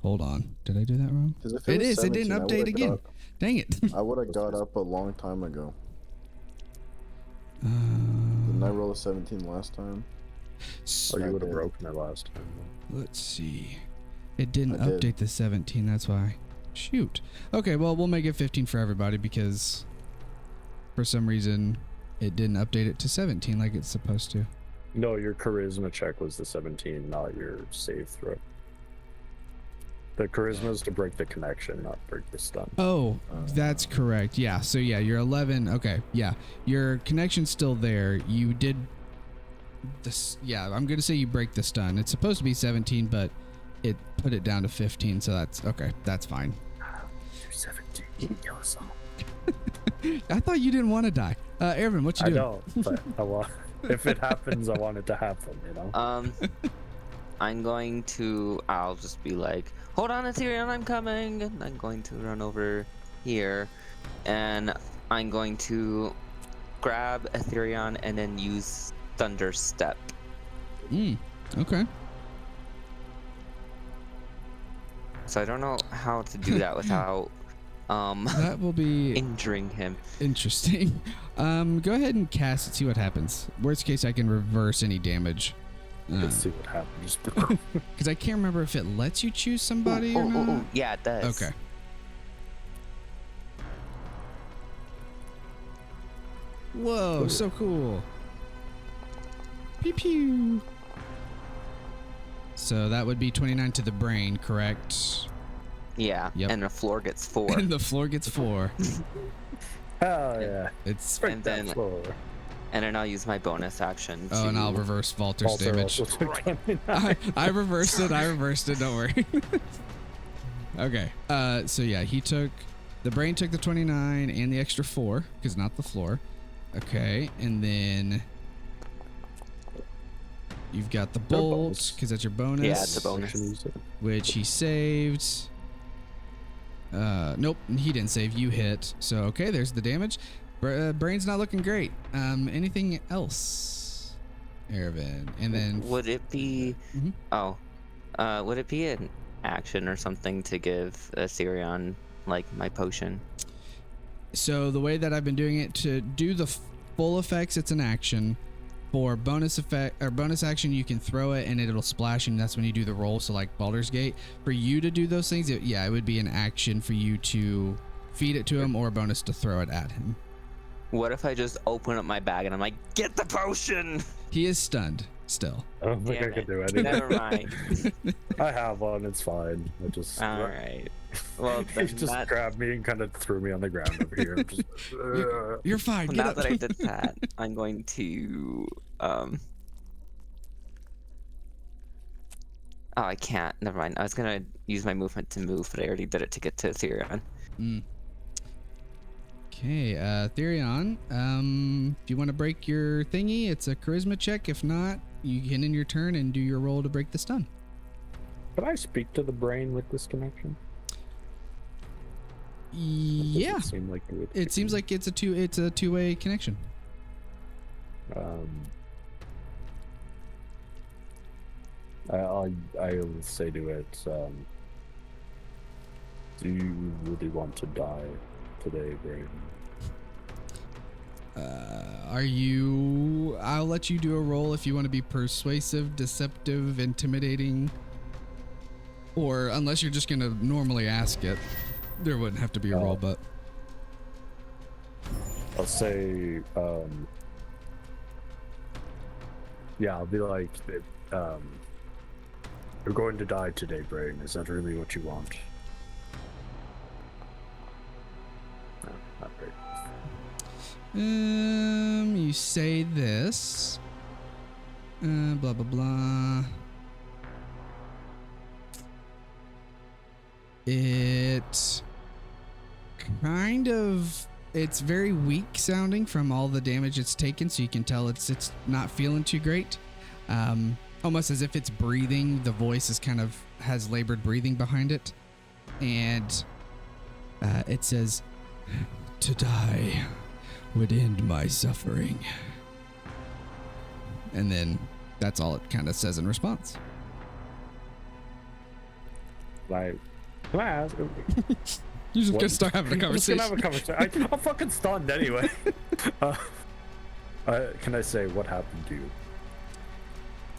Hold on. Did I do that wrong? Because if It was is. It didn't 17, I update would've again. got- Dang it. I would have got up a long time ago. Uh, Didn't I roll a 17 last time? Or you I would have did. broken it last time. Let's see. It didn't I did. update the 17. That's why. Shoot. Okay, well, we'll make it 15 for everybody because for some reason it didn't update it to 17 like it's supposed to. No, your charisma check was the 17, not your save throw. The charisma is to break the connection, not break the stun. Oh, that's correct. Yeah. So yeah, you're 11. Okay. Yeah. Your connection's still there. You did this. Yeah. I'm going to say you break the stun. It's supposed to be 17, but it put it down to 15. So that's okay. That's fine. You're 17. You can kill us all. I thought you didn't want to die. Ervin, what you doing? I don't, but I want, if it happens, I want it to happen, you know? I'll just be like, hold on, Ethereum, I'm coming. And I'm going to run over here. And I'm going to grab Ethereum and then use Thunder Step. Okay. So I don't know how to do that without That will be injuring him. interesting. Go ahead and cast it, see what happens. Worst case, I can reverse any damage. Let's see what happens. Because I can't remember if it lets you choose somebody or not. Yeah, it does. Okay. Whoa, so cool. Pew pew. So that would be 29 to the brain, correct? Yeah, Yep. and the floor gets 4. And the floor gets 4. Hell yeah. It's Break And that then- floor. And then I'll use my bonus action to... oh, and I'll reverse Walter's Walter damage. also took 29. I reversed it. Don't worry. Okay. So yeah, the brain took the 29 and the extra 4 because not the floor. Okay, and then you've got the bolt bonus. because that's your bonus. Yeah, it's a bonus. Which he saved. Nope, he didn't save. You hit. So okay, there's the damage. Brain's not looking great. Anything else, Ervin? And then Would it be... Mhm. Oh. Would it be an action or something to give Assyrion, like, my potion? So the way that I've been doing it, to do the full effects, it's an action. For bonus effect or bonus action, you can throw it and it'll splash, and that's when you do the roll. So like Baldur's Gate, for you to do those things, it would be an action for you to feed it to him, or a bonus to throw it at him. What if I just open up my bag and I'm like, get the potion? He is stunned still. I don't think I Damn can it. do anything. Never mind. I have one, it's fine. I just All right. Well, he then just that, grabbed me and kind of threw me on the ground over here. I'm just, You're fine. Get now up. that I did that, I'm going to Oh, I can't. Never mind. I was gonna use my movement to move, but I already did it to get to Ethereum. Okay, Therion, if you want to break your thingy, it's a charisma check. If not, you can end your turn and do your roll to break the stun. Can I speak to the brain with this connection? Yeah, Doesn't seem like it, it seems like it's a two-way connection. I'll say to it, do you really want to die today, brain? I'll let you do a roll if you want to be persuasive, deceptive, intimidating, or unless you're just going to normally ask it, there wouldn't have to be a roll, but I'll say, yeah, I'll be like, you're going to die today, brain. Is that really what you want? No, not great. You say this. Blah, blah, blah. It kind of, it's very weak sounding from all the damage it's taken, so you can tell it's not feeling too great. Almost as if it's breathing. The voice is kind of has labored breathing behind it. And it says, "To die would end my suffering." And then that's all it kind of says in response. Like, can I ask? You're just What? gonna start having a I'm just conversation. gonna have a conversation. I'm fucking stunned anyway. Can I say what happened to you?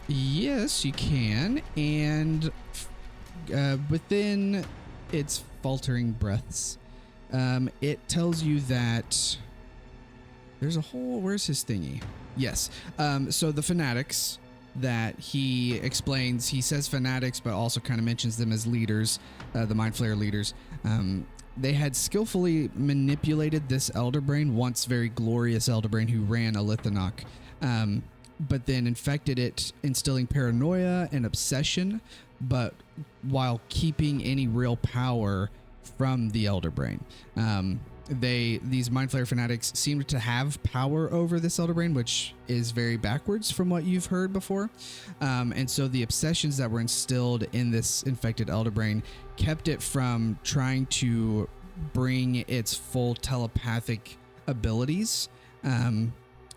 Yes, you can. And within its faltering breaths, it tells you that there's a whole... Where's his thingy? Yes. So the fanatics that he explains. He says fanatics, but also kind of mentions them as leaders, the Mind Flayer leaders. They had skillfully manipulated this Elder Brain, once very glorious Elder Brain who ran Illithinoch, but then infected it, instilling paranoia and obsession, but while keeping any real power from the Elder Brain. These Mind Flayer fanatics seem to have power over this Elder Brain, which is very backwards from what you've heard before. And so the obsessions that were instilled in this infected Elder Brain kept it from trying to bring its full telepathic abilities.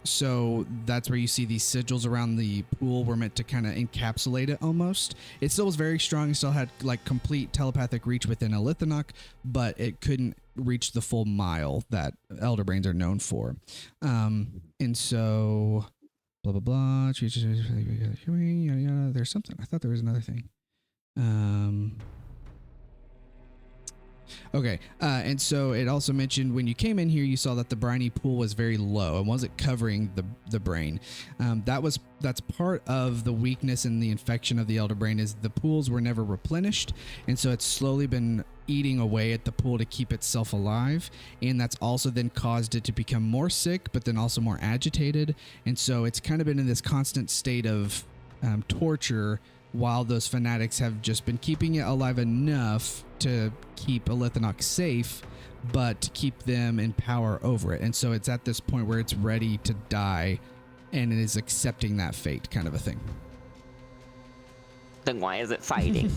So that's where you see these sigils around the pool were meant to kind of encapsulate it almost. It still was very strong. It still had like complete telepathic reach within Illithinoch, but it couldn't reach the full mile that Elder Brains are known for. And so blah, blah, blah. Yada, yada. There's something. I thought there was another thing. Okay, and so it also mentioned when you came in here, you saw that the briny pool was very low and wasn't covering the brain. That's part of the weakness in the infection of the Elder Brain, is the pools were never replenished, and so it's slowly been eating away at the pool to keep itself alive, and that's also then caused it to become more sick, but then also more agitated, and so it's kind of been in this constant state of torture, while those fanatics have just been keeping it alive enough to keep Illithinoch safe, but to keep them in power over it. And so it's at this point where it's ready to die, and it is accepting that fate, kind of a thing. Then why is it fighting?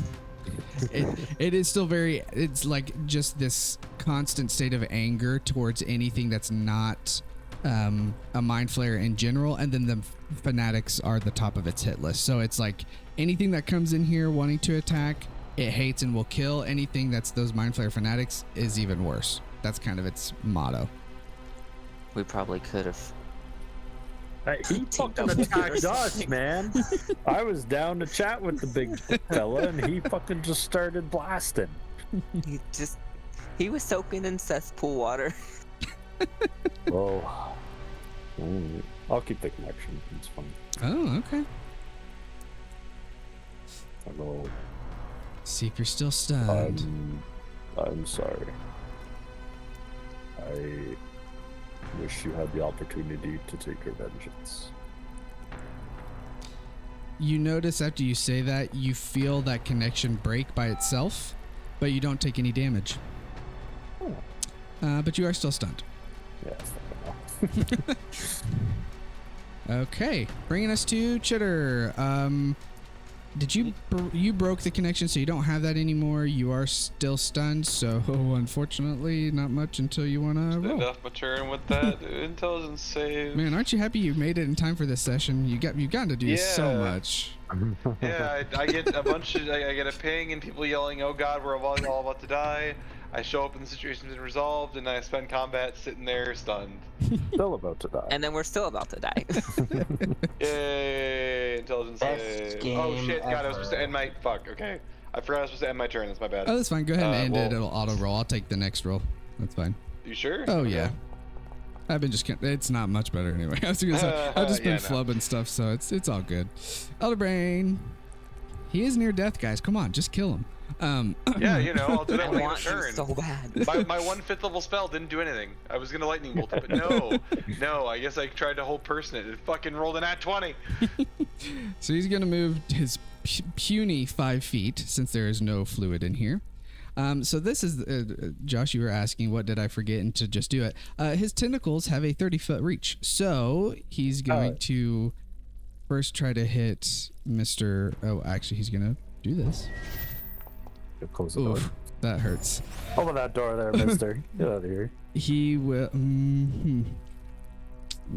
It is still very, it's like just this constant state of anger towards anything that's not a Mind Flayer in general, and then the fanatics are the top of its hit list. So it's like anything that comes in here wanting to attack, it hates and will kill. Anything that's those Mind Flayer fanatics is even worse. That's kind of its motto. We probably could have. He fucking attacked us, man. I was down to chat with the big fella, and he fucking just started blasting. He was soaking in cesspool water. Oh, I'll keep the connection. It's fine. Oh, okay. Hello. See if you're still stunned. I'm sorry. I wish you had the opportunity to take your vengeance. You notice after you say that, you feel that connection break by itself, but you don't take any damage. Oh. But you are still stunned. Yeah, it's not Okay, bringing us to Chitter. Did you broke the connection, so you don't have that anymore? You are still stunned, so unfortunately, not much until you want to roll. End off my turn with that intelligence save. Man, aren't you happy you made it in time for this session? You've gotten to do so much. Yeah, I get a bunch of, I get a ping and people yelling, "Oh God, we're all about to die." I show up and the situation's been resolved, and I spend combat sitting there stunned. Still about to die. And then we're still about to die. Yay! Intelligence save. Oh shit! God, I was supposed to end my. Fuck. Okay, I forgot I was supposed to end my turn. That's my bad. Oh, that's fine. Go ahead and end it. It'll auto roll. I'll take the next roll. That's fine. You sure? Oh Okay. yeah. I've been it's not much better anyway. I was gonna say I've just been flubbing stuff, so it's all good. Elder Brain. He is near death, guys. Come on, just kill him. Yeah, you know, I'll do that I when I want you turn. so bad. My 1/5 level spell didn't do anything. I was gonna lightning bolt it, but no. I guess I tried to hold person it. It fucking rolled an at 20. So he's gonna move his puny 5 feet since there is no fluid in here. So this is Josh. You were asking what did I forget, and to just do it. His tentacles have a 30-foot reach, so he's going to first try to hit Mr. Oh, actually, he's gonna do this. Close the door. Oof, that hurts. Open that door there, mister. Get out of here. He will. I'm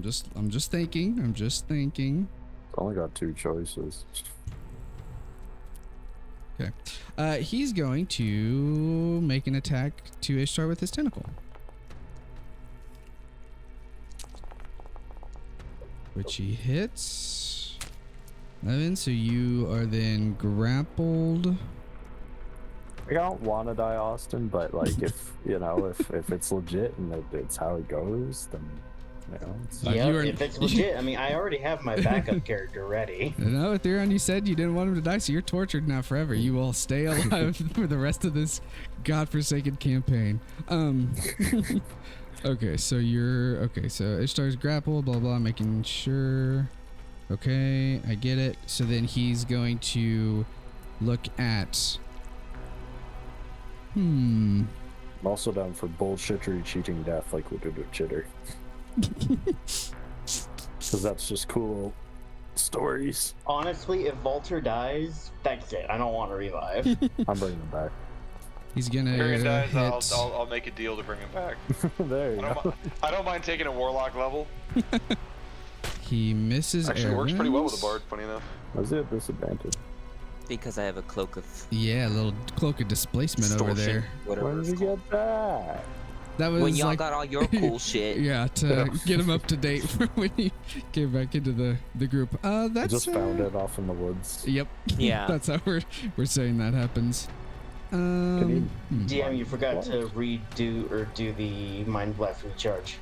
just thinking. It's only got 2 choices. Okay. He's going to make an attack to Ishtar with his tentacle. Which he hits. 11, so you are then grappled. I don't want to die, Austin, but like if you know if it's legit and it's how it goes, then Yeah, you are- if it's legit, I mean, I already have my backup character ready. No, Ethereon, you said you didn't want him to die, so you're tortured now forever. You will stay alive for the rest of this godforsaken campaign. Okay, so Ishtar's grappled, blah blah, making sure. Okay, I get it. So then he's going to look at. I'm also down for bullshittery cheating death like we did with Chitter. Because that's just cool stories. Honestly, if Volter dies, that's it. I don't want to revive. I'm bringing him back. He's gonna Tyrion dies, hit. I'll make a deal to bring him back. There you go. I don't mind taking a warlock level. He misses. Actually, works pretty well with a Aaron's. bard. Funny enough. Was it a disadvantage? Because I have a cloak of Yeah, a little cloak of displacement over distortion, there. whatever When it's did you called. get that? That was When y'all like, got all your cool shit. yeah, to get him up to date for when he came back into the group. I That's just found it off in the woods. Yep. Yeah. That's how we're saying that happens. DM, you forgot to redo or do the Mind Blast recharge.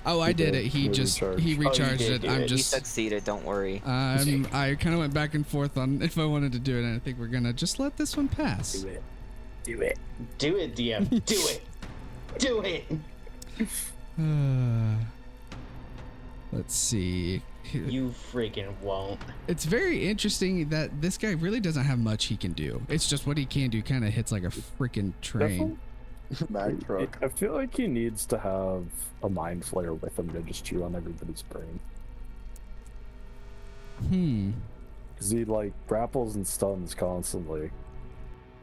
Oh, I did it. He He just recharged. he Oh, you recharged did it. do I'm it. He just succeeded, don't worry. I kind of went back and forth on if I wanted to do it, and I think we're gonna just let this one pass. Do it. Do it. Do it, DM. Do it. Do it. Let's see. You freaking won't. It's very interesting that this guy really doesn't have much he can do. It's just what he can do kind of hits like a freaking train. Mag truck. I feel like he needs to have a mind flare with him to just chew on everybody's brain. Because he like grapples and stuns constantly,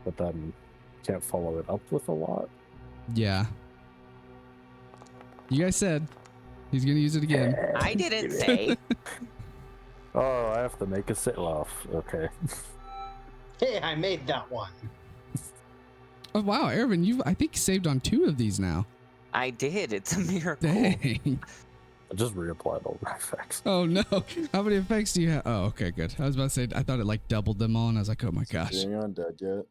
but then can't follow it up with a lot. Yeah. You guys said he's gonna use it again. I didn't say. Oh, I have to make a sit off. Okay. Hey, I made that one. Oh wow, Ervin, you've I think saved on 2 of these now. I did. It's a miracle. Dang. I just reapplied all the effects. Oh no. How many effects do you have? Oh, okay, good. I was about to say I thought it like doubled them all, and I was like, oh my gosh. Is anyone dead yet?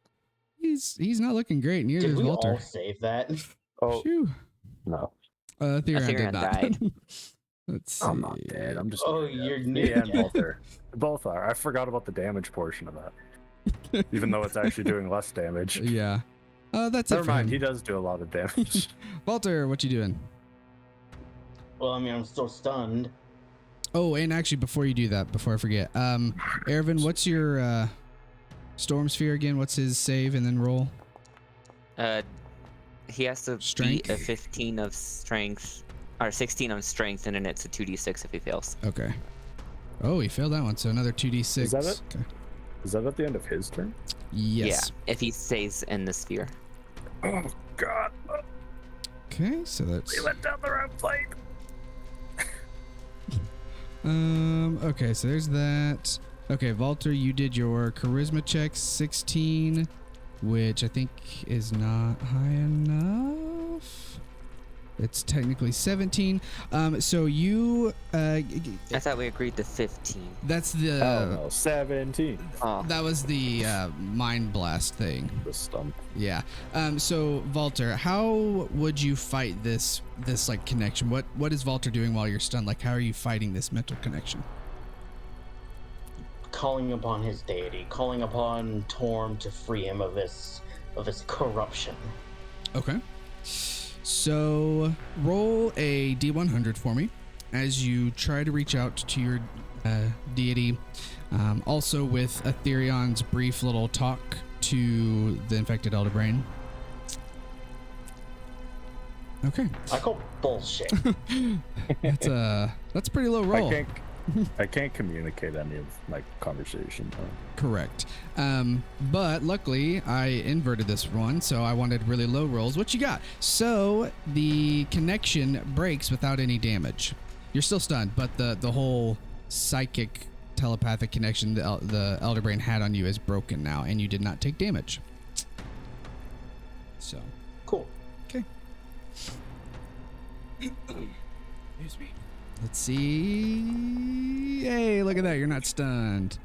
He's not looking great. Neither Did is we Walter. all save that? Oh, Phew. no. Theron did Ethereon not. died. Let's see. I'm not dead. I'm just. Oh, dead. you're Me new. and Walter. Both are. I forgot about the damage portion of that. Even though it's actually doing less damage. Yeah. That's Never it for mind. him. He does do a lot of damage. Walter, what you doing? Well, I mean, I'm still stunned. Oh, and actually, before you do that, before I forget, Ervin, what's your Storm Sphere again? What's his save and then roll? He has to Strength? beat a 15 of strength, or 16 on strength, and then it's a 2d6 if he fails. Okay. Oh, he failed that one, so another 2d6. Is that it? Okay. Is that at the end of his turn? Yes. Yeah, if he stays in the sphere. Oh, God. Okay, so that's. We went down the wrong plane. Okay, so there's that. Okay, Walter, you did your charisma check 16, which I think is not high enough. It's technically 17. So you I thought we agreed to 15. that's the Oh, no. 17. Oh, that was the mind blast thing. The stump. Yeah. So Walter, how would you fight this like connection? What is Walter doing while you're stunned? Like, how are you fighting this mental connection? Calling upon his deity, calling upon Torm to free him of this corruption. Okay. So roll a d100 for me as you try to reach out to your deity. Also with Etherion's brief little talk to the infected elder brain. Okay. I call bullshit. That's a pretty low roll. I can't communicate any of my conversation. Correct. But luckily I inverted this one, so I wanted really low rolls. What you got? So the connection breaks without any damage. You're still stunned, but the whole psychic telepathic connection the elder brain had on you is broken now, and you did not take damage. So Cool. okay. Excuse me. Let's see. Hey, look at that! You're not stunned.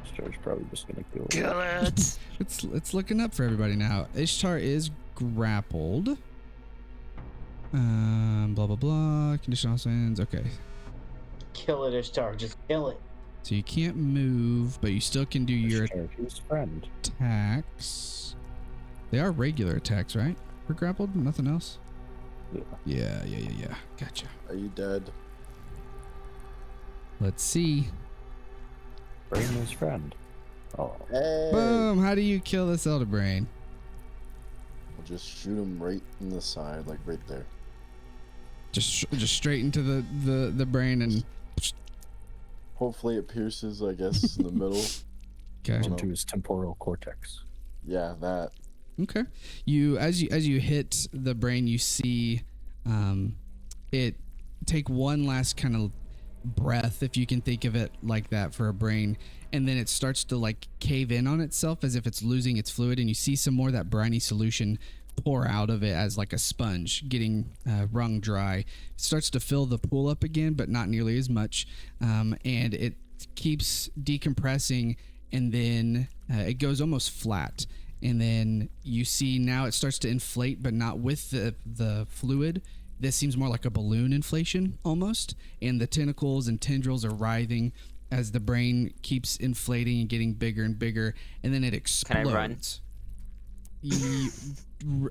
Ishtar's probably just gonna kill kill it. It's looking up for everybody now. Ishtar is grappled. Blah blah blah. Condition also ends. Okay. Kill it, Ishtar. Just kill it. So you can't move, but you still can do your His friend. attacks. They are regular attacks, right? For grappled, nothing else. Yeah. Yeah. Gotcha. Are you dead? Let's see. Brain his friend. Oh. Hey! Boom! How do you kill this Elder Brain? We'll just shoot him right in the side, like right there. Just straight into the brain and. Hopefully it pierces, I guess, in the middle. Okay. Into his temporal cortex. Yeah, that. Okay. As you hit the brain, you see it take one last kind of breath, if you can think of it like that for a brain, and then it starts to like cave in on itself as if it's losing its fluid, and you see some more of that briny solution pour out of it as like a sponge getting wrung dry. It starts to fill the pool up again, but not nearly as much, and it keeps decompressing, and then it goes almost flat. And then you see now it starts to inflate, but not with the fluid. This seems more like a balloon inflation almost. And the tentacles and tendrils are writhing as the brain keeps inflating and getting bigger and bigger. And then it explodes. Can I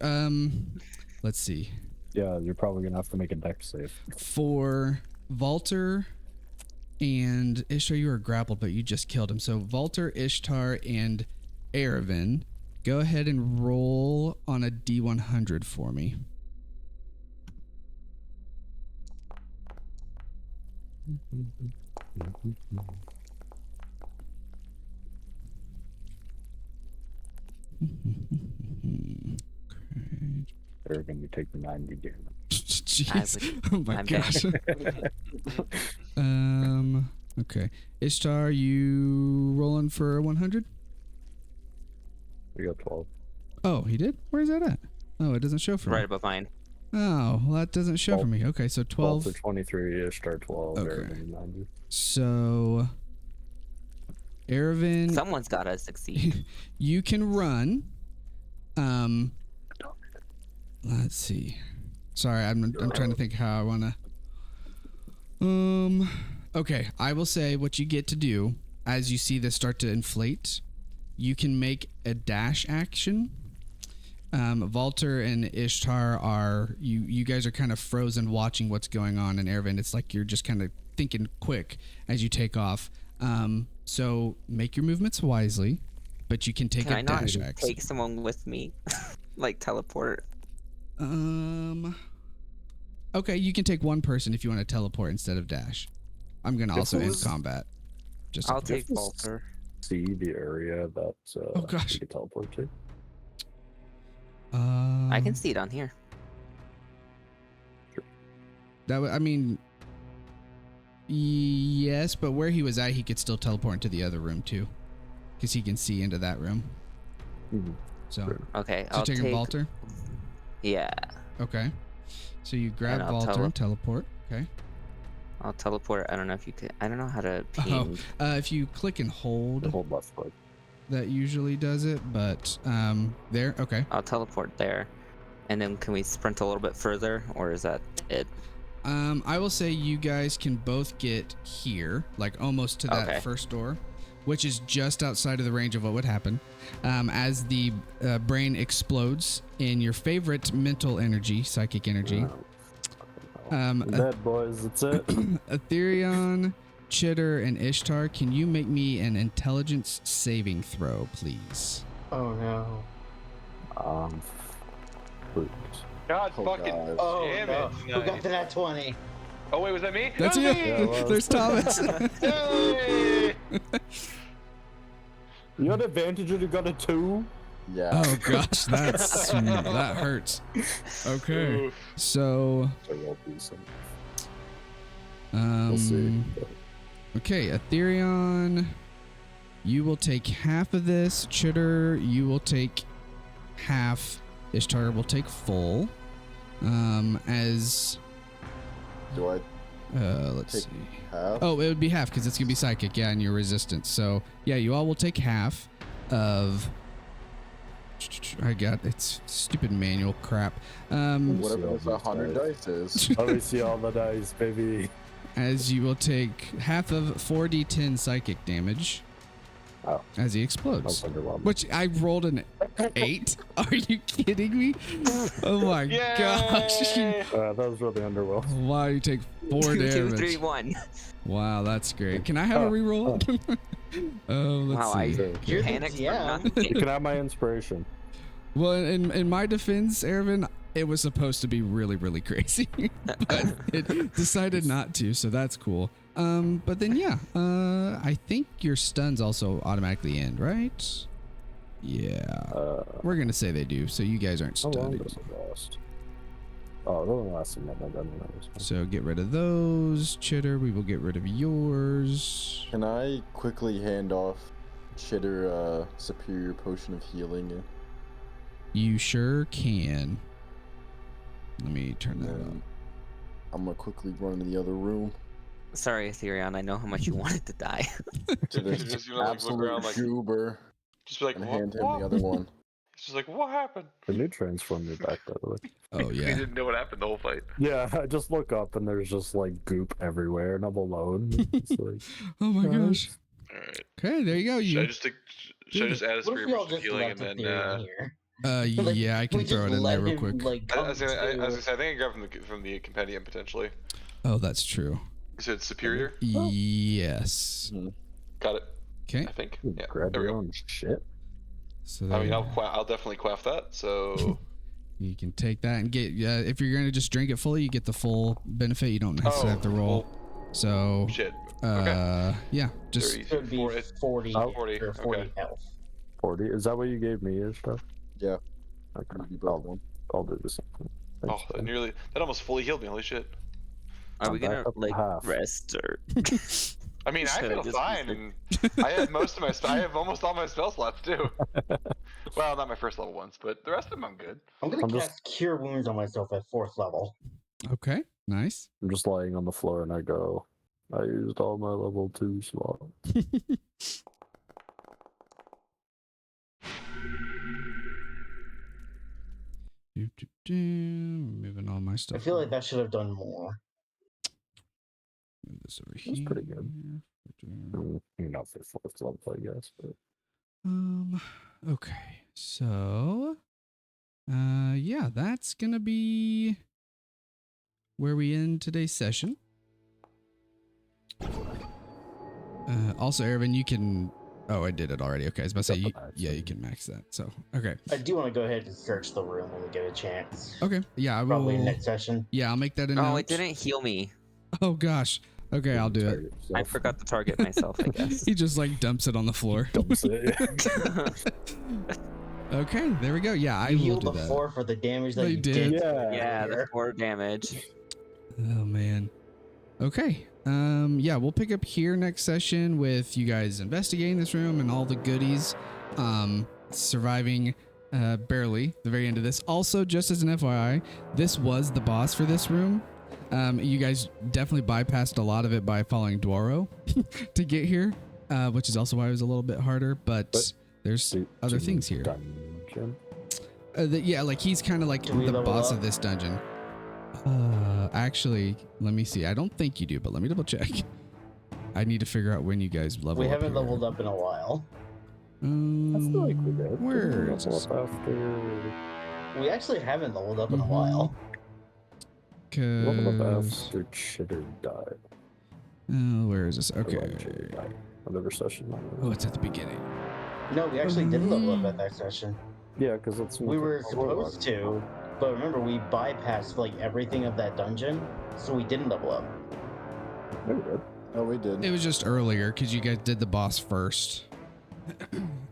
run? Let's see. Yeah, you're probably going to have to make a dex save. For Valter and Ishtar, you were grappled, but you just killed him. So Valter, Ishtar, and Aravan, go ahead and roll on a D100 for me. They're going to take the 90 damage. Jeez. Oh my I'm gosh. Okay. Ishtar, you rolling for 100? We got 12. Oh, he did? Where's that at? Oh, it doesn't show for me. right above mine. Oh, well, that doesn't show for me. Okay, so 12. 12 to 23 ish, start 12. Okay. Aravan 90. So, Aravan, Someone's gotta succeed. you can run. Let's see. Sorry, I'm trying to think how I wanna. Okay, I will say what you get to do as you see this start to inflate. You can make a dash action. Valter and Ishtar are you guys are kind of frozen watching what's going on in Aravan. It's like you're just kind of thinking quick as you take off. So make your movements wisely, but you can take Can a I not dash action. take someone with me? Like teleport? Okay, you can take one person if you want to teleport instead of dash. I'm gonna also end combat. Just I'll take Valter. See the area that Oh, gosh. you can teleport to? I can see it on here. I mean, yes, but where he was at, he could still teleport into the other room too, because he can see into that room. Mm-hmm. So, Sure. Okay, so I'll taking take Valter. Yeah, Okay. So you grab And I'll Valter and teleport. Okay. I'll teleport. I don't know if you could. I don't know how to Oh, ping. if you click and hold, Hold left click. that usually does it. But there. Okay. I'll teleport there, and then can we sprint a little bit further, or is that it? I will say you guys can both get here, like almost to that Okay. first door, which is just outside of the range of what would happen. As the brain explodes in your favorite mental energy, psychic energy. Dead boys, that's it. Ethereon, Chitter, and Ishtar, can you make me an intelligence saving throw, please? Oh no. Fruit. God Oh, fucking God. Oh damn no. it. Who got to that 20? Oh wait, was that me? That's That you. was me! Yeah, it was. There's Thomas. Yay! You had advantage and you got a 2? Yeah. Oh gosh, that hurts. Okay, Oof. so So we'll do some. we'll see. Okay, Ethereon, you will take half of this. Chitter, you will take half. Ishtar will take full. As Do I let's take see. half? Oh, it would be half because it's gonna be psychic, yeah, and your resistance. So yeah, you all will take half of I got it's stupid manual crap. Whatever this 100 dice is. Let me see all the dice, baby. As you will take half of 4d10 psychic damage Oh, as he that's explodes. underwhelming. Which I rolled an 8. Are you kidding me? Oh my gosh! Yay! That was really underwhelming. Wow, you take 4 2, damage. 3, 1. Wow, that's great. Can I have a reroll? Let's Wow, I see. You're the panicked for DM. You nothing. can have my inspiration. Well, in my defense, Ervin, it was supposed to be really, really crazy, but it decided not to, so that's cool. But then yeah, I think your stuns also automatically end, right? Yeah, we're gonna say they do, so you guys aren't How long stunned. does it last? Oh, it doesn't last a minute. Anyways. So get rid of those, Chitter. We will get rid of yours. Can I quickly hand off Chitter superior potion of healing? You sure can. Let me turn that And up. I'm gonna quickly run into the other room. Sorry, Ethereon. I know how much you wanted to die. To You're this just gonna like look absolute around like, goober just be like, and what? hand him the other one. It's just like, what happened? The new transform me back, by the way. Oh He yeah. didn't know what happened the whole fight. Yeah, I just look up and there's just like goop everywhere, and I'm alone. It's like, Oh my gosh. All right. Okay, there you go. Should I You. just should I just add a What if spirit we all potion of just healing left and Ethereum then? here? Like, Yeah, I can we throw just it in let there real him, quick. Like, I come was gonna to- say I think I got from the compendium potentially. Oh, that's true. You said superior. Yes. Got it. Okay. I think. Yeah. grab There we your go. own shit. So I there mean, I'll definitely quaff that. So. you can take that and get. If you're gonna just drink it fully, you get the full benefit. You don't necessarily have to roll. So. Shit. Okay. Yeah. Just. 30, Should be 40, 40, 40, or 40 okay. health. 40. Is that what you gave me, is stuff? Yeah. Okay. You both one. I'll do the same thing. Oh, Thanks, that man. that almost fully healed me. Holy shit. Are we I'm back gonna up to like half. rest or? I mean, I Should I feel just fine, use and I have most of my I have almost all my spell slots too. Well, not my first level ones, but the rest of them I'm good. I'm gonna I'm cast just- Cure Wounds on myself at 4th level. Okay. Nice. I'm just lying on the floor and I go, I used all my level 2 slots. Moving all my stuff. I feel like that should have done more. Move this over That's here. pretty good. Not for 4th level, I guess. But Okay. So. Yeah, that's gonna be where we end today's session. Also, Ervin, you can. Oh, I did it already. Okay, I was about to say, you can max that. So, okay. I do want to go ahead and search the room when we get a chance. Okay. Yeah, I will. Probably next session. Yeah, I'll make that a note. Oh, it didn't heal me. Oh gosh. Okay, I'll do it. target I yourself. forgot to target myself, I guess. He just like dumps it on the floor. Dumps it. Okay, there we go. Yeah, I You will healed do the that. 4 for the damage that They you did. did. Yeah, the 4 damage. Oh man. Okay. Yeah, we'll pick up here next session with you guys investigating this room and all the goodies. Surviving barely the very end of this. Also, just as an FYI, this was the boss for this room. You guys definitely bypassed a lot of it by following Dwaro to get here, which is also why it was a little bit harder, but there's other things here. Dungeon. Yeah, like he's kind of like Do we the level boss up? of this dungeon. Actually, let me see. I don't think you do, but let me double check. I need to figure out when you guys level We up haven't here. leveled up in a while. I feel like we did. Where Didn't we is level this? up after? We actually haven't leveled up in a Mhm. while. Level up 'Cause- after Chitter died. where is this? Or when Okay. Chitter died. Whatever session that Oh, was. it's at the beginning. No, we actually did level up at that session. Yeah, because it's We were supposed to, but remember we bypassed like everything of that dungeon, so we didn't level up. No, we did. Oh, we did. It was just earlier because you guys did the boss first.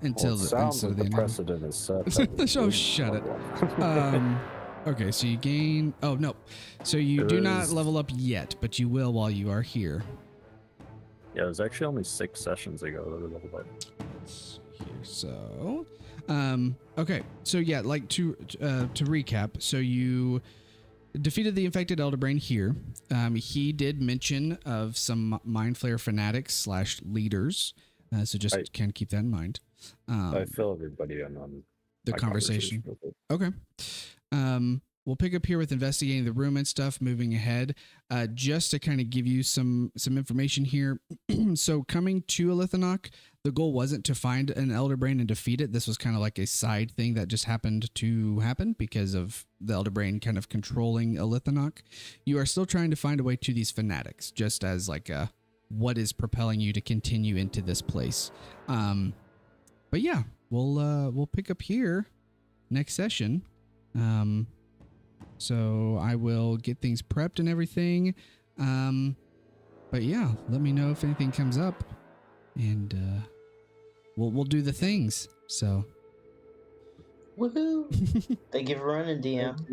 Until Well, it the sounds instead like of the the end. precedent is set. that we Oh, did shut it. level up. Okay, so you gain. Oh no, so you do There not is- level up yet, but you will while you are here. Yeah, it was actually only 6 sessions ago that we leveled up. Let's see here. So, okay, so yeah, like to recap. So you defeated the infected Elderbrain here. He did mention of some Mind Flayer fanatics / leaders. So just I- can keep that in mind. I fill everybody in on the my conversation. with it. Okay. We'll pick up here with investigating the room and stuff, moving ahead. Just to kind of give you some information here. So coming to Illithinoch, the goal wasn't to find an Elder Brain and defeat it. This was kind of like a side thing that just happened to happen because of the Elder Brain kind of controlling Illithinoch. You are still trying to find a way to these fanatics, just as like what is propelling you to continue into this place. But yeah, we'll pick up here next session. So I will get things prepped and everything. But yeah, let me know if anything comes up, and we'll do the things. So Woohoo! Thank you for running, DM.